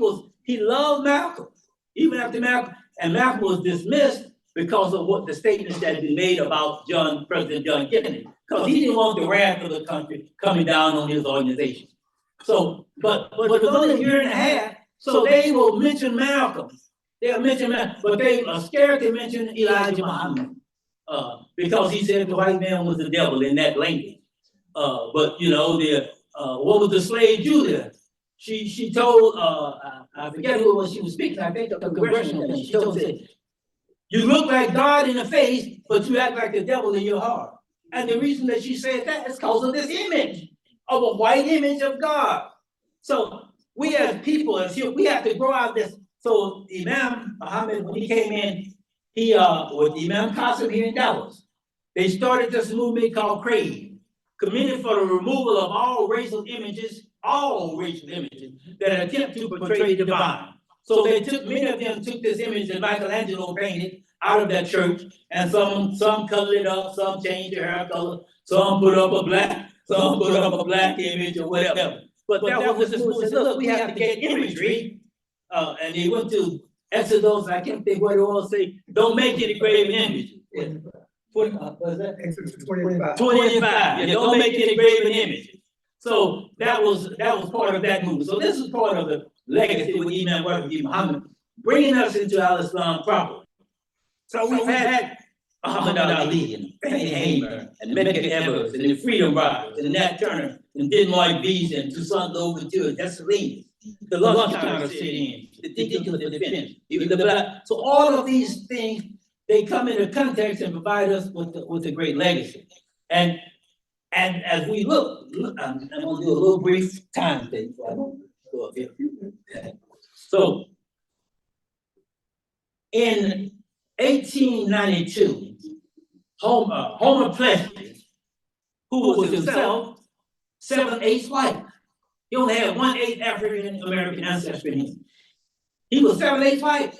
loved Malcolm, even after Malcolm, and Malcolm was dismissed because of what the statements that had been made about President John Kennedy, because he didn't want the wrath of the country coming down on his organization. So, but it was only a year and a half, so they will mention Malcolm. They'll mention Malcolm, but they are scared to mention Elijah Muhammad, because he said the white man was the devil in that language. But you know, what was the slave Judah? She told, I forget who it was she was speaking, I think of the congressional thing. She told said, you look like God in the face, but you act like the devil in your heart. And the reason that she said that is because of this image of a white image of God. So we as people, we have to grow out this. So Imam Muhammad, when he came in, he with Imam Qasim here in Dallas, they started this movement called CRAVE, Committee for the Removal of all racial images that attempt to portray the divine. So they took, many of them took this image that Michelangelo painted out of that church, and some colored it up, some changed their hair color, some put up a black image or whatever. But that was this movement said, look, we have to get imagery. And they went to Exodus, I can't think what it was, say, don't make any graven images. What was that? Exodus 25. 25. Yeah, don't make any graven images. So that was part of that movement. So this is part of the legacy with Imam Muhammad, bringing us into Al-Islam properly. So we've had Muhammad Ali and Fannie Hamer and Medgar Evers and the Freedom Riders and Nat Turner and Denmark Bees and Toussaint Louverture, Dessalines, the lunch counter sit-ins, the Deacons of Defense, even the Black. So all of these things they come into context and provide us with a great legacy. And as we look, I'm gonna do a little brief time thing. So I don't go up here. So in 1892, Homer Plessy, who was himself 7/8 white, he only had 1/8 African American ancestry in him. He was 7/8 white.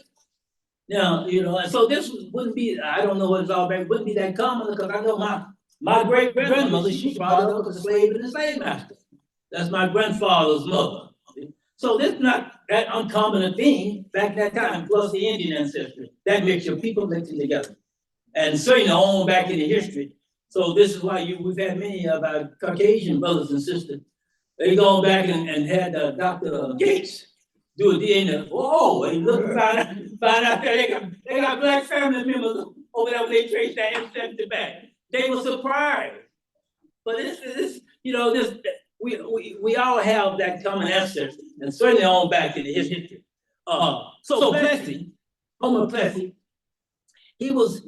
Now, and so this wouldn't be, I don't know what it's all about, wouldn't be that common, because I know my great grandmother, she brought up as a slave and a slave master. That's my grandfather's mother. So this is not that uncommon a thing back that time, plus the Indian ancestry, that mixture of people mixing together. And certainly on back in the history. So this is why we've had many of our Caucasian brothers and sisters. They go back and had Dr. Gates do a DNA. Oh, and look, find out that they got black family members over there when they trace that ancestry back. They were surprised. But this, we all have that common ancestry, and certainly on back in the history. So Plessy, Homer Plessy, he was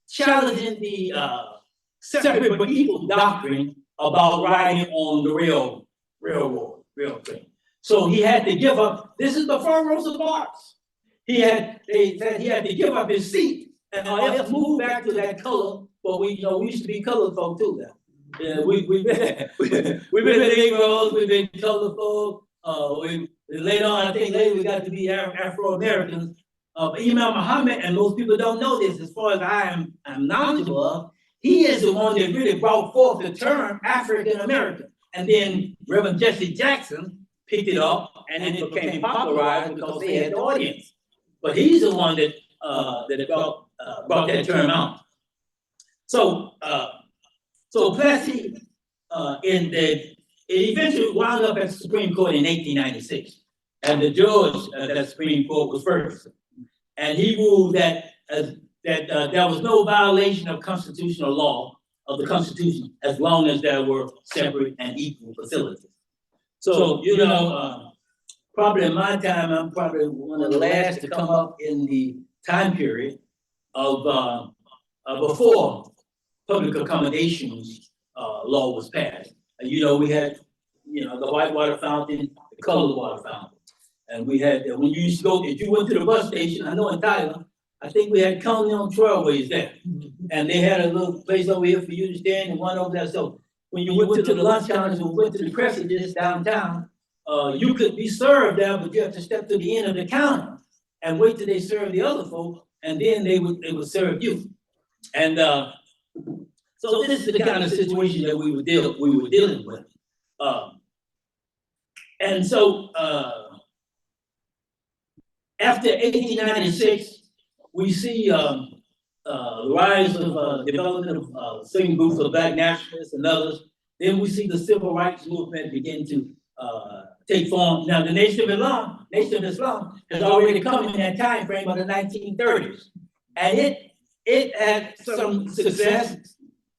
challenging the separate but equal doctrine about riding on the railroad train. So he had to give up. This is before Rosa Parks. They said he had to give up his seat and else move back to that color. But we used to be colored folk too now. Yeah, we've been Negroes, we've been colored folk. Later on, I think later we got to be Afro-Americans. Imam Muhammad, and most people don't know this, as far as I am knowledgeable of, he is the one that really brought forth the term African American. And then Reverend Jesse Jackson picked it up, and it became popularized because they had the audience. But he's the one that brought that term out. So Plessy, it eventually wound up at the Supreme Court in 1896, and the judge at that Supreme Court was Ferguson, and he ruled that there was no violation of constitutional law of the Constitution as long as there were separate and equal facilities. So probably in my time, I'm probably one of the last to come up in the time period of before public accommodations law was passed. And, we had, the white water fountain, the colored water fountain. And we had, when you used to go, if you went to the bus station, I know in Thailand, I think we had Continental Trailways there. And they had a little place over here for you to stand and one over there. So when you went to the lunch counters and went to the Crescent downtown, you could be served there, but you have to step to the end of the counter and wait till they serve the other folk, and then they would serve you. And so this is the kind of situation that we were dealing with. And so after 1896, we see the rise of development of certain groups of Black nationalists and others. Then we see the civil rights movement begin to take form. Now, the Nation of Islam has already come in that time frame of the 1930s, and it had some success.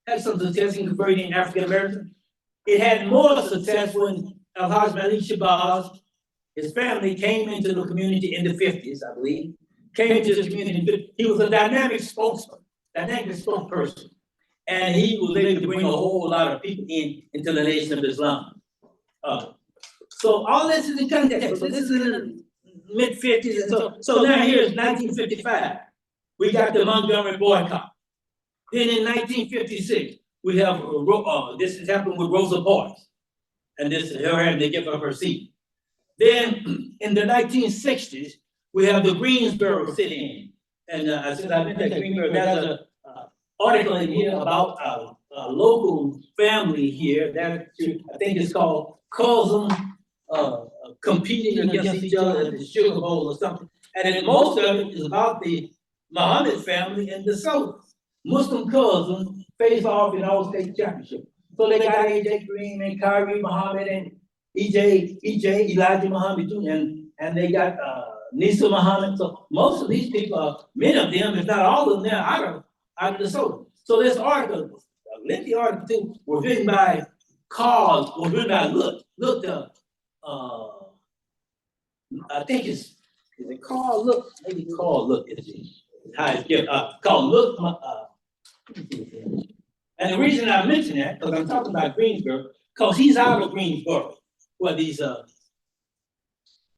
In converting African Americans. It had more success when Al-Haj Malik Shabazz, his family came into the community in the 50s, I believe. Came into the community. He was a dynamic spokesperson, and he was able to bring a whole lot of people into the Nation of Islam. So all this is in context. So this is in the mid-50s, and so now here's 1955. We got the Montgomery boycott. Then in 1956, we have, this has happened with Rosa Parks, and this is her having to give up her seat. Then in the 1960s, we have the Greensboro sit-in. And since I mentioned Greensboro, there's an article in here about a local family here that I think is called Cousins Competing Against Each Other at the Sugar Bowl or something. And then most of it is about the Muhammad family in the South. Muslim cousins face off in all state championship. So they got AJ Green and Kyrie Muhammad and Elijah Muhammad too, and they got Nisa Muhammad. So most of these people, many of them, if not all of them, they're out of the South. So this article, a lengthy article too, was written by I think is it Carl Look? Maybe Carl Look is Called and the reason I mention that, because I'm talking about Greensboro, because he's out of Greensboro, where these,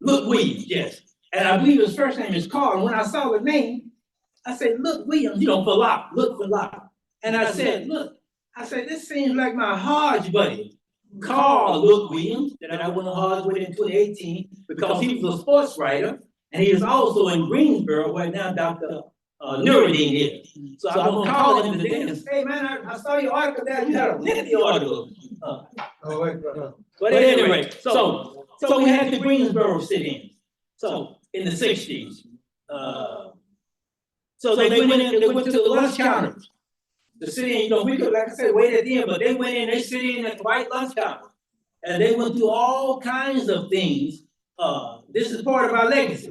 Look Williams, yes. And I believe his first name is Carl. And when I saw the name, I said, Look Williams, for lot, look for lot. And I said, this seems like my Hodge buddy, Carl Look Williams, that I went on Hodge with in 2018, because he was a sports writer, and he is also in Greensboro, where now Dr. Nuruddin is. So I'm gonna call him today and say, hey man, I saw your article there, you had a lengthy article. But anyway, so we had the Greensboro sit-ins. So in the 60s. So they went to the lunch counters. The sit-in, we could, like I said, wait at the end, but they went in, they sit in at the white lunch counter. And they went through all kinds of things. This is part of our legacy.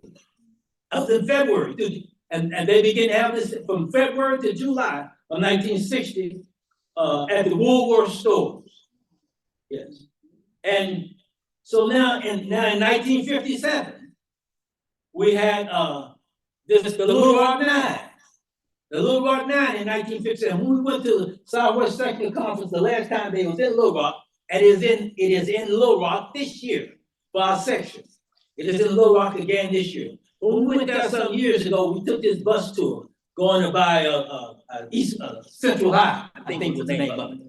Up in February, and they began to have this from February to July of 1960 at the Woolworth stores. Yes. And so now in 1957, we had the Little Rock Nine. The Little Rock Nine in 1957. When we went to the Southwest Sectional Conference the last time, they was in Little Rock, and it is in Little Rock this year for our section. It is in Little Rock again this year. When we went there some years ago, we took this bus tour going by East Central High, I think was the name of it.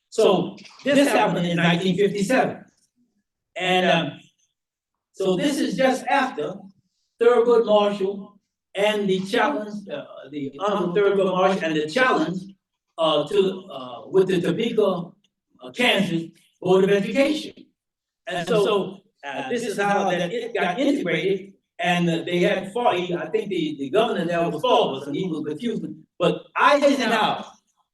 So this happened in 1957. And so this is just after Thurgood Marshall and the challenge, the Honorable Thurgood Marshall and the challenge with the Topeka, Kansas Board of Education. And so this is how that it got integrated. And they had I think the governor there was Forbes, and he was confused. But Eisenhower,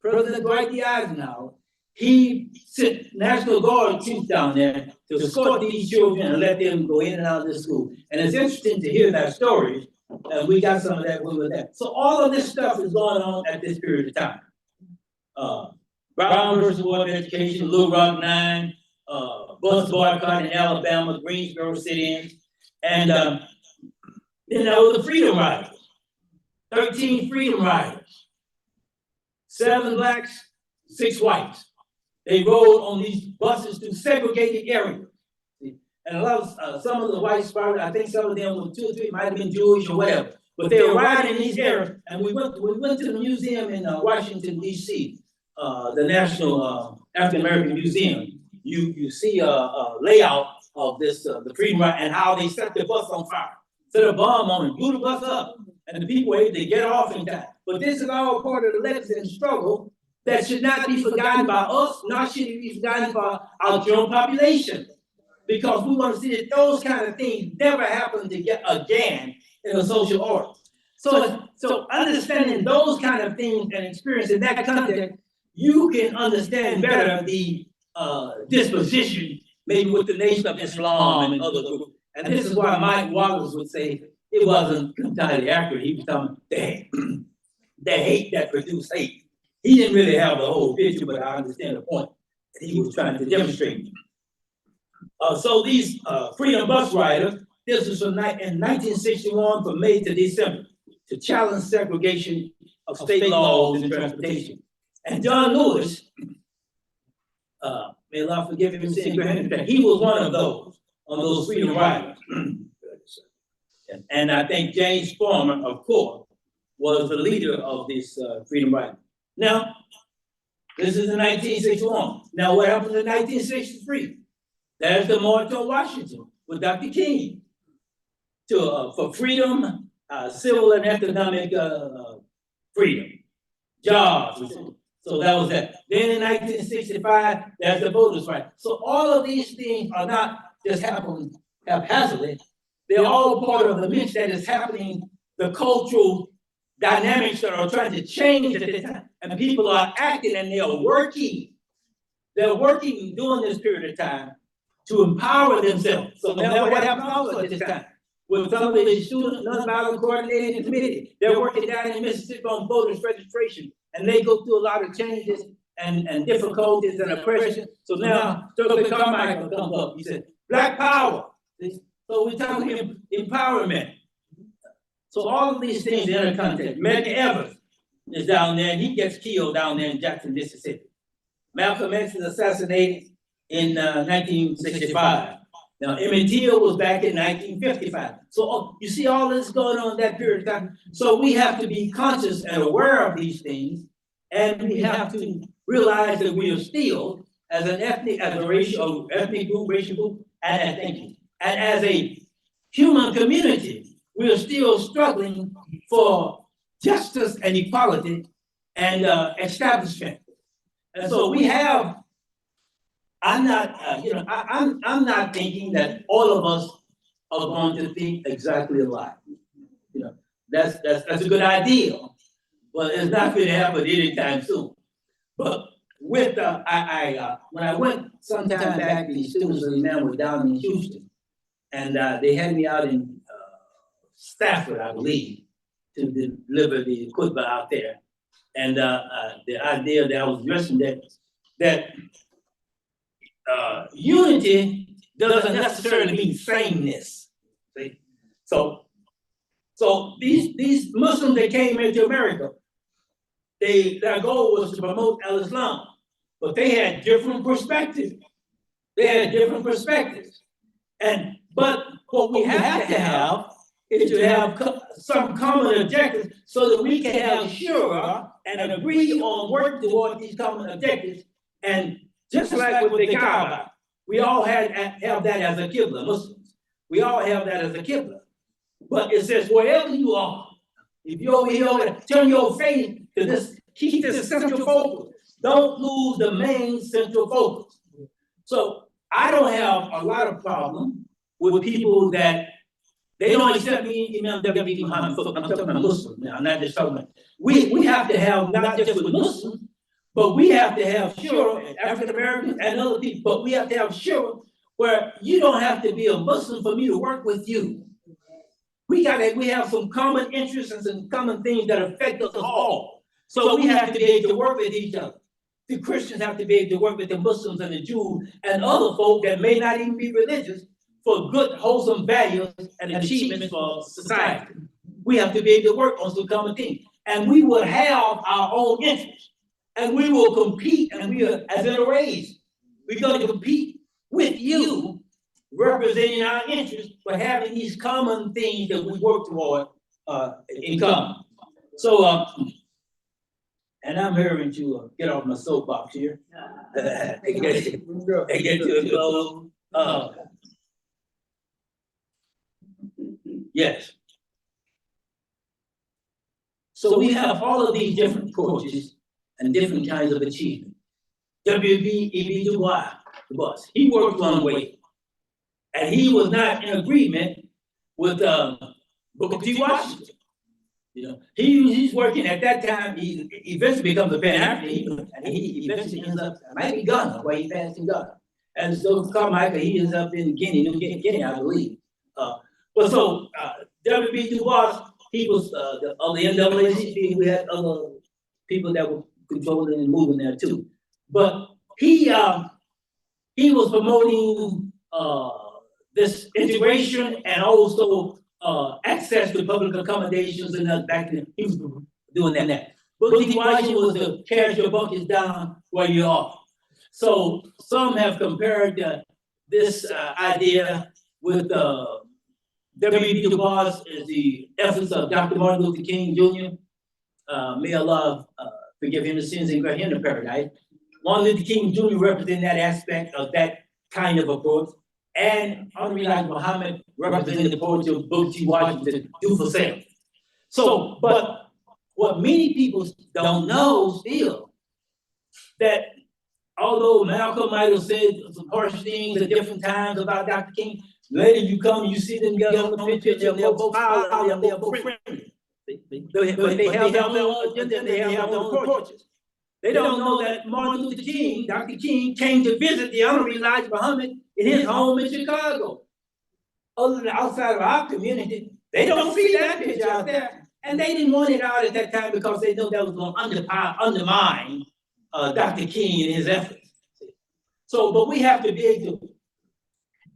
President Dwight D. Eisenhower, he sent National Guard troops down there to escort these children and let them go in and out of the school. And it's interesting to hear that story. And we got some of that when we were there. So all of this stuff is going on at this period of time. Brown versus Board of Education, Little Rock Nine, bus boycott in Alabama, Greensboro sit-ins, and then there were the Freedom Riders, 13 Freedom Riders, 7 blacks, 6 whites. They rode on these buses through segregated areas. And a lot of, some of the whites, I think some of them were 2 or 3, might have been Jewish or whatever, but they were riding in these areas. And we went to the museum in Washington, D.C., the National African American Museum. You see a layout of this, the Freedom Rider, and how they set the bus on fire. Set a bomb on it, blew the bus up, and the people were able to get off in time. But this is all part of the legacy and struggle that should not be forgotten by us, nor should it be forgotten by our general population. Because we want to see that those kind of things never happen to get again in a social order. So understanding those kind of things and experience in that context, you can understand better the disposition maybe with the Nation of Islam and other groups. And this is why Mike Wallace would say it wasn't entirely accurate. He was talking the hate that produced hate. He didn't really have the whole picture, but I understand the point that he was trying to demonstrate. So these Freedom Bus Riders, this was in 1961 from May to December to challenge segregation of state laws in transportation. And John Lewis, may Allah forgive him, he was one of those on those Freedom Riders. And I think James Farmer, of course, was the leader of this Freedom Riders. Now, this is in 1961. Now, what happened in 1963? There's the March on Washington with Dr. King for freedom, civil and economic freedom, jobs. So that was that. Then in 1965, there's the voters' right. So all of these things are not just happening haphazardly. They're all part of the mix that is happening, the cultural dynamics that are trying to change at this time. And people are acting and they are working. They're working during this period of time to empower themselves. So now what happens also at this time? With some of the student nonviolent coordinating committee, they're working down in Mississippi on voters registration, and they go through a lot of changes and difficulties and oppression. So now Stokely Carmichael comes up. He said, Black Power. So we're talking empowerment. So all of these things are interconnected. Medgar Evers is down there, and he gets killed down there in Jackson, Mississippi. Malcolm X is assassinated in 1965. Now, Emmett Till was back in 1955. So you see all this going on in that period of time. So we have to be conscious and aware of these things, and we have to realize that we are still, as an ethnic, as a racial, ethnic group, racial group, and as a human community, we are still struggling for justice and equality and establishment. And so we have. I'm not, I'm not thinking that all of us are going to think exactly alike. You know, that's a good idea, but it's not going to happen anytime soon. But with when I went sometime back, the students and the men were down in Houston, and they had me out in Stafford, I believe, to deliver the equipment out there. And the idea that I was addressing that unity doesn't necessarily mean sameness. See? So these Muslims that came into America, their goal was to promote al-Islam, but they had different perspectives. But what we have to have is to have some common objectives so that we can have sure and agree on work toward these common objectives. And just like with the Kaaba, we all have that as a Qibla, Muslims. We all have that as a Qibla. But it says, wherever you are, if you're over here, turn your faith to this, keep this central focus. Don't lose the main central focus. So I don't have a lot of problem with people that they don't accept me, Imam W.D. Muhammad. I'm talking about Muslims now, I'm not just talking about. We have to have, not just with Muslims, but we have to have sure, African Americans and other people, but we have to have sure where you don't have to be a Muslim for me to work with you. We have some common interests and some common things that affect us all. So we have to be able to work with each other. The Christians have to be able to work with the Muslims and the Jews and other folk that may not even be religious for good, wholesome values and achievements for society. We have to be able to work on some common things. And we will have our own interests. And we will compete, and we are, as in a race, we're going to compete with you, representing our interests, for having these common things that we work toward in common. So, and I'm hearing to get off my soapbox here. And get to a close. Yes. So we have all of these different approaches and different kinds of achievement. W.E.B. Du Bois, he worked one way, and he was not in agreement with Booker T. Washington. You know, he's working at that time. He eventually becomes a Pan-African, and he eventually ends up might be Ghana, where he passed in Ghana. And so Carmichael, he ends up in Guinea, I believe. But so W.B. Du Bois, he was on the NAACP. We had other people that were controlling and moving there too. But he was promoting this integration and also access to public accommodations and back then. He was doing that. Booker T. Washington was to carry your buckets down where you are. So some have compared this idea with W.B. Du Bois as the efforts of Dr. Martin Luther King Jr. May Allah forgive him the sins and grant him the paradise. Martin Luther King Jr. represented that aspect of that kind of approach, and Honorable Elijah Muhammad represented the approach of Booker T. Washington, do for self. So, but what many people don't know still, that although Malcolm might have said some harsh things at different times about Dr. King, later you come and you see them together on the picture, they're both smiling, they're both friendly. But they have their own agenda and they have their own approaches. They don't know that Martin Luther King, Dr. King, came to visit the Honorable Elijah Muhammad in his home in Chicago. Other than outside of our community, they don't see that picture out there. And they didn't want it out at that time because they know that was going to undermine Dr. King and his efforts. So, but we have to be able to,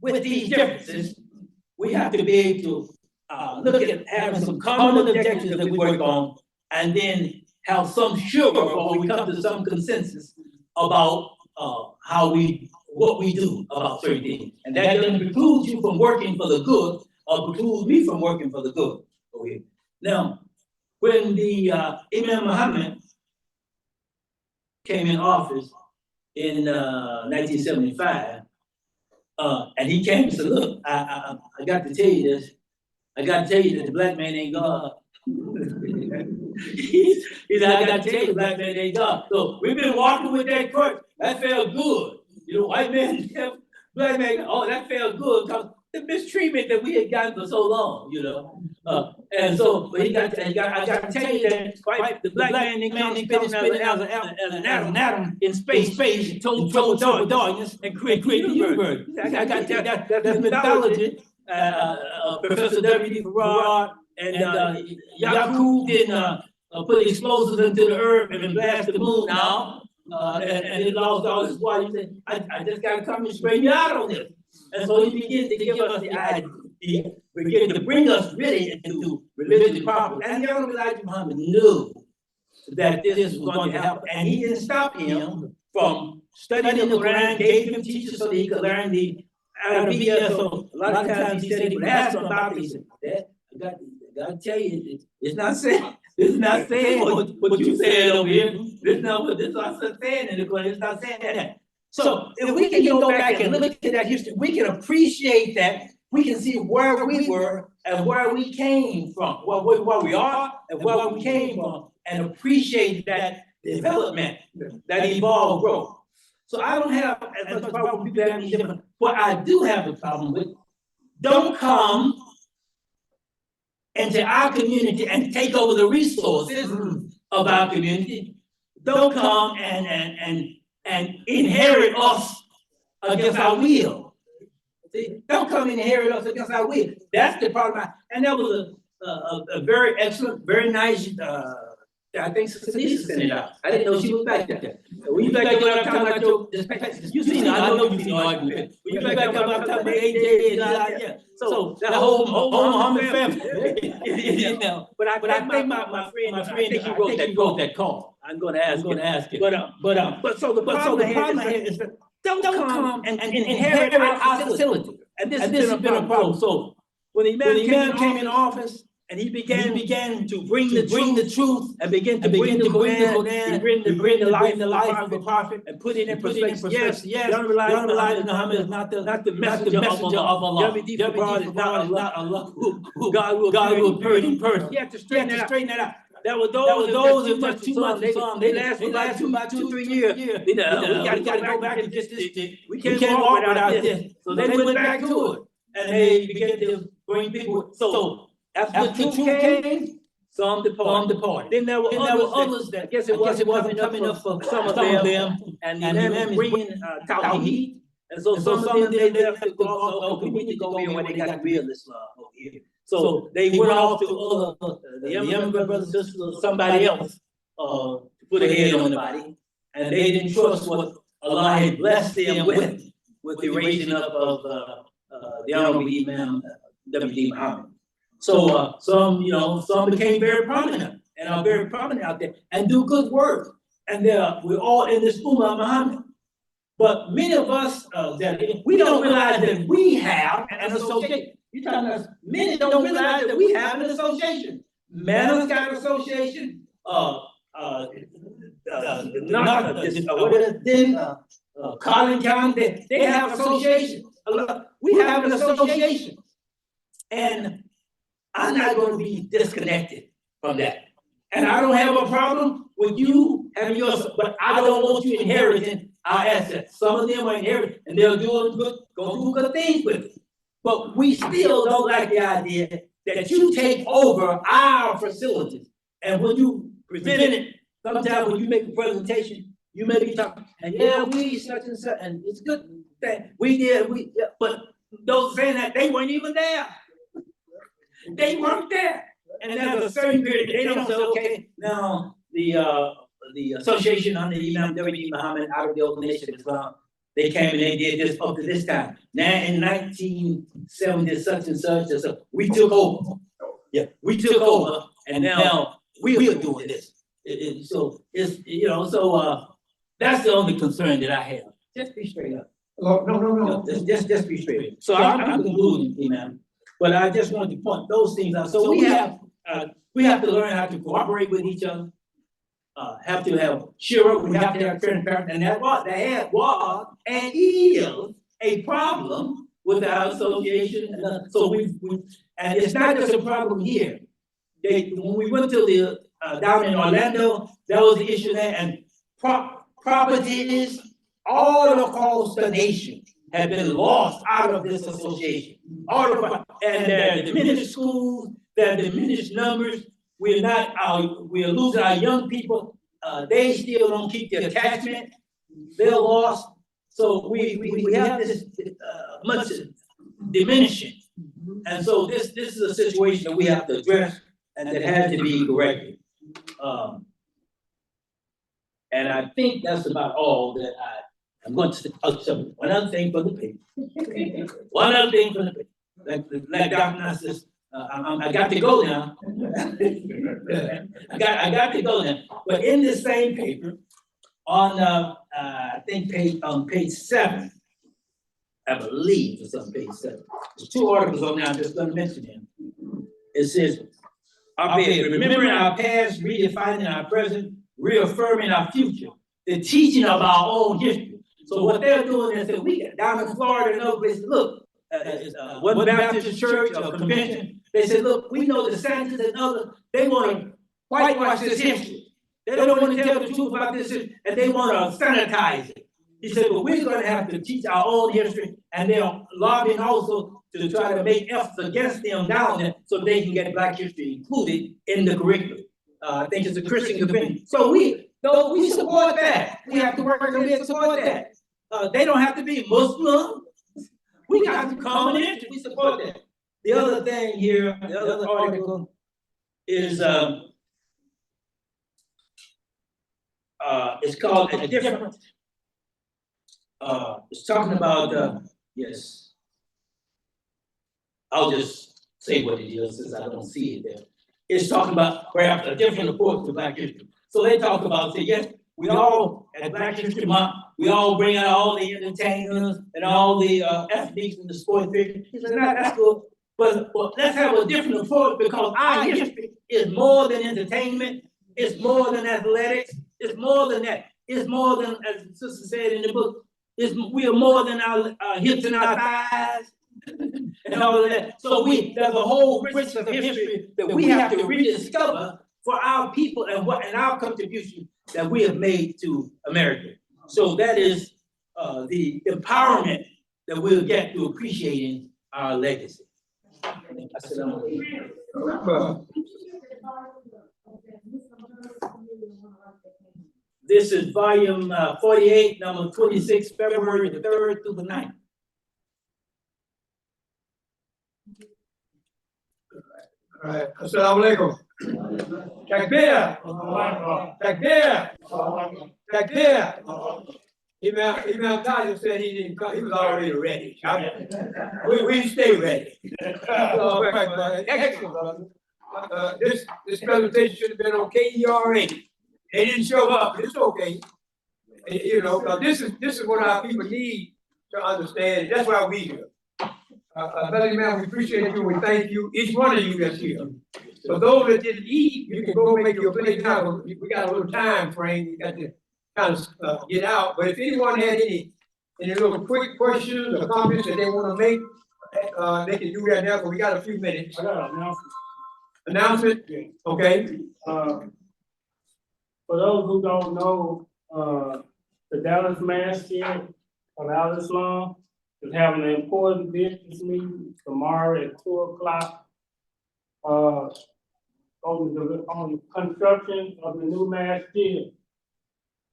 with these differences, we have to be able to look at having some common objectives that we work on, and then have some sugar or we come to some consensus about, what we do about certain things. And that doesn't preclude you from working for the good, or precludes me from working for the good. Okay. Now, when the Imam Muhammad came in office in 1975, and he came and said, look, I got to tell you this. I got to tell you that the black man ain't God. he said, I got to tell you the black man ain't God. So we've been walking with that crutch. That felt good. You know, white man, black man, oh, that felt good because the mistreatment that we had gotten for so long, you know. And so, but I got to tell you that the black man didn't come spinning as an atom in space, told darkness and create the universe. I got to tell you that's mythology. Professor W.D. Farrar and Yakub didn't put explosives into the earth and blast the moon out. And it lost all its water. He said, I just got to come and straighten you out on this. And so he began to give us the idea, began to bring us really into religion proper. And the Honorable Elijah Muhammad knew that this was going to happen. And he didn't stop him from studying the Quran, gave him teachers so that he could learn the Arabic. So a lot of times he said he would ask him about it. He said, Dad, I got to tell you, it's not saying. It's not saying what you said over here. This is not what I'm saying in the Quran. It's not saying that. So if we can go back and look at that history, we can appreciate that. We can see where we were and where we came from, where we are and where we came from, and appreciate that development, that evolved growth. So I don't have as much problem with people having different. What I do have a problem with, don't come into our community and take over the resources of our community. Don't come and inherit us against our will. See, don't come and inherit us against our will. That's the problem. And that was a very excellent, very nice, I think Lisa sent it out. I didn't know she was back there. When you back there when I'm talking about your, you seen it, I know you've seen the argument. When you back there when I'm talking about AJ and yeah. So that whole Muhammad family, you know. But I think my friend, I think he wrote that call. I'm going to ask him. But so the problem here is that don't come and inherit our facility. And this has been a problem. So when the man came in office, and he began to bring the truth and begin to bring the Quran, bring the life of the prophet and put it in perspective. Yes, the Honorable Elijah Muhammad is not the messenger of Allah. WD Farrar is not Allah. God will appear in person. You have to straighten that out. There were those who much too much. They last for about 2-3 years. We gotta go back and get this. We can't walk without this. So they went back to it, and they began to bring people. So after the truth came, some departed. Then there were others that I guess it wasn't coming up for some of them, and the Imam is bringing Tawheed. And so some of them they left to go, we need to go here where they got real Islam over here. So they went off to the immigrant brothers and sisters, somebody else, to put a head on the body, and they didn't trust what Allah had blessed them with the raising up of the Honorable Imam W.D. Muhammad. So some became very prominent and are very prominent out there and do good work. And we're all in this Ummah Muhammad. But many of us we don't realize that we have an association. You're talking about many don't realize that we have an association. Manners got an association. Collin County, they have association. We have an association. And I'm not going to be disconnected from that. And I don't have a problem with you having yours, but I don't want you inheriting our assets. Some of them are inherited and they're going to do good things with it. But we still don't like the idea that you take over our facilities. And when you present it, sometimes when you make a presentation, you may be talking, and we such and such, and it's good that we did, but those saying that they weren't even there. They weren't there. And there's a certain period, they don't say, okay, now the association under Imam W.D. Muhammad out of the Nation of Islam, they came and they did this up to this time. Now in 1970 such and such, and so we took over. Yeah, we took over and now we are doing this. So it's, you know, so that's the only concern that I have. Just be straight up. Oh, no. Just be straight. So I'm concluding, man. But I just wanted to point those things out. So we have to learn how to cooperate with each other. Have to have sure, we have to have transparency, and that was and is a problem with our association. So and it's not just a problem here. When we went to the down in Orlando, that was the issue there, and properties all across the nation have been lost out of this association. And there are diminished schools, there are diminished numbers. We're losing our young people. They still don't keep the attachment. They're lost. So we have this much diminishing. And so this is a situation that we have to address and that has to be corrected. And I think that's about all that I'm going to say. Oh, so one other thing for the paper. One other thing for the paper. Like Dr. Nas says, I got to go now. I got to go now. But in this same paper, on I think page 7, I believe it's on page 7. There's 2 articles on there. I'm just going to mention them. It says, remembering our past, redefining our present, reaffirming our future, the teaching of our own history. So what they're doing is that we get down in Florida and other places, look, one Baptist church or convention, they said, look, we know the Santas and others, they want to whitewash this history. They don't want to tell the truth about this, and they want to sanitize it. He said, but we're going to have to teach our own history, and they're lobbying also to try to make efforts against them down there so they can get Black history included in the curriculum. I think it's a Christian convention. So we support that. We have to work on it to support that. They don't have to be Muslim. We got to come in. We support that. The other thing here, the other article is it's called A Different. It's talking about yes. I'll just say what it is since I don't see it there. It's talking about perhaps a different approach to Black history. So they talk about, say, yes, we all, at Black History Month, we all bring out all the entertainers and all the athletes and the sports figures. He said, that's good. But let's have a different approach because our history is more than entertainment. It's more than athletics. It's more than that. It's more than, as the sister said in the book, we are more than our hips and our thighs. And all of that. So there's a whole richness of history that we have to rediscover for our people and our contribution that we have made to America. So that is the empowerment that we'll get to appreciating our legacy. This is volume 48, number 26, February the 3rd through the 9th. All right. Assalamu alaikum. Takbir. Takbir. Takbir. Imam Tajir said he didn't come. He was already ready. We stay ready. Excellent, brother. This presentation should have been on KERA. They didn't show up, but it's okay. You know, this is what our people need to understand. That's why we here. Brother man, we appreciate you. We thank you, each one of you that's here. For those that didn't eat, you can go make your plate now. We got a little time frame. You got to kind of get out. But if anyone had any little quick questions or comments that they want to make, they can do that now. But we got a few minutes. I got an announcement. Announcement? Yeah. Okay. For those who don't know, the Dallas Masjid of Al Islam is having an important business meeting tomorrow at 2:00. On the construction of the new masjid.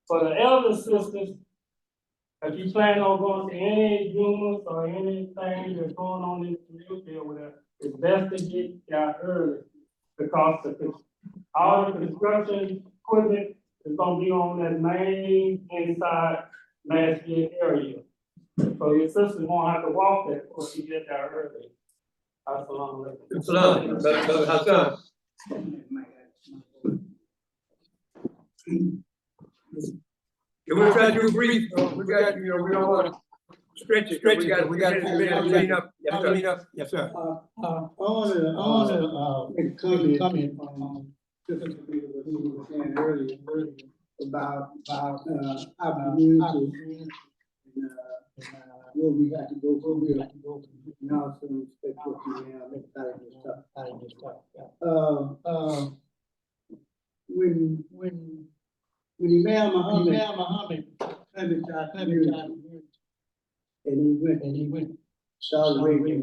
For the elder sisters, if you plan on going to any Jumas or anything that's going on in the community over there, it's best to get out early because all the construction equipment is gonna be on that main inside masjid area. So your sister won't have to walk that, or she get there early. Assalamu alaikum. Salam, brother Hassan. Yeah, we'll try to do brief, we got, you know, we don't wanna stretch it, we got to clean up, yes, sir. I wanna, make a comment on, specifically what he was saying earlier about, our community. And, where we got to go from here, and also respect what you have, that kind of stuff. When Imam Muhammad came into our community, and he went Saudi Arabia,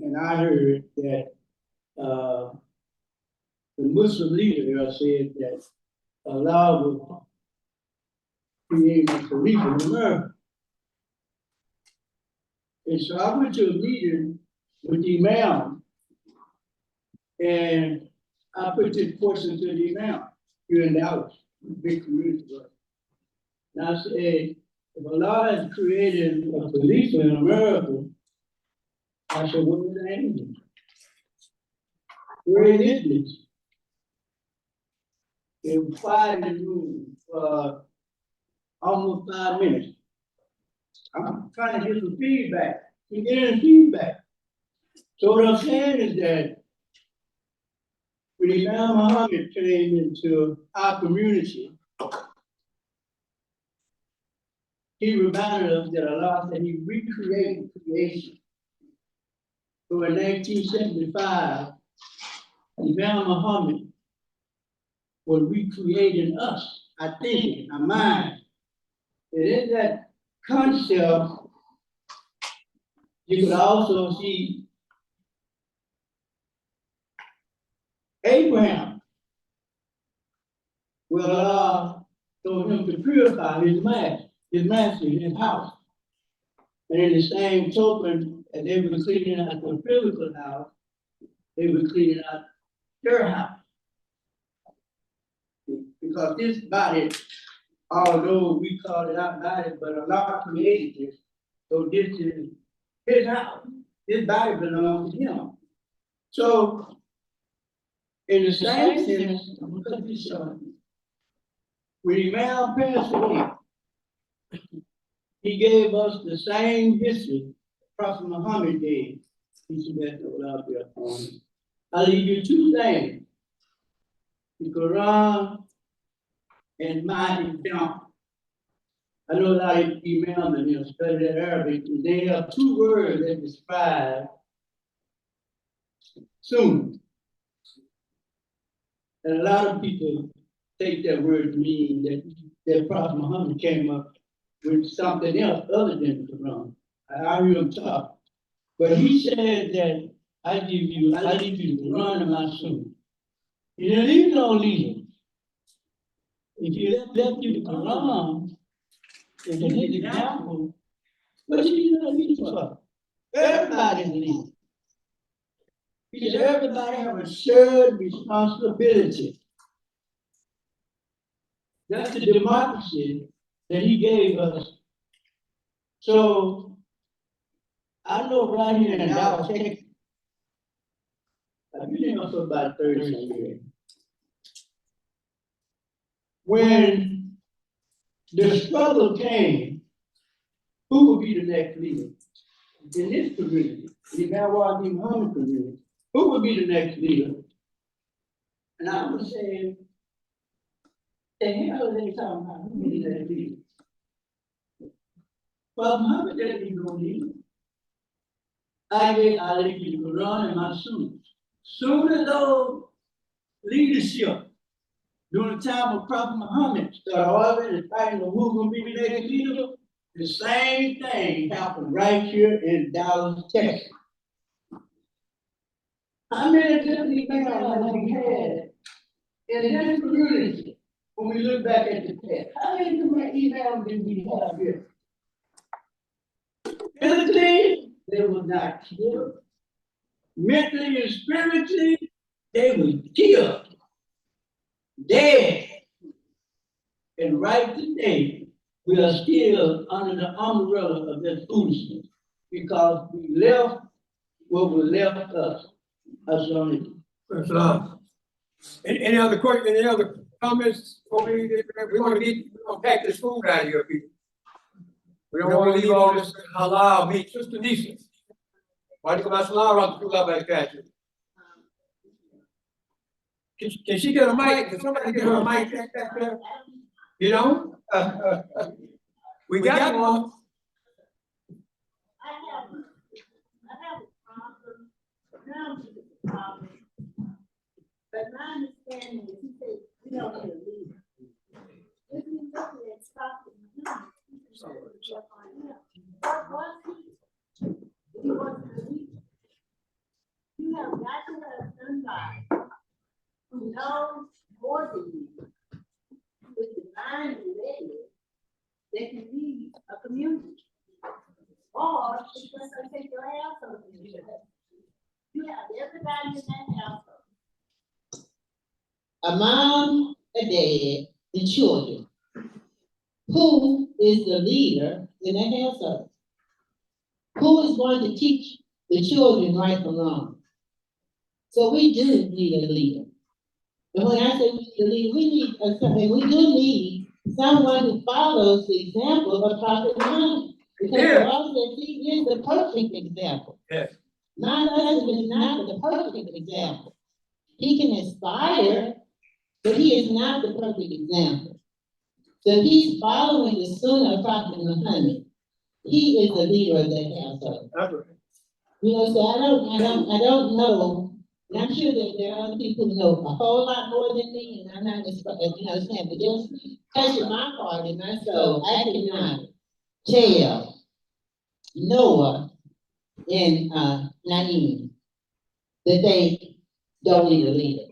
and I heard that, the Muslim leader there said that Allah would create a Khalifa in America. And so I went to a meeting with the Imam, and I put this question to the Imam here in Dallas, big community. And I said, if Allah has created a police in America, I said, what is the angel? Where is this? It was quiet in the room for almost 5 minutes. I'm trying to get some feedback. You get any feedback. So what I'm saying is that when Imam Muhammad came into our community, he reminded us that Allah said he recreated creation. So in 1975, Imam Muhammad was recreating us, our thinking, our mind. And in that concept, you could also see Abraham, where Allah told him to purify his master, his house. And in the same token, as they were cleaning out the physical house, they were cleaning out their house. Because this body, although we call it our body, but Allah created this. So this is his house. This body belongs to him. So, in the same sense, I'm gonna cut this short. When Imam passed away, he gave us the same history Prophet Muhammad gave. He said that I'll leave you two things: the Quran and my example. I know a lot of imams and study Arabic, and they have two words that describe sunnah. And a lot of people take that word to mean that Prophet Muhammad came up with something else other than the Quran. I hear him talk. But he said that I leave you the Quran and my sunnah. You didn't leave no leader. If you left you the Quran and his example, what you gonna lead for? Everybody's leading. Because everybody have a shared responsibility. That's the democracy that he gave us. So I know right here in Dallas, Texas, I've been here for about 30 years. When the struggle came, who would be the next leader in this community, the Nawaz Muhammad community? Who would be the next leader? And I was saying, the hell are they talking about? Who would be the next leader? Well, Muhammad didn't be no leader. I leave you the Quran and my Sunnah. Soon as those leadership during the time of Prophet Muhammad started already fighting the who's gonna be the next leader, the same thing happened right here in Dallas, Texas. How many different emails have we had in this community when we look back at the past? How many different emails did we have here? Physically, they were not killed. Mentally and spiritually, they were killed. Dead. And right today, we are still under the umbrella of this foolishness. Because we left what was left us. That's what I'm. Any other question, any other comments? We wanna pack this food out of here, people. We don't wanna leave all this halal meat, Sister Nisa. Why do you come out halal on the food out by the factory? Can she get a mic? Can somebody get her a mic back there? You know? We got one. I have a problem, now it's a problem. But my understanding is he said, we don't need a leader. If you look at Stockton, what was he? He wasn't a leader. You have got to have somebody who knows more than you, with divine ready, that can lead a community. Or it's just gonna take your house over you. You have everybody in that house. A mom, a dad, and children. Who is the leader in the household? Who is going to teach the children right from wrong? So we do need a leader. And when I say we need a leader, we need we do need someone who follows the example of Prophet Muhammad. Because the Lord says he is the perfect example. Yes. My husband is not the perfect example. He can inspire, but he is not the perfect example. So he's following the sunnah of Prophet Muhammad. He is the leader of that household. You know, so I don't know. And I'm sure that there are other people who know a whole lot more than me, and I'm not just, saying, but just touching my heart and my soul, I cannot tell Noah and Naeem that they don't need a leader.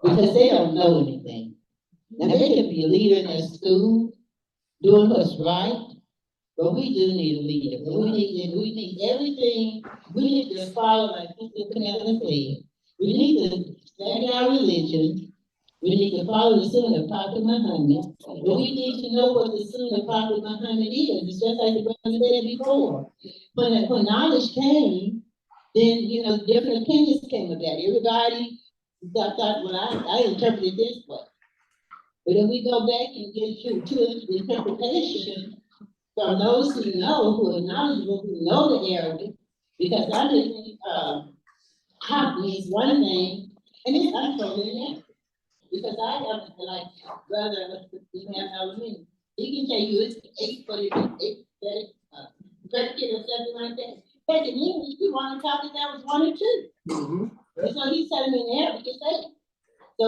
Because they don't know anything. Now they can be a leader in their school, doing what's right, but we do need a leader. And we need everything. We need to follow, like Sister Canella said. We need to study our religion. We need to follow the sunnah of Prophet Muhammad. But we need to know what the sunnah of Prophet Muhammad is. It's just like the brother said before. When knowledge came, then, different opinions came about. Everybody thought, well, I interpret it this way. But if we go back and get to the interpretation from those who know, who are knowledgeable, who know the Arabic, because I think hot means one thing, and it's unfolding. Because I have, like, brother, he can tell you it's 8:30, predicate or something like that. But in English, we want to talk that was 1 or 2. And so he's telling me in Arabic, it's 8. So,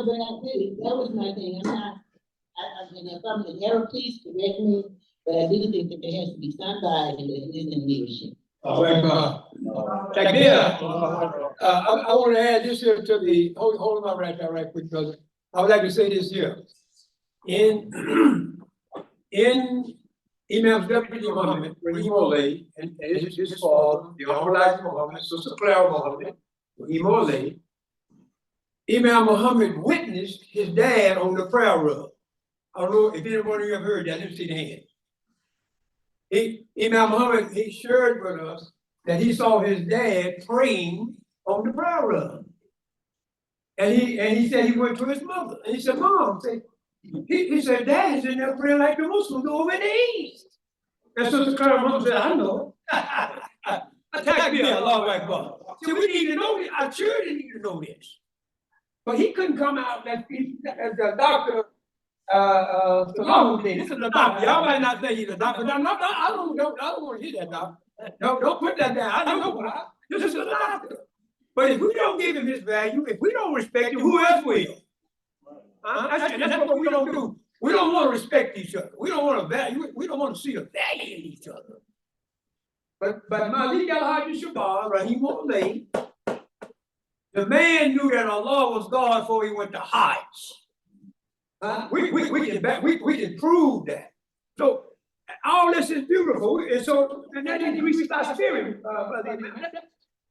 but that was my thing. If I'm in error, please correct me, but I do think that there has to be somebody that is in leadership. All right, I want to add this here to the, hold on right quick, brother. I would like to say this here. In Imam W.D. Muhammad, Rahimahullah, and his father, the Honorable Muhammad, Sister Clara Muhammad, Rahimahullah, Imam Muhammad witnessed his dad on the prayer rug. I don't know if anyone of you have heard that. Let me see the hand. Imam Muhammad, he shared with us that he saw his dad praying on the prayer rug. And he said he went to his mother. And he said, Mom, he said, Dad is in there praying like the Muslims do over in the East. And Sister Clara Muhammad said, I know. Attack me, Allah Akbar. See, we need to know this. Our children need to know this. But he couldn't come out as the doctor. This is the doctor. Y'all might not say he's a doctor. I don't want to hear that, doctor. No, don't put that down. I know. This is a doctor. But if we don't give him his value, if we don't respect him, who else will? That's what we don't do. We don't want to respect each other. We don't want to value. We don't want to see the value in each other. But Malik al-Hajj Shabbat, Rahimahullah, the man knew that Allah was God before he went to Hajj. We can prove that. So all this is beautiful, and so that increases our spirit.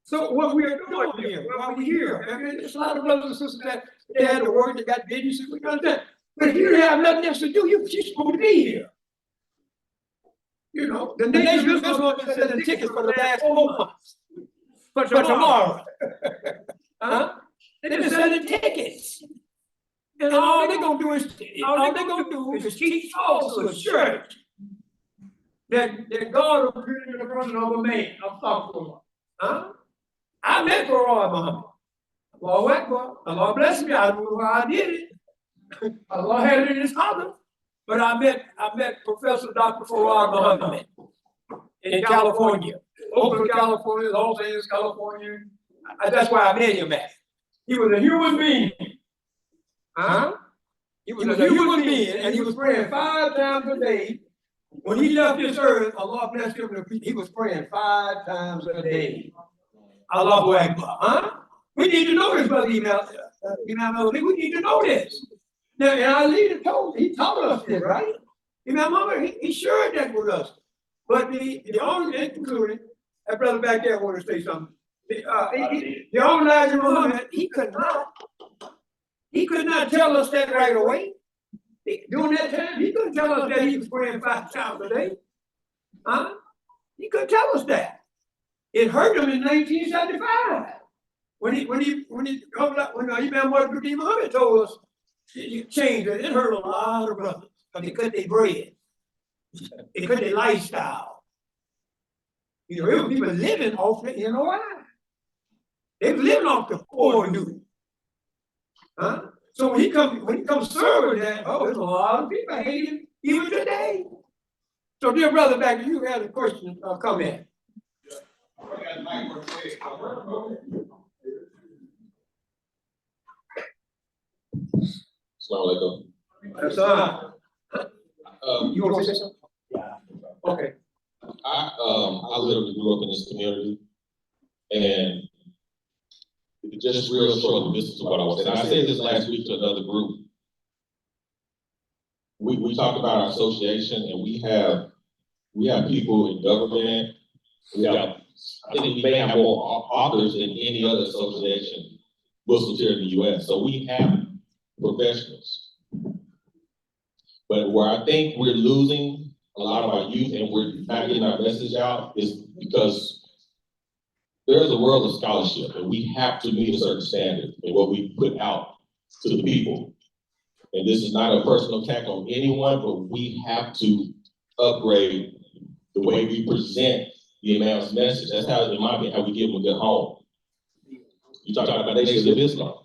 So what we are doing here, while we're here, there's a lot of brothers and sisters that they had to work, they got businesses, we understand. But if you didn't have nothing else to do, you're supposed to be here. You know, the nation is going to sell tickets for the last 4 months. For tomorrow. Huh? They've been selling tickets. And all they're gonna do is teach falsehood, that God appeared in the person of a man, I'm talking about. Huh? I met Farad Muhammad. Allahu Akbar. Allah bless me. I don't know how I did it. Allah had it in his heart. But I met Professor Dr. Farad Muhammad in California. Oakland, California, Los Angeles, California. That's where I met him at. He was a human being. Huh? He was a human being, and he was praying 5 times a day. When he left this earth, Allah blessed him, he was praying 5 times a day. Allahu Akbar. Huh? We need to know this, Brother Imam. We need to know this. Now, and our leader he taught us this, right? Imam Muhammad, he shared that with us. But the only, including, that brother back there want to say something. The only Elijah Muhammad, he could not tell us that right away. During that time, he couldn't tell us that he was praying 5 times a day. Huh? He couldn't tell us that. It hurt him in 1975 when Imam Muhammad told us you changed it. It hurt a lot of brothers because they cut their bread. They cut their lifestyle. You know, it was people living off the NOI. They were living off the poor dude. Huh? So when he comes serving that, there's a lot of people hate him even today. So dear brother, back to you had a question or comment. Assalamu alaikum. You want to say something? Yeah. Okay. I literally grew up in this community, and it's just real short. This is what I was saying. I said this last week to another group. We talked about our association, and we have people in government. I think we may have more authors than any other association, Muslims here in the U.S. So we have professionals. But where I think we're losing a lot of our youth and we're not getting our message out is because there's a world of scholarship, and we have to meet a certain standard in what we put out to the people. And this is not a personal attack on anyone, but we have to upgrade the way we present the Imam's message. That's how, in my opinion, how we give them a good home. You talk about Nation of Islam.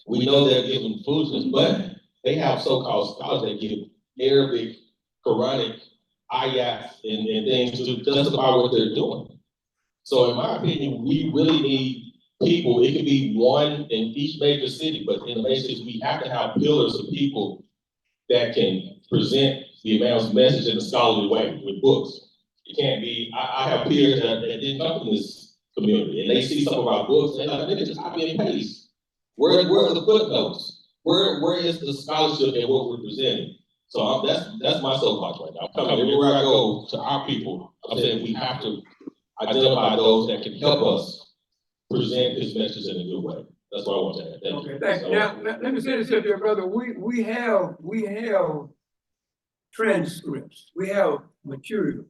We know they're giving foolishness, but they have so-called scholars that give Arabic, Quranic ayats and things to justify what they're doing. So in my opinion, we really need people. It could be one in each major city, but in the major cities, we have to have pillars of people that can present the Imam's message in a scholarly way with books. It can't be, I have peers that didn't come from this community, and they see some of our books, and they're like, nigga, just copy and paste. Where are the footnotes? Where is the scholarship in what we're presenting? So that's my soapbox right now. I'm coming everywhere I go to our people. I'm saying we have to identify those that can help us present this message in a good way. That's what I want to add. Thank you. Thank you. Now, let me say this here, brother. We have transcripts. We have material.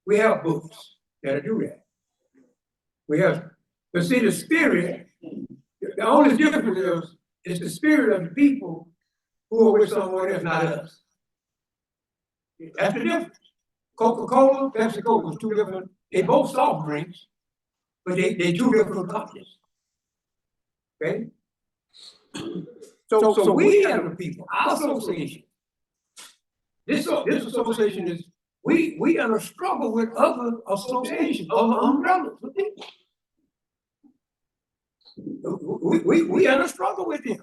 We have books that'll do that. We have, but see, the spirit, the only difference is the spirit of the people who are with someone else, not us. That's the difference. Coca-Cola, Pepsi-Cola is 2 different, they both soft drinks, but they 2 different companies. Okay? So we as the people, our association, this association is, we are in a struggle with other associations, other umbrellas. We are in a struggle with them.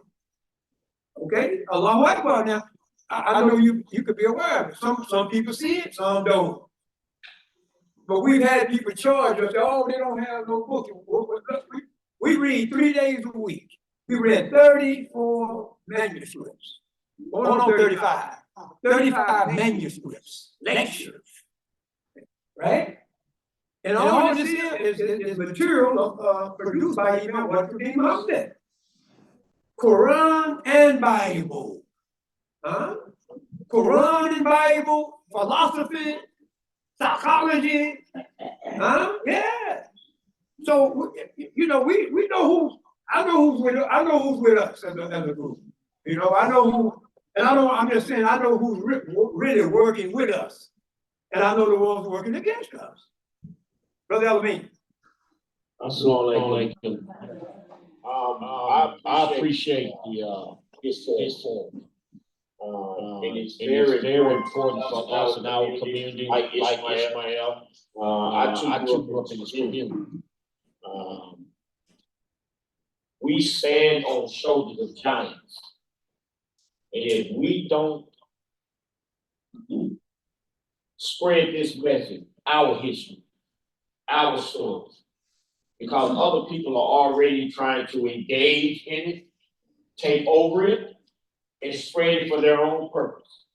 Okay? Allahu Akbar now. I know you could be aware of it. Some people see it, some don't. But we've had people charge us, oh, they don't have no book. We read 3 days a week. We read 34 manuscripts. Oh, no, 35. 35 manuscripts, lectures. Right? And all this is material produced by Imam WDM. Quran and Bible. Huh? Quran and Bible, philosophy, psychology, huh? Yeah. So, you know, we know who, I know who's with us as a group. You know, I know who, and I'm just saying, I know who's really working with us. And I know the ones working against us. Brother Elamine. Assalamu alaikum. I appreciate this forum. And it's very important for us in our community, like Ishmael. I too grew up in this community. We stand on the shoulders of giants. And if we don't spread this message, our history, our stories, because other people are already trying to engage in it, take over it, and spread it for their own purpose.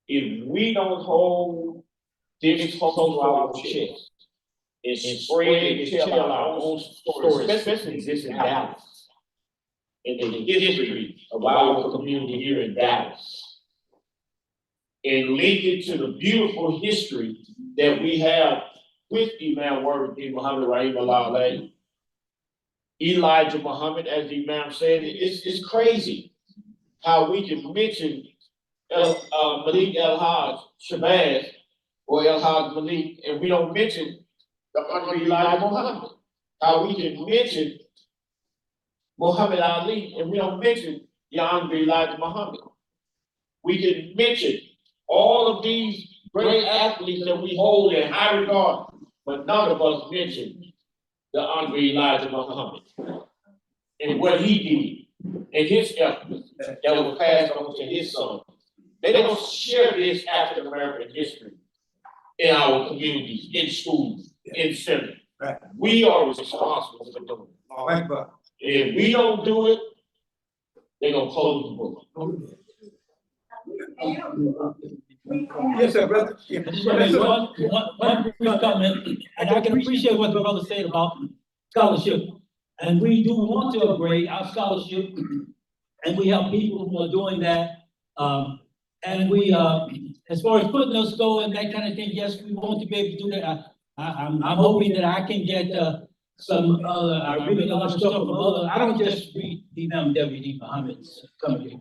If we don't hold this close to our chest and spread and tell our own story, especially this in Dallas, in the history of our community here in Dallas, and link it to the beautiful history that we have with Imam Worthy Muhammad Rahim Allah, Elijah Muhammad, as the Imam said, it's crazy how we can mention Malik El-Haj Shabazz or El-Haj Malik, and we don't mention the Honorable Elijah Muhammad. How we can mention Muhammad Ali, and we don't mention the Honorable Elijah Muhammad. We can mention all of these great athletes that we hold in high regard, but none of us mention the Honorable Elijah Muhammad and what he did and his efforts that was passed on to his son. They don't share this African American history in our communities, in schools, in centers. Right. We are responsible for doing it. All right, but. If we don't do it, they're gonna close the book. Yes, sir, brother. I just want to make one brief comment, and I can appreciate what the brother said about scholarship. And we do want to upgrade our scholarship, and we have people who are doing that. And we, as far as putting us go and that kind of thing, yes, we want to be able to do that. I'm hoping that I can get some other, I really know stuff from other, I don't just read the WD Muhammad's commentary.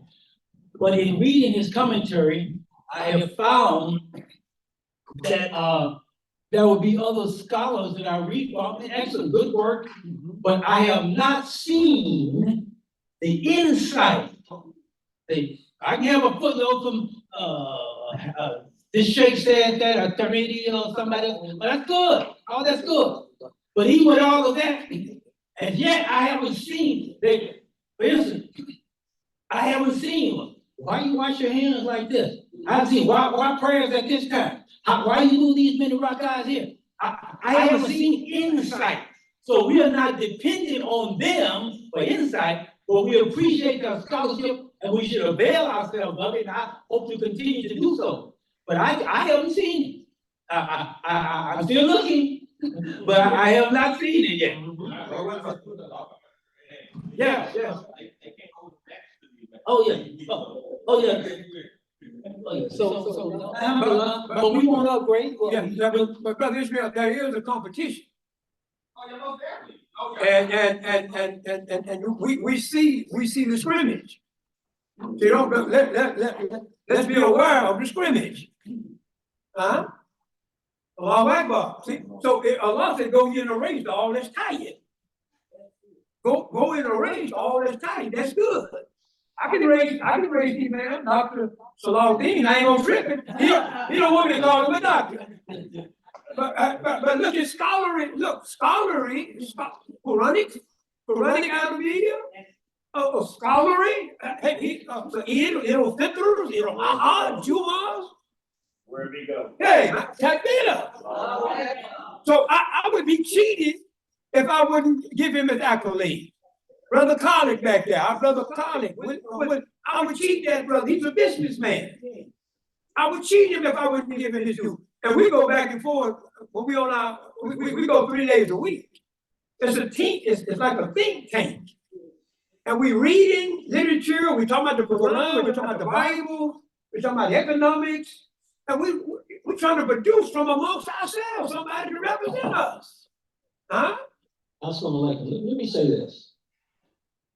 But in reading his commentary, I have found that there will be other scholars that I read from, and excellent, good work, but I have not seen the insight. I can have a footnote from this sheikh said that, or Taridi or somebody else, but that's good. Oh, that's good. But even with all of that, and yet I haven't seen, for instance, I haven't seen one. Why you wash your hands like this? I haven't seen why prayers at this time? Why you do these many rock eyes here? I haven't seen insight. So we are not dependent on them for insight, but we appreciate their scholarship and we should avail ourselves of it. And I hope to continue to do so. But I haven't seen it. I'm still looking, but I have not seen it yet. Yeah. Oh yeah. Oh yeah. So but we want to upgrade. Yeah, but Brother Ishmael, there is a competition. And we see the scrimmage. So don't let's be aware of the scrimmage. Huh? Allahu Akbar. See, so Allah said, go in a race to all that's tired. Go in a race to all that's tired. That's good. I can raise these man, Dr. Salahuddin. I ain't gonna trip it. He don't want me to call him a doctor. But look at scholarly, Quranic academia, scholarly, it'll fitrus, it'll Jumas. Where did he go? Hey, check that up. So I would be cheated if I wouldn't give him his accolade. Brother Collick back there, our brother Collick, I would cheat that brother. He's a businessman. I would cheat him if I wouldn't give him his due. And we go back and forth when we on we go 3 days a week. It's a team. It's like a think tank. And we reading literature, we talking about the Quran, we talking about the Bible, we talking about economics, and we're trying to produce from amongst ourselves, somebody to represent us. Huh? Councilman Lincoln, let me say this.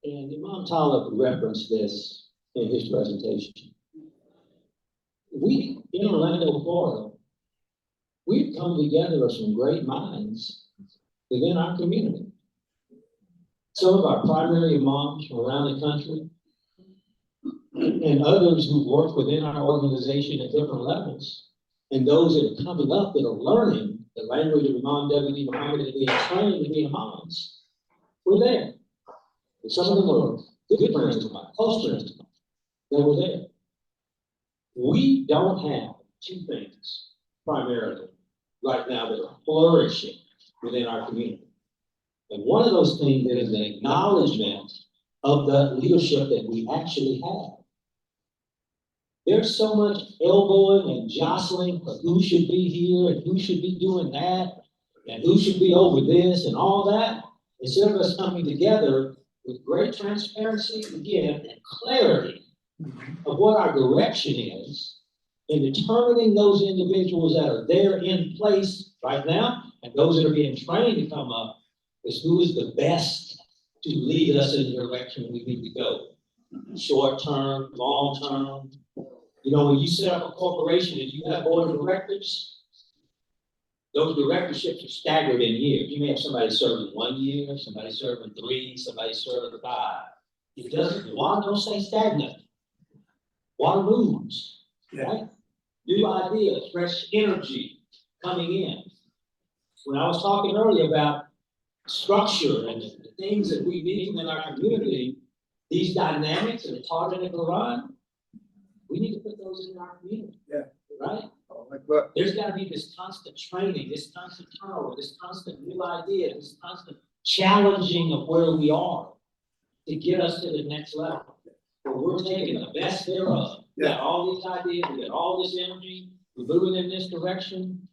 And Imam Talib referenced this in his presentation. We, in Orlando, Florida, we've come together as some great minds within our community. Some of our primary imams from around the country and others who work within our organization at different levels, and those that are coming up that are learning the language of Imam WD Muhammad and being trained to be imams, we're there. And some of them were good friends of mine, close friends of mine. They were there. We don't have two things primarily right now that are flourishing within our community. And one of those things is an acknowledgement of the leadership that we actually have. There's so much elbowing and jostling for who should be here and who should be doing that and who should be over this and all that. Instead of us coming together with great transparency again and clarity of what our direction is in determining those individuals that are there in place right now and those that are being trained to come up is who is the best to lead us in the direction we need to go. Short term, long term. You know, when you set up a corporation and you have board of directors, those directorships are staggered in years. You may have somebody serving 1 year, somebody serving 3, somebody serving 5. It doesn't, water don't stay stagnant. Water moves, right? New ideas, fresh energy coming in. When I was talking earlier about structure and the things that we need in our community, these dynamics that are taught in the Quran, we need to put those in our community. Yeah. Right? There's got to be this constant training, this constant turnover, this constant new idea, this constant challenging of where we are to get us to the next level. Where we're taking the best thereof. We got all these ideas, we got all this energy, we're moving in this direction.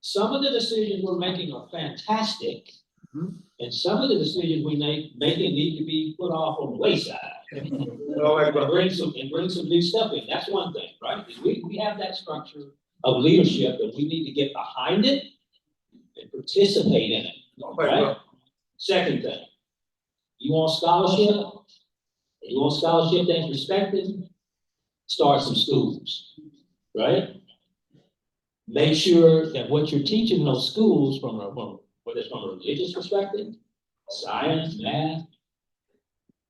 Some of the decisions we're making are fantastic, and some of the decisions we making need to be put off on the wayside. And bring some new stuff in. That's one thing, right? We have that structure of leadership and we need to get behind it and participate in it. Right? Second thing, you want scholarship? You want scholarship that's respected? Start some schools, right? Make sure that what you're teaching in those schools whether it's from a religious perspective, science, math,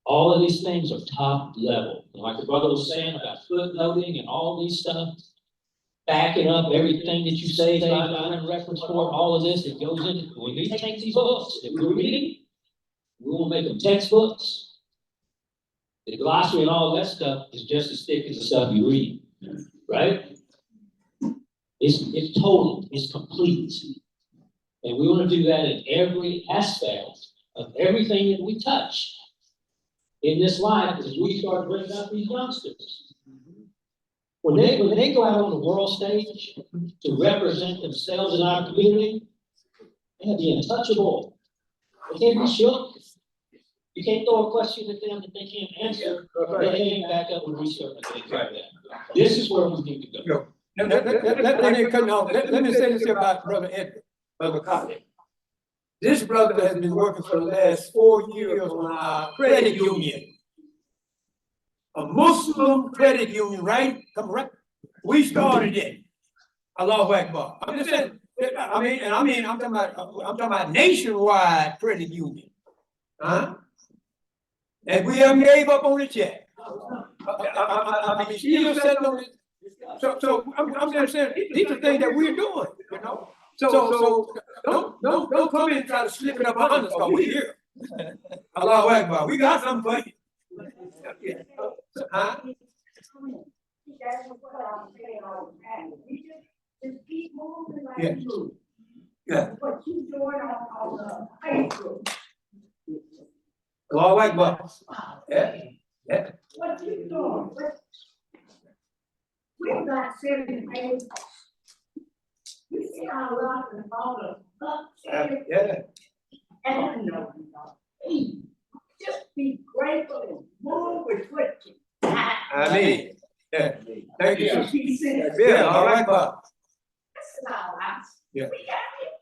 all of these things are top level. And like the brother was saying about footnoting and all these stuff, backing up everything that you say, find reference for all of this that goes in. When we take these books that we're reading, we will make them textbooks. The glossary and all that stuff is just as thick as the stuff you read, right? It's total, it's complete. And we want to do that in every aspect of everything that we touch in this life as we start bringing up these youngsters. When they go out on the world stage to represent themselves in our community, they have to be untouchable. They can't be shook. You can't throw a question at them that they can't answer. They can't back up with research and things like that. This is where we need to go. Let me say this about Brother Edward, Brother Collins. This brother has been working for the last 4 years on our credit union. A Muslim credit union, right? Correct? We started it. Allahu Akbar. I'm just saying, I'm talking about nationwide credit union. Huh? And we haven't gave up on it yet. Still sitting on it. So I'm just saying, these are things that we're doing, you know? So don't come in and try to slip it up on us, because we're here. Allahu Akbar. We got something for you. Huh? That's what I'm saying all the time. We just keep moving like Yeah. we move. Yeah. What you doing on Facebook? Allahu Akbar. Yeah. Yeah. What you doing? We're not sitting there. You see how a lot of all the upstairs. Yeah. And no, hey, just be grateful and move with what you got. I mean, yeah, thank you. Just be sincere. Yeah, all right, Bob. That's all right. Yeah. We got it.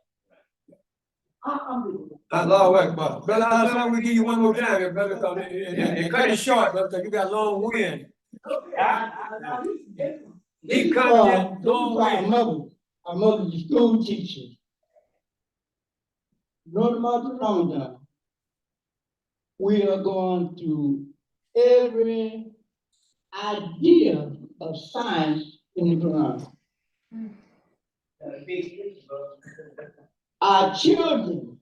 I'm Allahu Akbar. Brother Hassan, we give you one more time, brother, and cut it short, brother, because you got long wind. Keep coming, long wind. Our mother's a school teacher. North about Ramadan. We are going through every idea of science in the Quran. Our children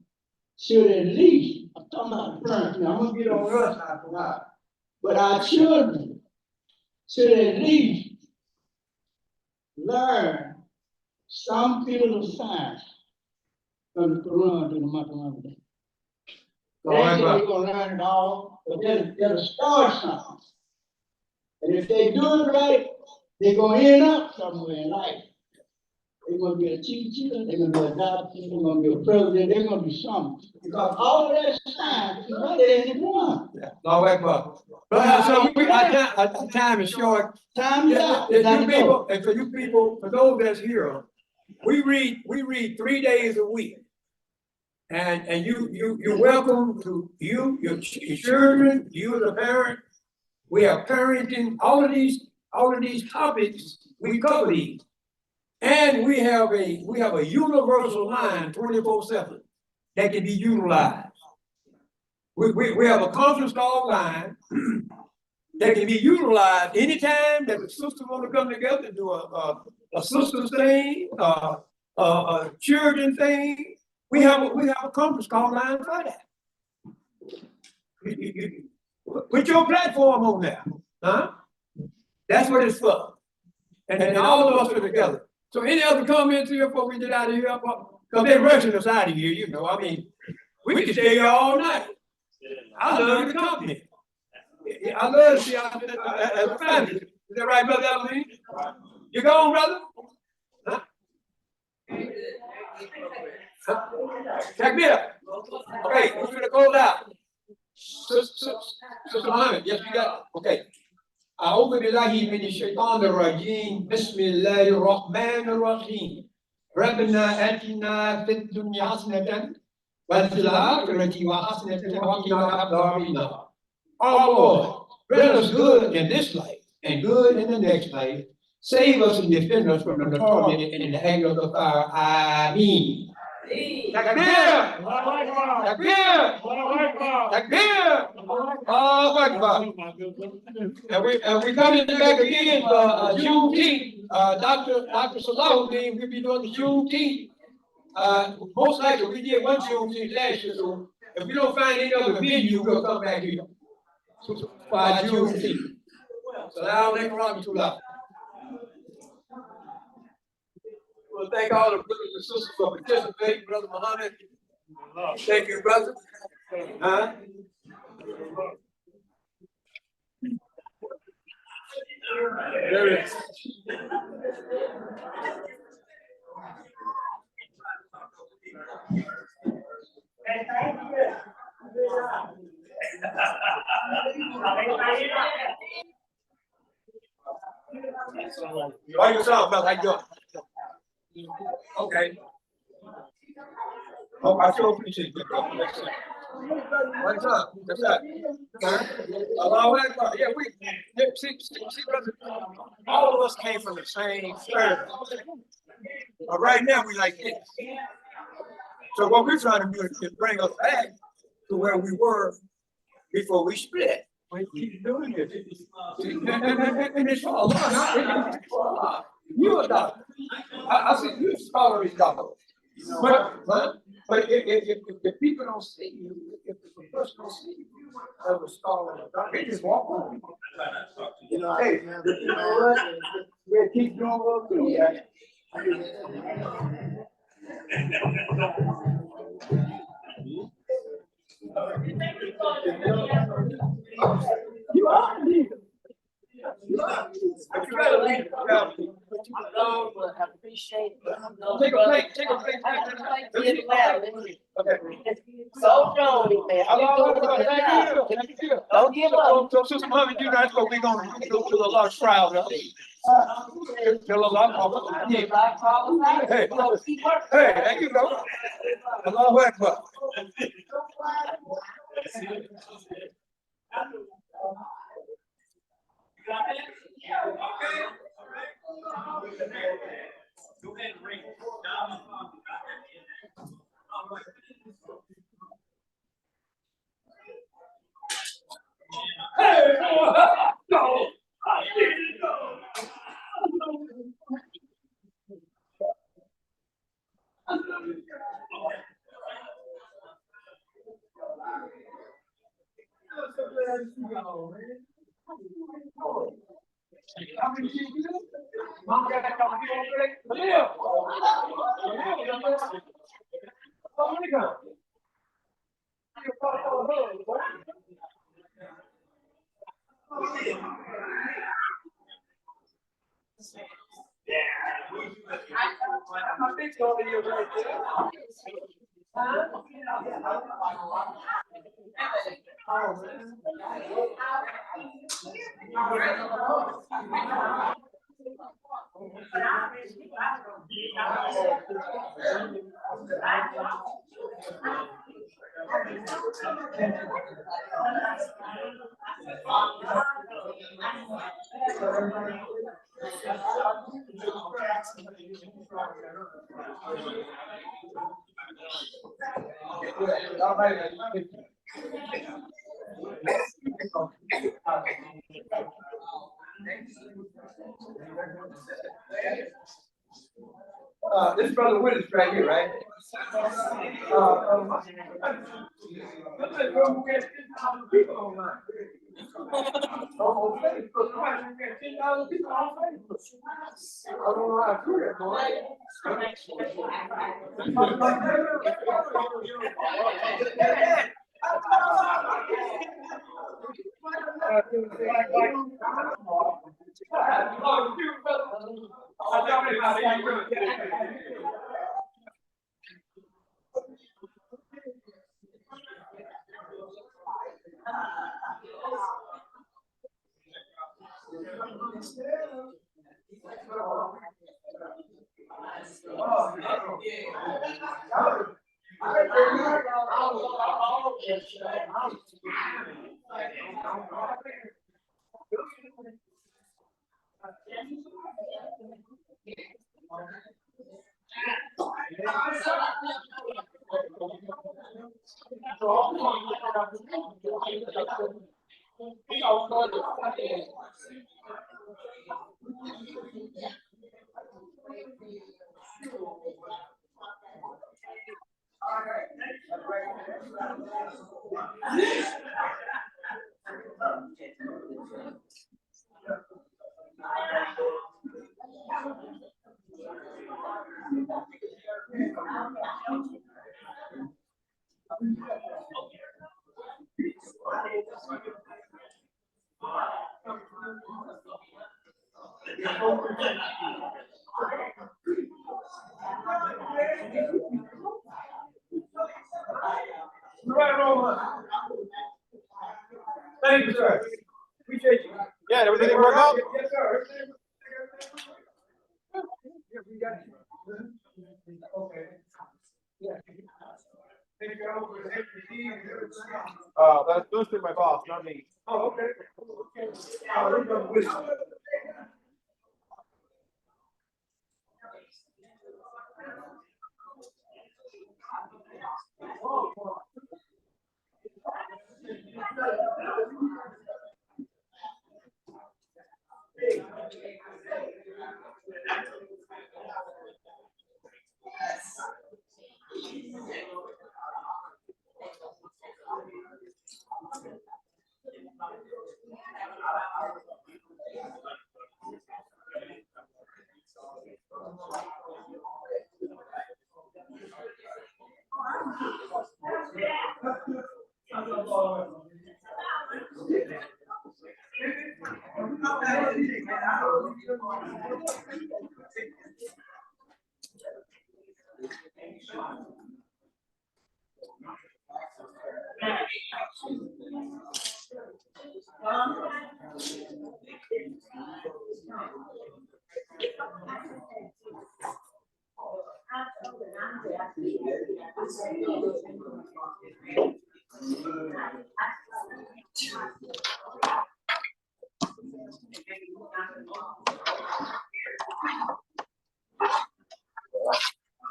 should at least, I'm talking about the parents, now I'm gonna get on us after a while, but our children should at least learn some field of science from the Quran to the month of Ramadan. They ain't gonna learn it all, but they'll start something. And if they do it right, they're gonna end up somewhere in life. They're gonna be a teacher, they're gonna be a doctor, they're gonna be a president, they're gonna be something. Because all of that science is right there in the Quran. Allahu Akbar. Brother Hassan, our time is short. Time is up. You people, and for you people, for those that's here, we read 3 days a week. And you're welcome to your children, you as a parent. We have parenting, all of these topics, we cover these. And we have a universal line 24/7 that can be utilized. We have a conference call line that can be utilized anytime that the sisters want to come together and do a sisters thing, a children thing. We have a conference call line for that. Put your platform on there, huh? That's what it's for. And all of us are together. So any other comments here before we get out of here? Because they're rushing us out of here, you know. I mean, we can stay here all night. I love the company. I love to see y'all as a family. Is that right, Brother Elohim? You going, brother? Huh? Check me out. Okay, we're gonna close out. Sister Muhammad, yes, you got it. Okay. أعوذ بالله من الشيطان الرجيم بسم الله الرحمن الرحيم ربنا آتنا في الدنيا حسنة وفي الآخرة حسنة وقنا عذاب النار. Oh Lord, grant us good in this life and good in the next life. Save us and defend us from the torment and the anger of the fire. Ameen. Takbir! Takbir! Takbir! Allahu Akbar. And we coming back again for Juneteenth. Dr. Salahuddin, we'll be doing the Juneteenth. Most likely we did one Juneteenth last year, so if we don't find any other venue, we'll come back here for our Juneteenth. Salaam alaikum wa rahmatullah. Well, thank all the brothers and sisters for participating, Brother Muhammad. Thank you, brother. Huh? There it is. Why you talking about like that? Okay. Oh, I sure appreciate it. What's up? What's up? Allahu Akbar. Yeah, see, brother, all of us came from the same earth. But right now we like this. So what we're trying to do is bring us back to where we were before we split. We keep doing this. And it's for Allah. It's for Allah. You a doctor. I said you a scholar is doctor. But if people don't see you, if the person don't see you as a scholar, they just walk on. You know, hey, you know what? We'll keep doing what we do. Yeah. You are a leader. But you gotta lead the appreciate it. Take a plate. Okay. So Joey, man. Thank you. Don't give up. So Sister Mommy, you know, that's what we're gonna go through a lot of trials. Tell a lot. Hey, hey, thank you, though. Allahu Akbar. This brother Willis right here, right? People online. On Facebook, somebody got 10,000 people on Facebook. I don't know how to do that, boy. Thank you, sir. Appreciate you. Yeah, everything work out? Yes, sir. Yeah, we got you. Okay. Yeah. Take it over to HPD and everything. That's those are my boss, not me. Oh, okay. Okay. We're gonna wish you.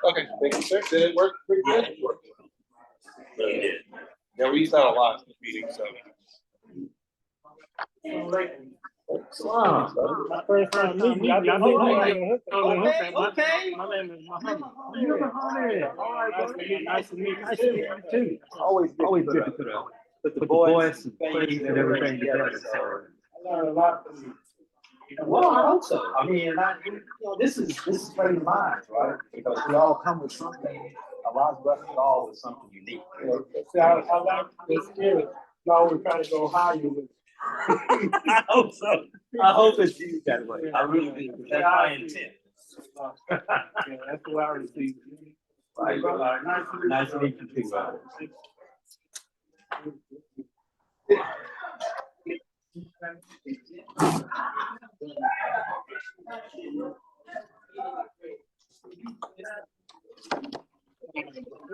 Okay, thank you, sir. Did it work pretty good? Yeah, we used that a lot in the meeting, so. Wow, my first time meeting you. I've been knowing Okay. My name is Muhammad. All right, nice to meet you too. Always good to put the voice and face and everything together. I learned a lot from you. Well, I hope so. I mean, this is friendly minds, right? Because we all come with something. A lot of us all with something unique. See, I like this spirit. Now we're trying to go higher with. I hope so. I hope it's you that way. I really do. That's my intent. Yeah, that's what I received. Right. Nice to meet you too.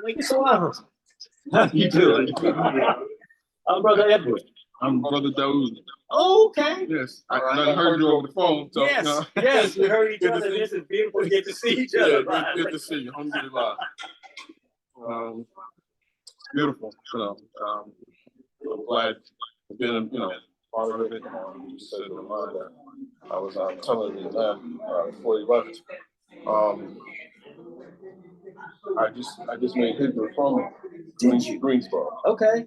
Thank you so much. How you doing? I'm Brother Edward. I'm Brother Daoud. Oh, okay. Yes, I heard you over the phone, so. Yes, yes, we heard each other. This is beautiful to get to see each other. Yeah, good to see you. Alhamdulillah. Beautiful, I'm glad to be, part of it. You said the line that I was telling the man before he left. I just made Hidra from Greensboro. Okay.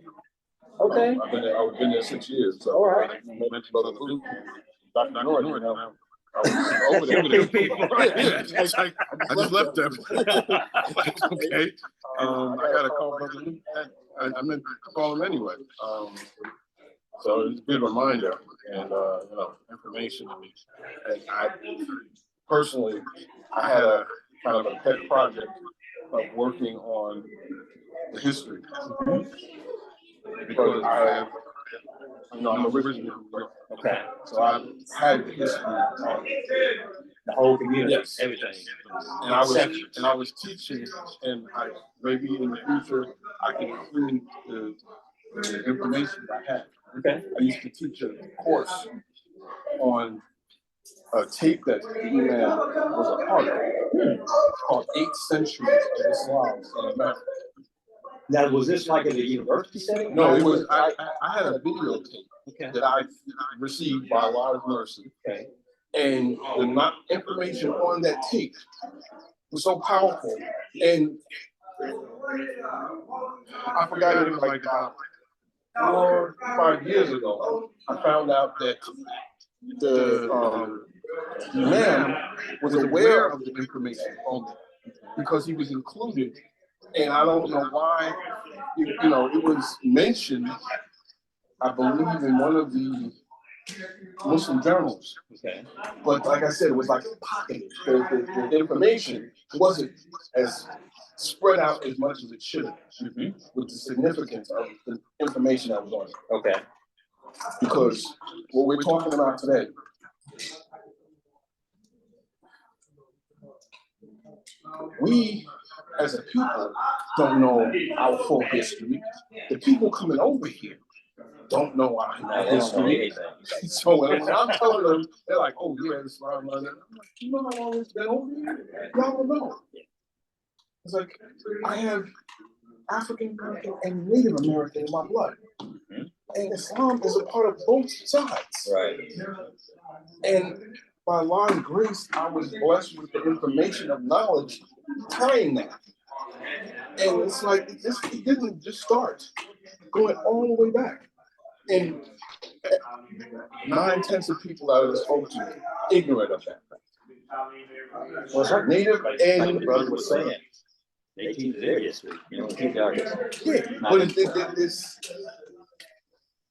Okay. I've been there 6 years. So all right. I mentioned Brother Luke, Dr. Norton. I was over there. Yeah, it's like, I just left them. Okay. I got to call Brother Luke. I meant to call him anyway. So it's a good reminder and information. And I personally, I had a kind of a pet project of working on the history because I'm originally from New York. Okay. So I've had the history of the whole community, yes, everything. And I was teaching, and maybe in the future I can include the information I had. Okay. I used to teach a course on a tape that man was a part of called 8 Centuries of Islam in America. Now, was this like in the university setting? No, it was. I had a videotape Okay. that I received by a lot of nurses. Okay. And the information on that tape was so powerful. And I forgot it was like 4 or 5 years ago. I found out that the man was aware of the information on it because he was included. And I don't know why, it was mentioned, I believe, in one of the Muslim journals. Okay. But like I said, it was like pocketed. The information wasn't as spread out as much as it should have with the significance of the information that was on it. Okay. Because what we're talking about today, we as a people don't know our full history. The people coming over here don't know our history. So when I'm telling them, they're like, "Oh yeah, it's Islam." I'm like, "You know how long it's been over here? Y'all don't know." It's like I have African American and Native American in my blood, and Islam is a part of both sides. Right. And by law and grace, I was blessed with the information of knowledge tying that. And it's like, it didn't just start, going all the way back. And 9/10 of people out of this folks are ignorant of that. Well, it's Native and like the brother was saying. They teach their history, teach our history. Yeah, but it's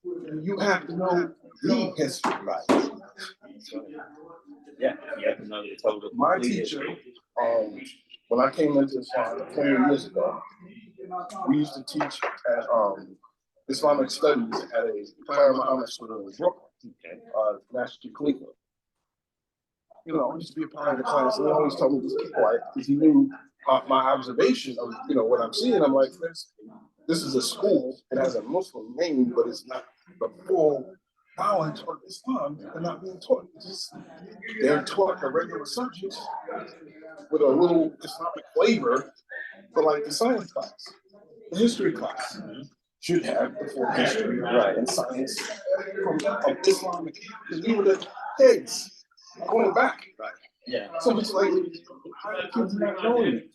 you have to know the history, right? Yeah, you have to know the total. My teacher, when I came into Islam 20 years ago, we used to teach at Islamic studies at a Claremont High School in Brooklyn, Master Khalifa. You know, I used to be a part of the class, and he always told me just keep quiet because he knew my observation of what I'm seeing. I'm like, this is a school. It has a Muslim name, but it's not the full knowledge of Islam. They're not being taught. They're taught the regular subjects with a little Islamic flavor for like the science class, the history class. Should have the full history and science from Islamic, because we were the kids going back. Yeah. So it's like, how are the kids not knowing it?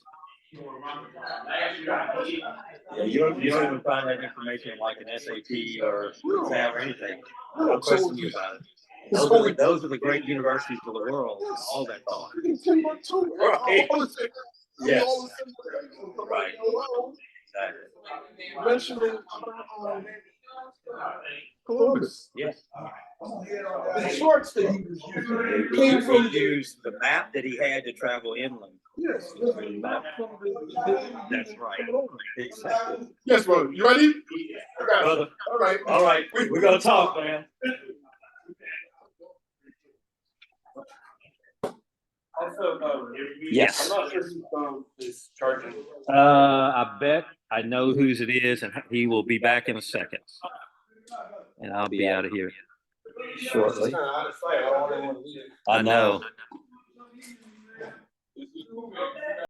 Yeah, you don't even find that information in like an SAT or exam or anything. I'll question you about it. Those are the great universities of the world, all that thought. Right. Yes. Right. Exactly. Mentioning Columbus. Yes. The charts that he was using He came from used the map that he had to travel inland. Yes. That's right. Exactly. Yes, brother. You ready? Brother. All right. All right. We're gonna talk, man. Also, Yes. I'm not sure who is charging. I bet I know whose it is, and he will be back in a second. And I'll be out of here shortly. I know.